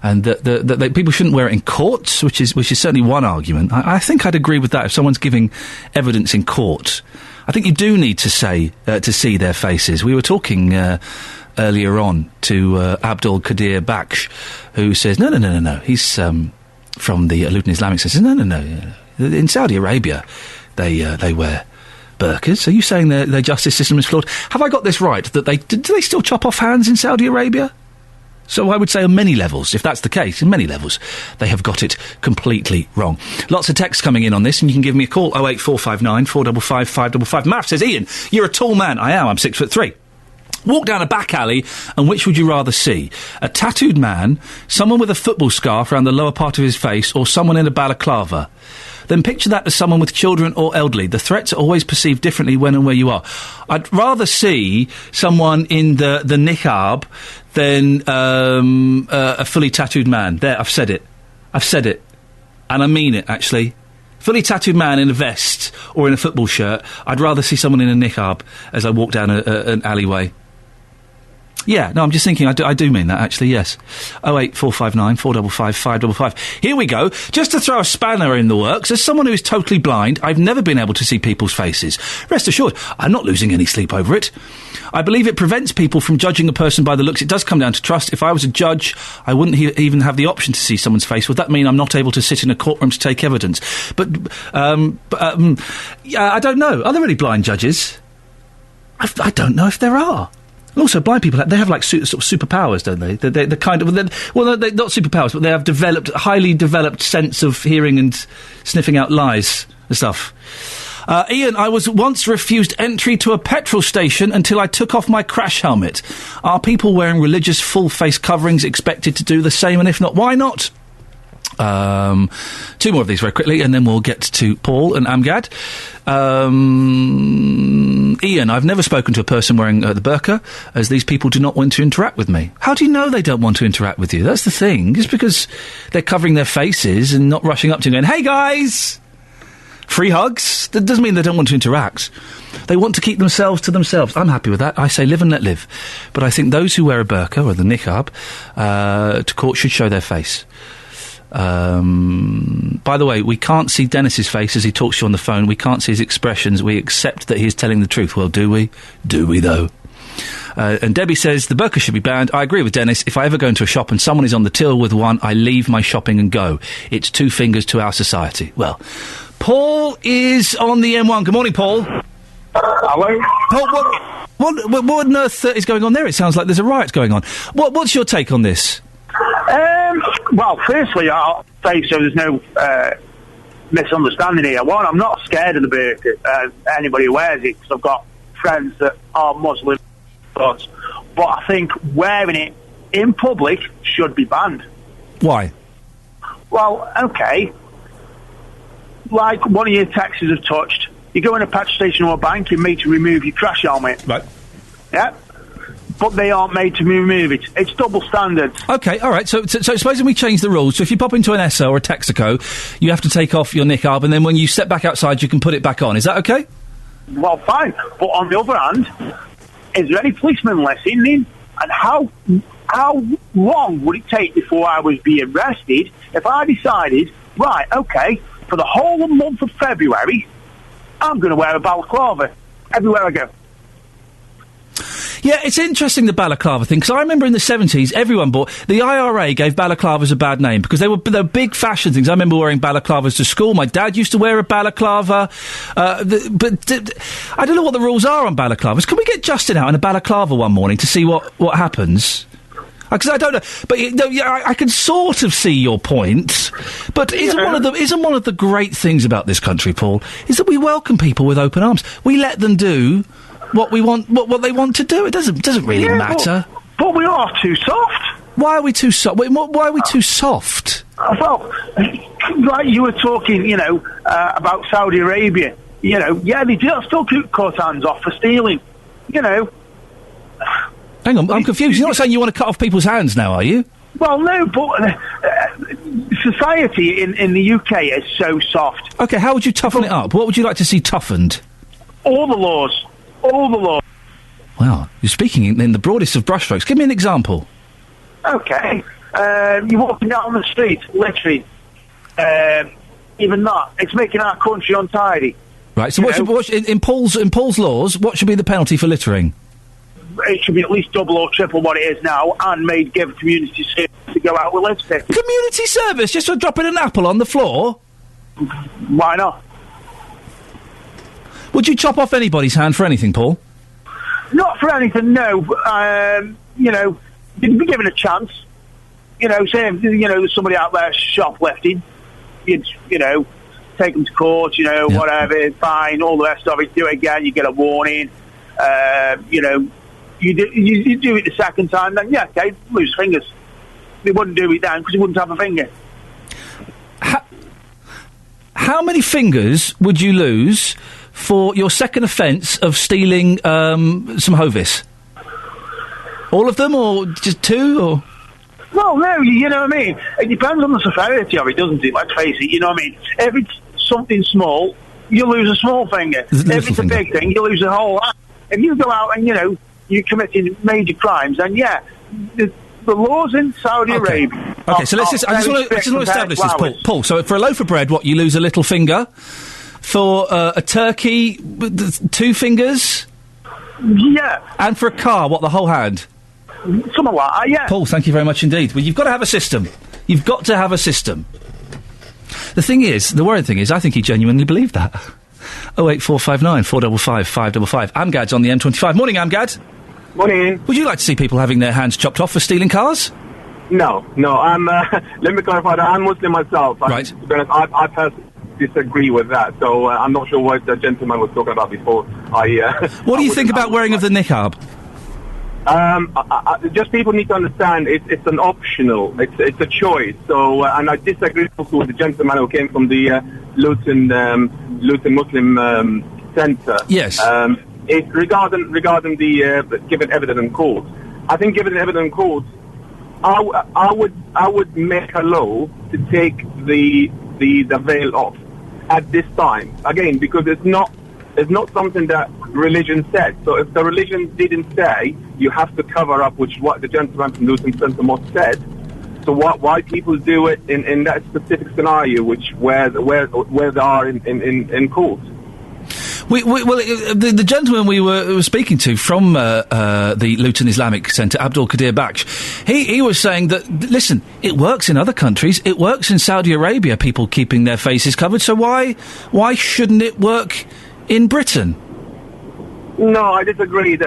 and that people shouldn't wear it in courts, which is certainly one argument. I think I'd agree with that. If someone's giving evidence in court, I think you do need to see their faces. We were talking earlier on to Abdul Qadir Baksh, who says no. He's from the Luton Islamic Center. No. In Saudi Arabia, they wear burqas. Are you saying their justice system is flawed? Have I got this right? That do they still chop off hands in Saudi Arabia? So I would say on many levels, if that's the case, in many levels, they have got it completely wrong. Lots of texts coming in on this, and you can give me a call, 08459 455 555. Matt says, Ian, you're a tall man. I am, I'm 6'3". Walk down a back alley, and which would you rather see? A tattooed man, someone with a football scarf around the lower part of his face, or someone in a balaclava? Then picture that as someone with children or elderly. The threats are always perceived differently when and where you are. I'd rather see someone in the niqab than a fully tattooed man. There, I've said it. And I mean it, actually. Fully tattooed man in a vest or in a football shirt. I'd rather see someone in a niqab as I walk down an alleyway. Yeah, no, I'm just thinking, I do mean that, actually, yes. 08459 455 555. Here we go. Just to throw a spanner in the works, as someone who is totally blind, I've never been able to see people's faces. Rest assured, I'm not losing any sleep over it. I believe it prevents people from judging a person by the looks. It does come down to trust. If I was a judge, I wouldn't even have the option to see someone's face. Would that mean I'm not able to sit in a courtroom to take evidence? But I don't know. Are there any blind judges? I don't know if there are. And also, blind people, they have, like, sort of superpowers, don't they? They're kind of... they're not superpowers, but they have highly developed sense of hearing and sniffing out lies and stuff. Iain, I was once refused entry to a petrol station until I took off my crash helmet. Are people wearing religious full-face coverings expected to do the same? And if not, why not? Two more of these very quickly, and then we'll get to Paul and Amgad. Iain, I've never spoken to a person wearing the burqa, as these people do not want to interact with me. How do you know they don't want to interact with you? That's the thing. Just because they're covering their faces and not rushing up to you and going, hey guys! Free hugs? That doesn't mean they don't want to interact. They want to keep themselves to themselves. I'm happy with that. I say live and let live. But I think those who wear a burqa or the niqab to court should show their face. By the way, we can't see Dennis's face as he talks to you on the phone. We can't see his expressions. We accept that he's telling the truth. Well, do we? Do we, though? And Debbie says the burqa should be banned. I agree with Dennis. If I ever go into a shop and someone is on the till with one, I leave my shopping and go. It's two fingers to our society. Well, Paul is on the M1. Good morning, Paul. Hello? Paul, what on earth is going on there? It sounds like there's a riot going on. What's your take on this? Well, firstly, I'll say so there's no misunderstanding here. One, I'm not scared of the burqa. Anybody who wears it, because I've got friends that are Muslim, but I think wearing it in public should be banned. Why? Well, okay. Like one of your taxis have touched, you go in a petrol station or a bank, you're made to remove your crash helmet. Right. Yeah. But they aren't made to remove it. It's double standards. Okay, all right. So supposing we change the rules. So if you pop into an Esso or a Texaco, you have to take off your niqab, and then when you step back outside, you can put it back on. Is that okay? Well, fine. But on the other hand, is there any policeman listening? And how long would it take before I was being arrested if I decided, right, okay, for the whole month of February, I'm going to wear a balaclava everywhere I go? Yeah, it's interesting, the balaclava thing, because I remember in the 70s, everyone bought... The IRA gave balaclavas a bad name, because they were big fashion things. I remember wearing balaclavas to school. My dad used to wear a balaclava. I don't know what the rules are on balaclavas. Can we get Justin out in a balaclava one morning to see what happens? Because I don't know, but I can sort of see your point. But isn't one of the great things about this country, Paul, is that we welcome people with open arms. We let them do what we want, what they want to do. It doesn't really matter. But we are too soft. Why are we too soft? Why are we too soft? Well, like you were talking, about Saudi Arabia. Yeah, they do still cut hands off for stealing. Hang on, I'm confused. You're not saying you want to cut off people's hands now, are you? Well, no, but society in the UK is so soft. Okay, how would you toughen it up? What would you like to see toughened? All the laws. All the laws. Wow, you're speaking in the broadest of brushstrokes. Give me an example. Okay. You're walking down the street, literally. Even that. It's making our country untidy. Right, so in Paul's laws, what should be the penalty for littering? It should be at least double or triple what it is now, and give community service to go out with lipstick. Community service? Just for dropping an apple on the floor? Why not? Would you chop off anybody's hand for anything, Paul? Not for anything, no. You'd be given a chance. Say, there's somebody out there shoplifting. You'd, take them to court, whatever, fine, all the rest of it, do it again, you get a warning. You do it the second time, then, yeah, okay, lose fingers. They wouldn't do it then because he wouldn't have a finger. How many fingers would you lose for your second offence of stealing some Hovis? All of them, or just two, or...? Well, no, you know what I mean? It depends on the severity of it, doesn't it? Let's face it, you know what I mean? If it's something small, you lose a small finger. If it's a big thing, you lose a whole hand. If you go out and, you're committing major crimes, then, yeah, the laws in Saudi Arabia... Okay, so I just want to establish this, Paul. So for a loaf of bread, you lose a little finger? For a turkey, 2 fingers? Yeah. And for a car, the whole hand? Something like that, yeah. Paul, thank you very much indeed. Well, you've got to have a system. You've got to have a system. The worrying thing is, I think he genuinely believed that. 08459 455 555. Amgad's on the M25. Morning, Amgad. Morning. Would you like to see people having their hands chopped off for stealing cars? No. I'm. Let me clarify that I'm Muslim myself. Right. To be honest, I personally disagree with that. So I'm not sure what the gentleman was talking about before. What do you think about wearing of the niqab? Just people need to understand it's an optional. It's a choice. So and I disagree also with the gentleman who came from the Luton Muslim Centre. Yes. It's regarding the given evidence in court. I think given evidence in court, I would make a law to take the veil off at this time again, because it's not something that religion said. So if the religion didn't say you have to cover up, which is what the gentleman from Luton Centre Mosque said, so why people do it in that specific scenario, which where they are in court. The gentleman we were speaking to from the Luton Islamic Centre, Abdul Qadir Baksh, he was saying that, listen, it works in other countries, it works in Saudi Arabia, people keeping their faces covered, so why shouldn't it work in Britain? No, I disagree.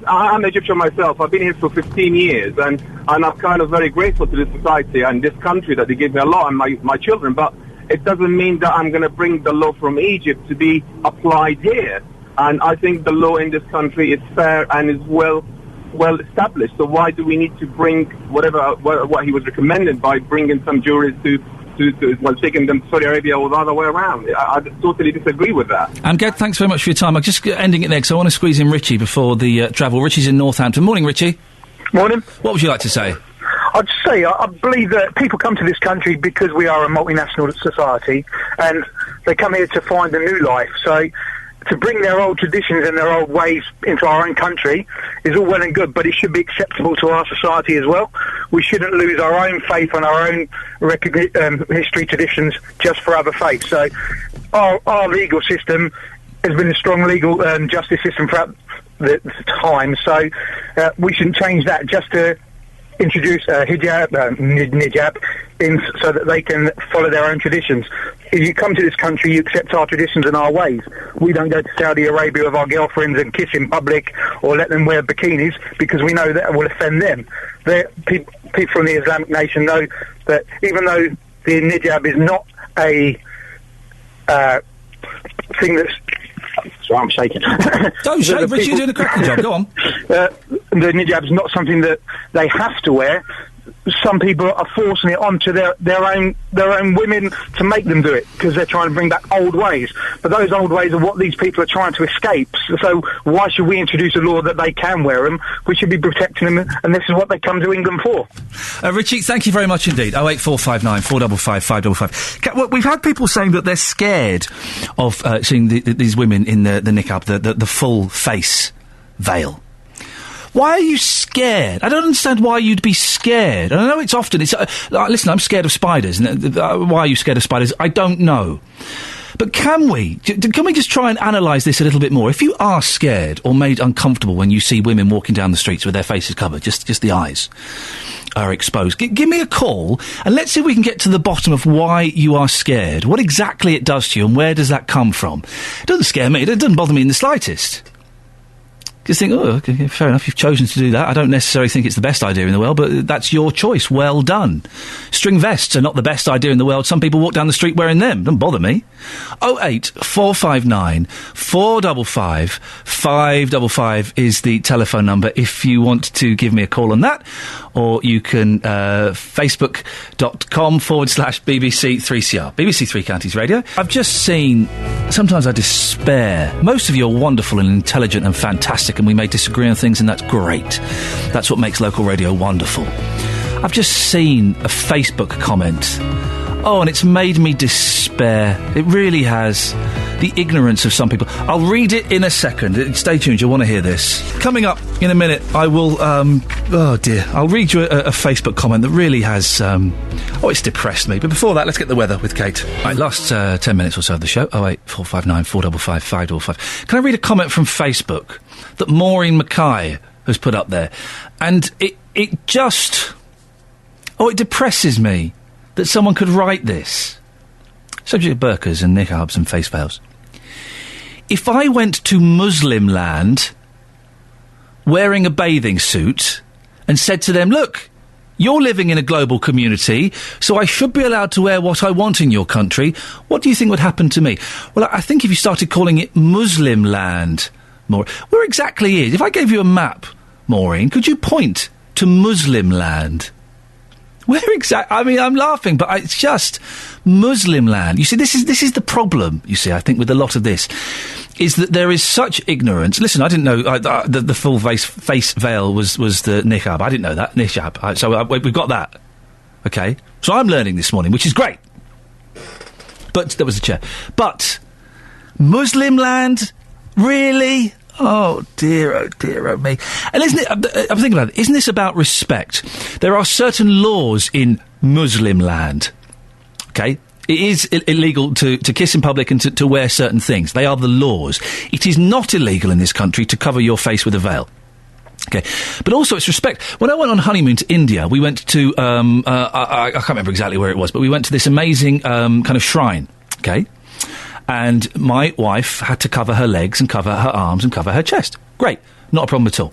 I'm Egyptian myself. I've been here for 15 years, and I'm kind of very grateful to this society and this country that they gave me a lot and my children, but it doesn't mean that I'm going to bring the law from Egypt to be applied here. And I think the law in this country is fair and is well established. So why do we need to bring what he was recommended by bringing some juries to taking them to Saudi Arabia or the other way around? I totally disagree with that. Amgad, thanks very much for your time. I'm just ending it there because I want to squeeze in Richie before the travel. Richie's in Northampton. Morning, Richie. Morning. What would you like to say? I'd say I believe that people come to this country because we are a multinational society, and they come here to find a new life. So to bring their old traditions and their old ways into our own country is all well and good, but it should be acceptable to our society as well. We shouldn't lose our own faith and our own history traditions just for other faiths. So our legal system has been a strong legal justice system throughout the time, so we shouldn't change that just to introduce nijab in so that they can follow their own traditions. If you come to this country, you accept our traditions and our ways. We don't go to Saudi Arabia with our girlfriends and kiss in public or let them wear bikinis because we know that will offend them. People from the Islamic nation know that even though the nijab is not a thing that's... Sorry, I'm shaking. Don't shake, Rich, you're doing a cracking job. Go on. The nijab's not something that they have to wear. Some people are forcing it onto their own women to make them do it because they're trying to bring back old ways. But those old ways are what these people are trying to escape. So why should we introduce a law that they can wear them? We should be protecting them, and this is what they come to England for. Richie, thank you very much indeed. 08459 455 555. We've had people saying that they're scared of seeing these women in the niqab, the full face veil. Why are you scared? I don't understand why you'd be scared. And I know it's often... listen, I'm scared of spiders. Why are you scared of spiders? I don't know. But can we just try and analyse this a little bit more? If you are scared or made uncomfortable when you see women walking down the streets with their faces covered, just the eyes are exposed, give me a call and let's see if we can get to the bottom of why you are scared, what exactly it does to you and where does that come from. It doesn't scare me. It doesn't bother me in the slightest. Just think, okay, fair enough, you've chosen to do that. I don't necessarily think it's the best idea in the world, but that's your choice. Well done. String vests are not the best idea in the world. Some people walk down the street wearing them. Don't bother me. 08459 455 555 is the telephone number if you want to give me a call on that. Or you can facebook.com/BBC3CR. BBC Three Counties Radio. I've just seen... Sometimes I despair. Most of you are wonderful and intelligent and fantastic, and we may disagree on things, and that's great. That's what makes local radio wonderful. I've just seen a Facebook comment. Oh, and it's made me despair. It really has. The ignorance of some people. I'll read it in a second. Stay tuned, you'll want to hear this. Coming up in a minute, I will... oh, dear. I'll read you a Facebook comment that really has... it's depressed me. But before that, let's get the weather with Kate. Right, last 10 minutes or so of the show. 08459 455 555. Can I read a comment from Facebook that Maureen Mackay has put up there? And it just... it depresses me that someone could write this. Subject of burqas and niqabs and face veils. If I went to Muslim land, wearing a bathing suit and said to them, look, you're living in a global community, so I should be allowed to wear what I want in your country, what do you think would happen to me? Well, I think if you started calling it Muslim land, where exactly is? If I gave you a map, Maureen, could you point to Muslim land? Where exactly? I mean, I'm laughing, but it's just Muslim land. You see, this is the problem, you see, I think, with a lot of this, is that there is such ignorance. Listen, I didn't know the full face veil was the niqab. I didn't know that, niqab. So we've got that. Okay? So I'm learning this morning, which is great. But there was a chair. But Muslim land? Really? Oh dear, oh me. And isn't it, I'm thinking about it, isn't this about respect? There are certain laws in Muslim land, okay? It is illegal to kiss in public and to wear certain things. They are the laws. It is not illegal in this country to cover your face with a veil. Okay, but also it's respect. When I went on honeymoon to India, we went to, I can't remember exactly where it was, but we went to this amazing kind of shrine, okay? And my wife had to cover her legs and cover her arms and cover her chest. Great. Not a problem at all.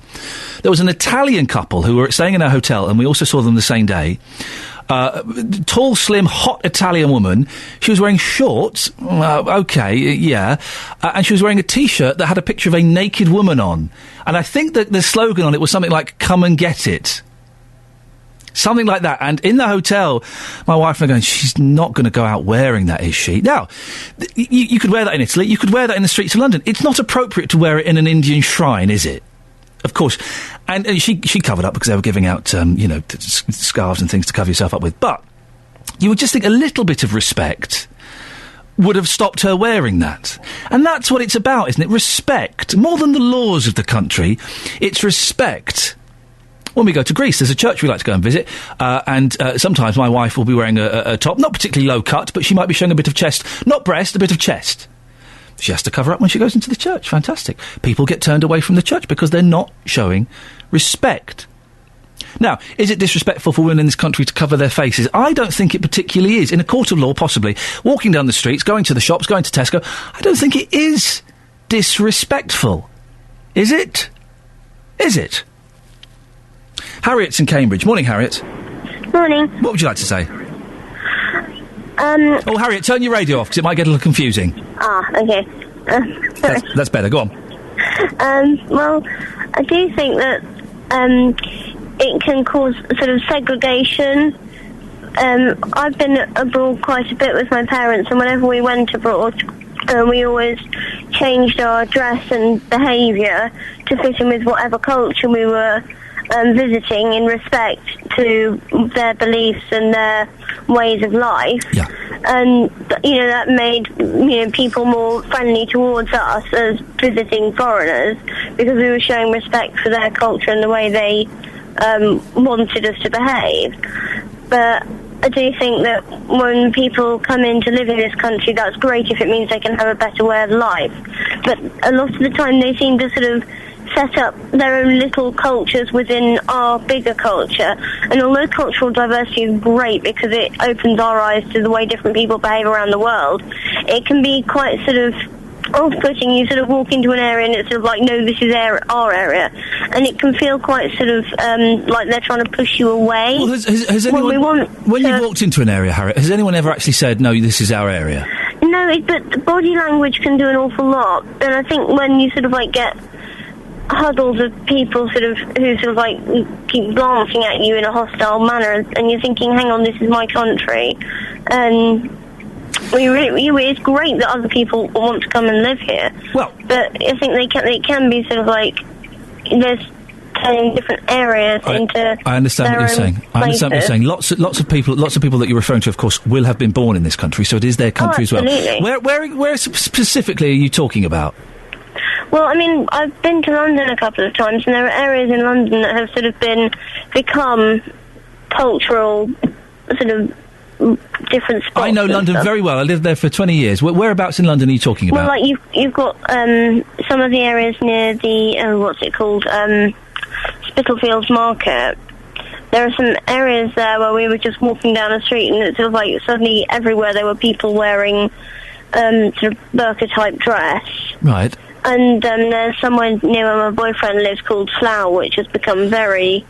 There was an Italian couple who were staying in our hotel, and we also saw them the same day. Tall, slim, hot Italian woman. She was wearing shorts. Okay, yeah. And she was wearing a T-shirt that had a picture of a naked woman on. And I think that the slogan on it was something like, "Come and get it." Something like that. And in the hotel, my wife and I going, she's not going to go out wearing that, is she? Now, you could wear that in Italy. You could wear that in the streets of London. It's not appropriate to wear it in an Indian shrine, is it? Of course. And she covered up because they were giving out, scarves and things to cover yourself up with. But you would just think a little bit of respect would have stopped her wearing that. And that's what it's about, isn't it? Respect. More than the laws of the country, it's respect. When we go to Greece, there's a church we like to go and visit, and sometimes my wife will be wearing a top, not particularly low cut, but she might be showing a bit of chest, not breast, a bit of chest. She has to cover up when she goes into the church. Fantastic. People get turned away from the church because they're not showing respect. Now, is it disrespectful for women in this country to cover their faces? I don't think it particularly is. In a court of law, possibly. Walking down the streets, going to the shops, going to Tesco, I don't think it is disrespectful. Is it? Is it? Harriet's in Cambridge. Morning, Harriet. Morning. What would you like to say? Oh, Harriet, turn your radio off because it might get a little confusing. Okay. That's better. Go on. Well, I do think that it can cause sort of segregation. I've been abroad quite a bit with my parents, and whenever we went abroad, we always changed our dress and behaviour to fit in with whatever culture we were visiting in respect to their beliefs and their ways of life. Yeah. And, that made, people more friendly towards us as visiting foreigners because we were showing respect for their culture and the way they wanted us to behave. But I do think that when people come in to live in this country, that's great if it means they can have a better way of life. But a lot of the time they seem to sort of set up their own little cultures within our bigger culture. And although cultural diversity is great because it opens our eyes to the way different people behave around the world, it can be quite sort of off-putting. You sort of walk into an area and it's sort of like, no, this is our area. And it can feel quite sort of like they're trying to push you away. Well, has anyone, when you've walked into an area, Harriet, has anyone ever actually said, no, this is our area? No, but body language can do an awful lot. And I think when you sort of like get huddles of people who sort of like keep glancing at you in a hostile manner, and you're thinking, hang on, this is my country, and it's great that other people want to come and live here. Well, but I think they can be sort of like there's turning different areas into. I understand what you're saying. I understand what you're saying. Lots of people that you're referring to, of course, will have been born in this country, so it is their country as well. Where specifically are you talking about? Well, I mean, I've been to London a couple of times, and there are areas in London that have sort of become cultural, sort of different spots. I know London very well. I lived there for 20 years. Whereabouts in London are you talking about? Well, like you've got some of the areas near the what's it called, Spitalfields Market. There are some areas there where we were just walking down the street, and it's sort of like suddenly everywhere there were people wearing sort of burqa type dress. Right. And there's somewhere near where my boyfriend lives called Slough, which has become very...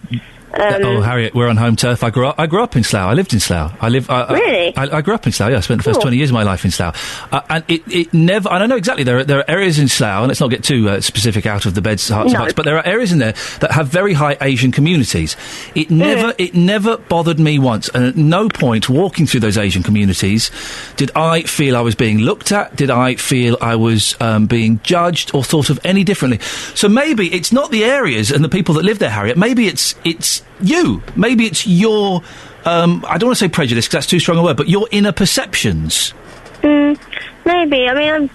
Harriet, we're on home turf. I grew up in Slough. I lived in Slough. Really? I grew up in Slough. Yeah, I spent the first 20 years of my life in Slough, and it never. And I know exactly there are areas in Slough, and let's not get too specific out of the beds, hearts, and bucks, but there are areas in there that have very high Asian communities. It never bothered me once, and at no point walking through those Asian communities did I feel I was being looked at. Did I feel I was being judged or thought of any differently? So maybe it's not the areas and the people that live there, Harriet. Maybe it's you. Maybe it's your, I don't want to say prejudice because that's too strong a word, but your inner perceptions. Maybe. I mean,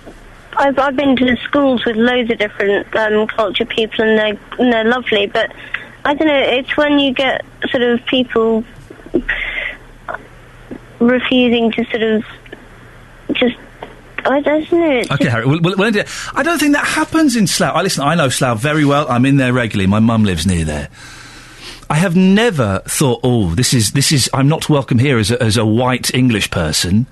I've been to schools with loads of different culture people, and they're lovely, but I don't know, it's when you get sort of people refusing to sort of just... I don't know. Okay, Harry, we'll end it. I don't think that happens in Slough. I know Slough very well. I'm in there regularly. My mum lives near there. I have never thought, this is. I'm not welcome here as a white English person.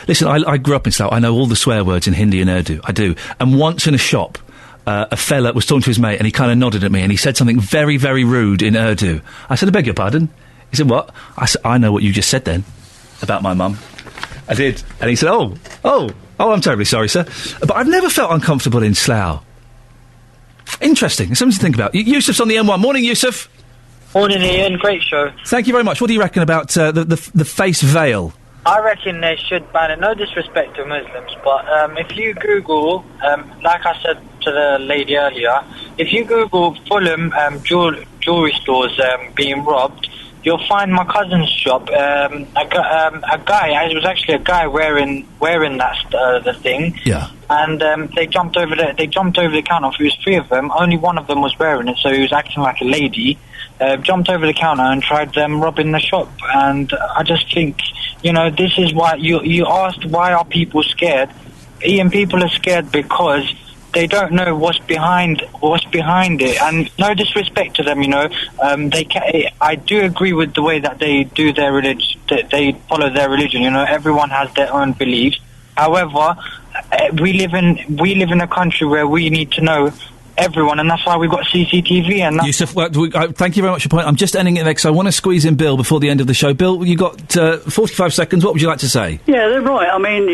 Listen, I grew up in Slough. I know all the swear words in Hindi and Urdu. I do. And once in a shop, a fella was talking to his mate, and he kind of nodded at me, and he said something very, very rude in Urdu. I said, "I beg your pardon." He said, "What?" I said, "I know what you just said then about my mum." I did, and he said, "Oh, I'm terribly sorry, sir." But I've never felt uncomfortable in Slough. Interesting. Something to think about. Yusuf's on the M1. Morning, Yusuf. Morning, Ian. Great show. Thank you very much. What do you reckon about the face veil? I reckon they should ban it. No disrespect to Muslims, but if you Google, like I said to the lady earlier, if you Google Fulham jewellery stores being robbed, you'll find my cousin's shop. A guy. It was actually a guy wearing that the thing. Yeah. And they jumped over the counter. If it was three of them, only one of them was wearing it, so he was acting like a lady. Jumped over the counter and tried robbing the shop. And I just think, this is why you asked why are people scared. Ian, people are scared because they don't know what's behind it, and no disrespect to them, I do agree with the way that they do their religion, they follow their religion. Everyone has their own beliefs. However, we live in a country where we need to know everyone, and that's why we've got CCTV. And Yusuf, thank you very much for your point. I'm just ending it there because I want to squeeze in Bill before the end of the show. Bill, you got 45 seconds. What would you like to say? Yeah, they're right. I mean,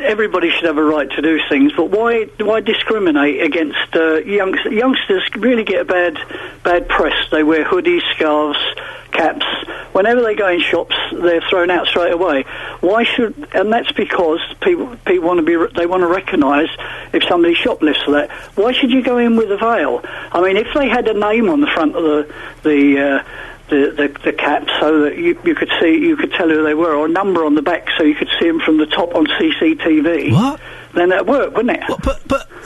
everybody should have a right to do things, but why discriminate against youngsters? Youngsters really get a bad press. They wear hoodies, scarves, caps. Whenever they go in shops, they're thrown out straight away. Why should? And that's because people want to recognise if somebody shoplifts for that. Why should you go in with a veil? I mean, if they had a name on the front of the cap, so that you could tell who they were, or a number on the back, so you could see them from the top on CCTV. What? Then that'd work, wouldn't it?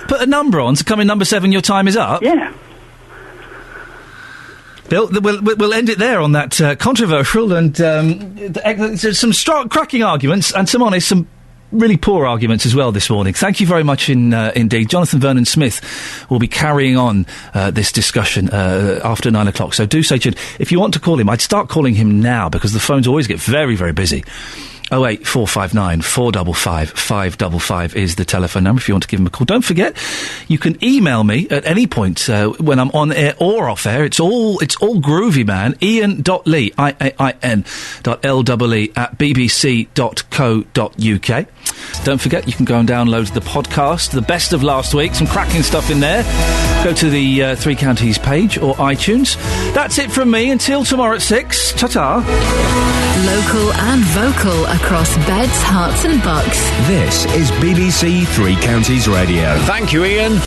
Put a number on to come in number 7. Your time is up. Yeah. Bill, we'll end it there on that controversial and some cracking arguments and some really poor arguments as well this morning. Thank you very much indeed. Jonathan Vernon-Smith will be carrying on this discussion after 9 o'clock, so do stay tuned. If you want to call him, I'd start calling him now because the phones always get very, very busy. 08459 455 555 is the telephone number if you want to give him a call. Don't forget, you can email me at any point when I'm on air or off air. It's all groovy, man. Iain.lee, IAIN.LEE at bbc.co.uk. Don't forget, you can go and download the podcast, the best of last week, some cracking stuff in there. Go to the Three Counties page or iTunes. That's it from me until tomorrow at 6. Ta-ta. Local and vocal across beds, hearts and bucks. This is BBC Three Counties Radio. Thank you, Ian.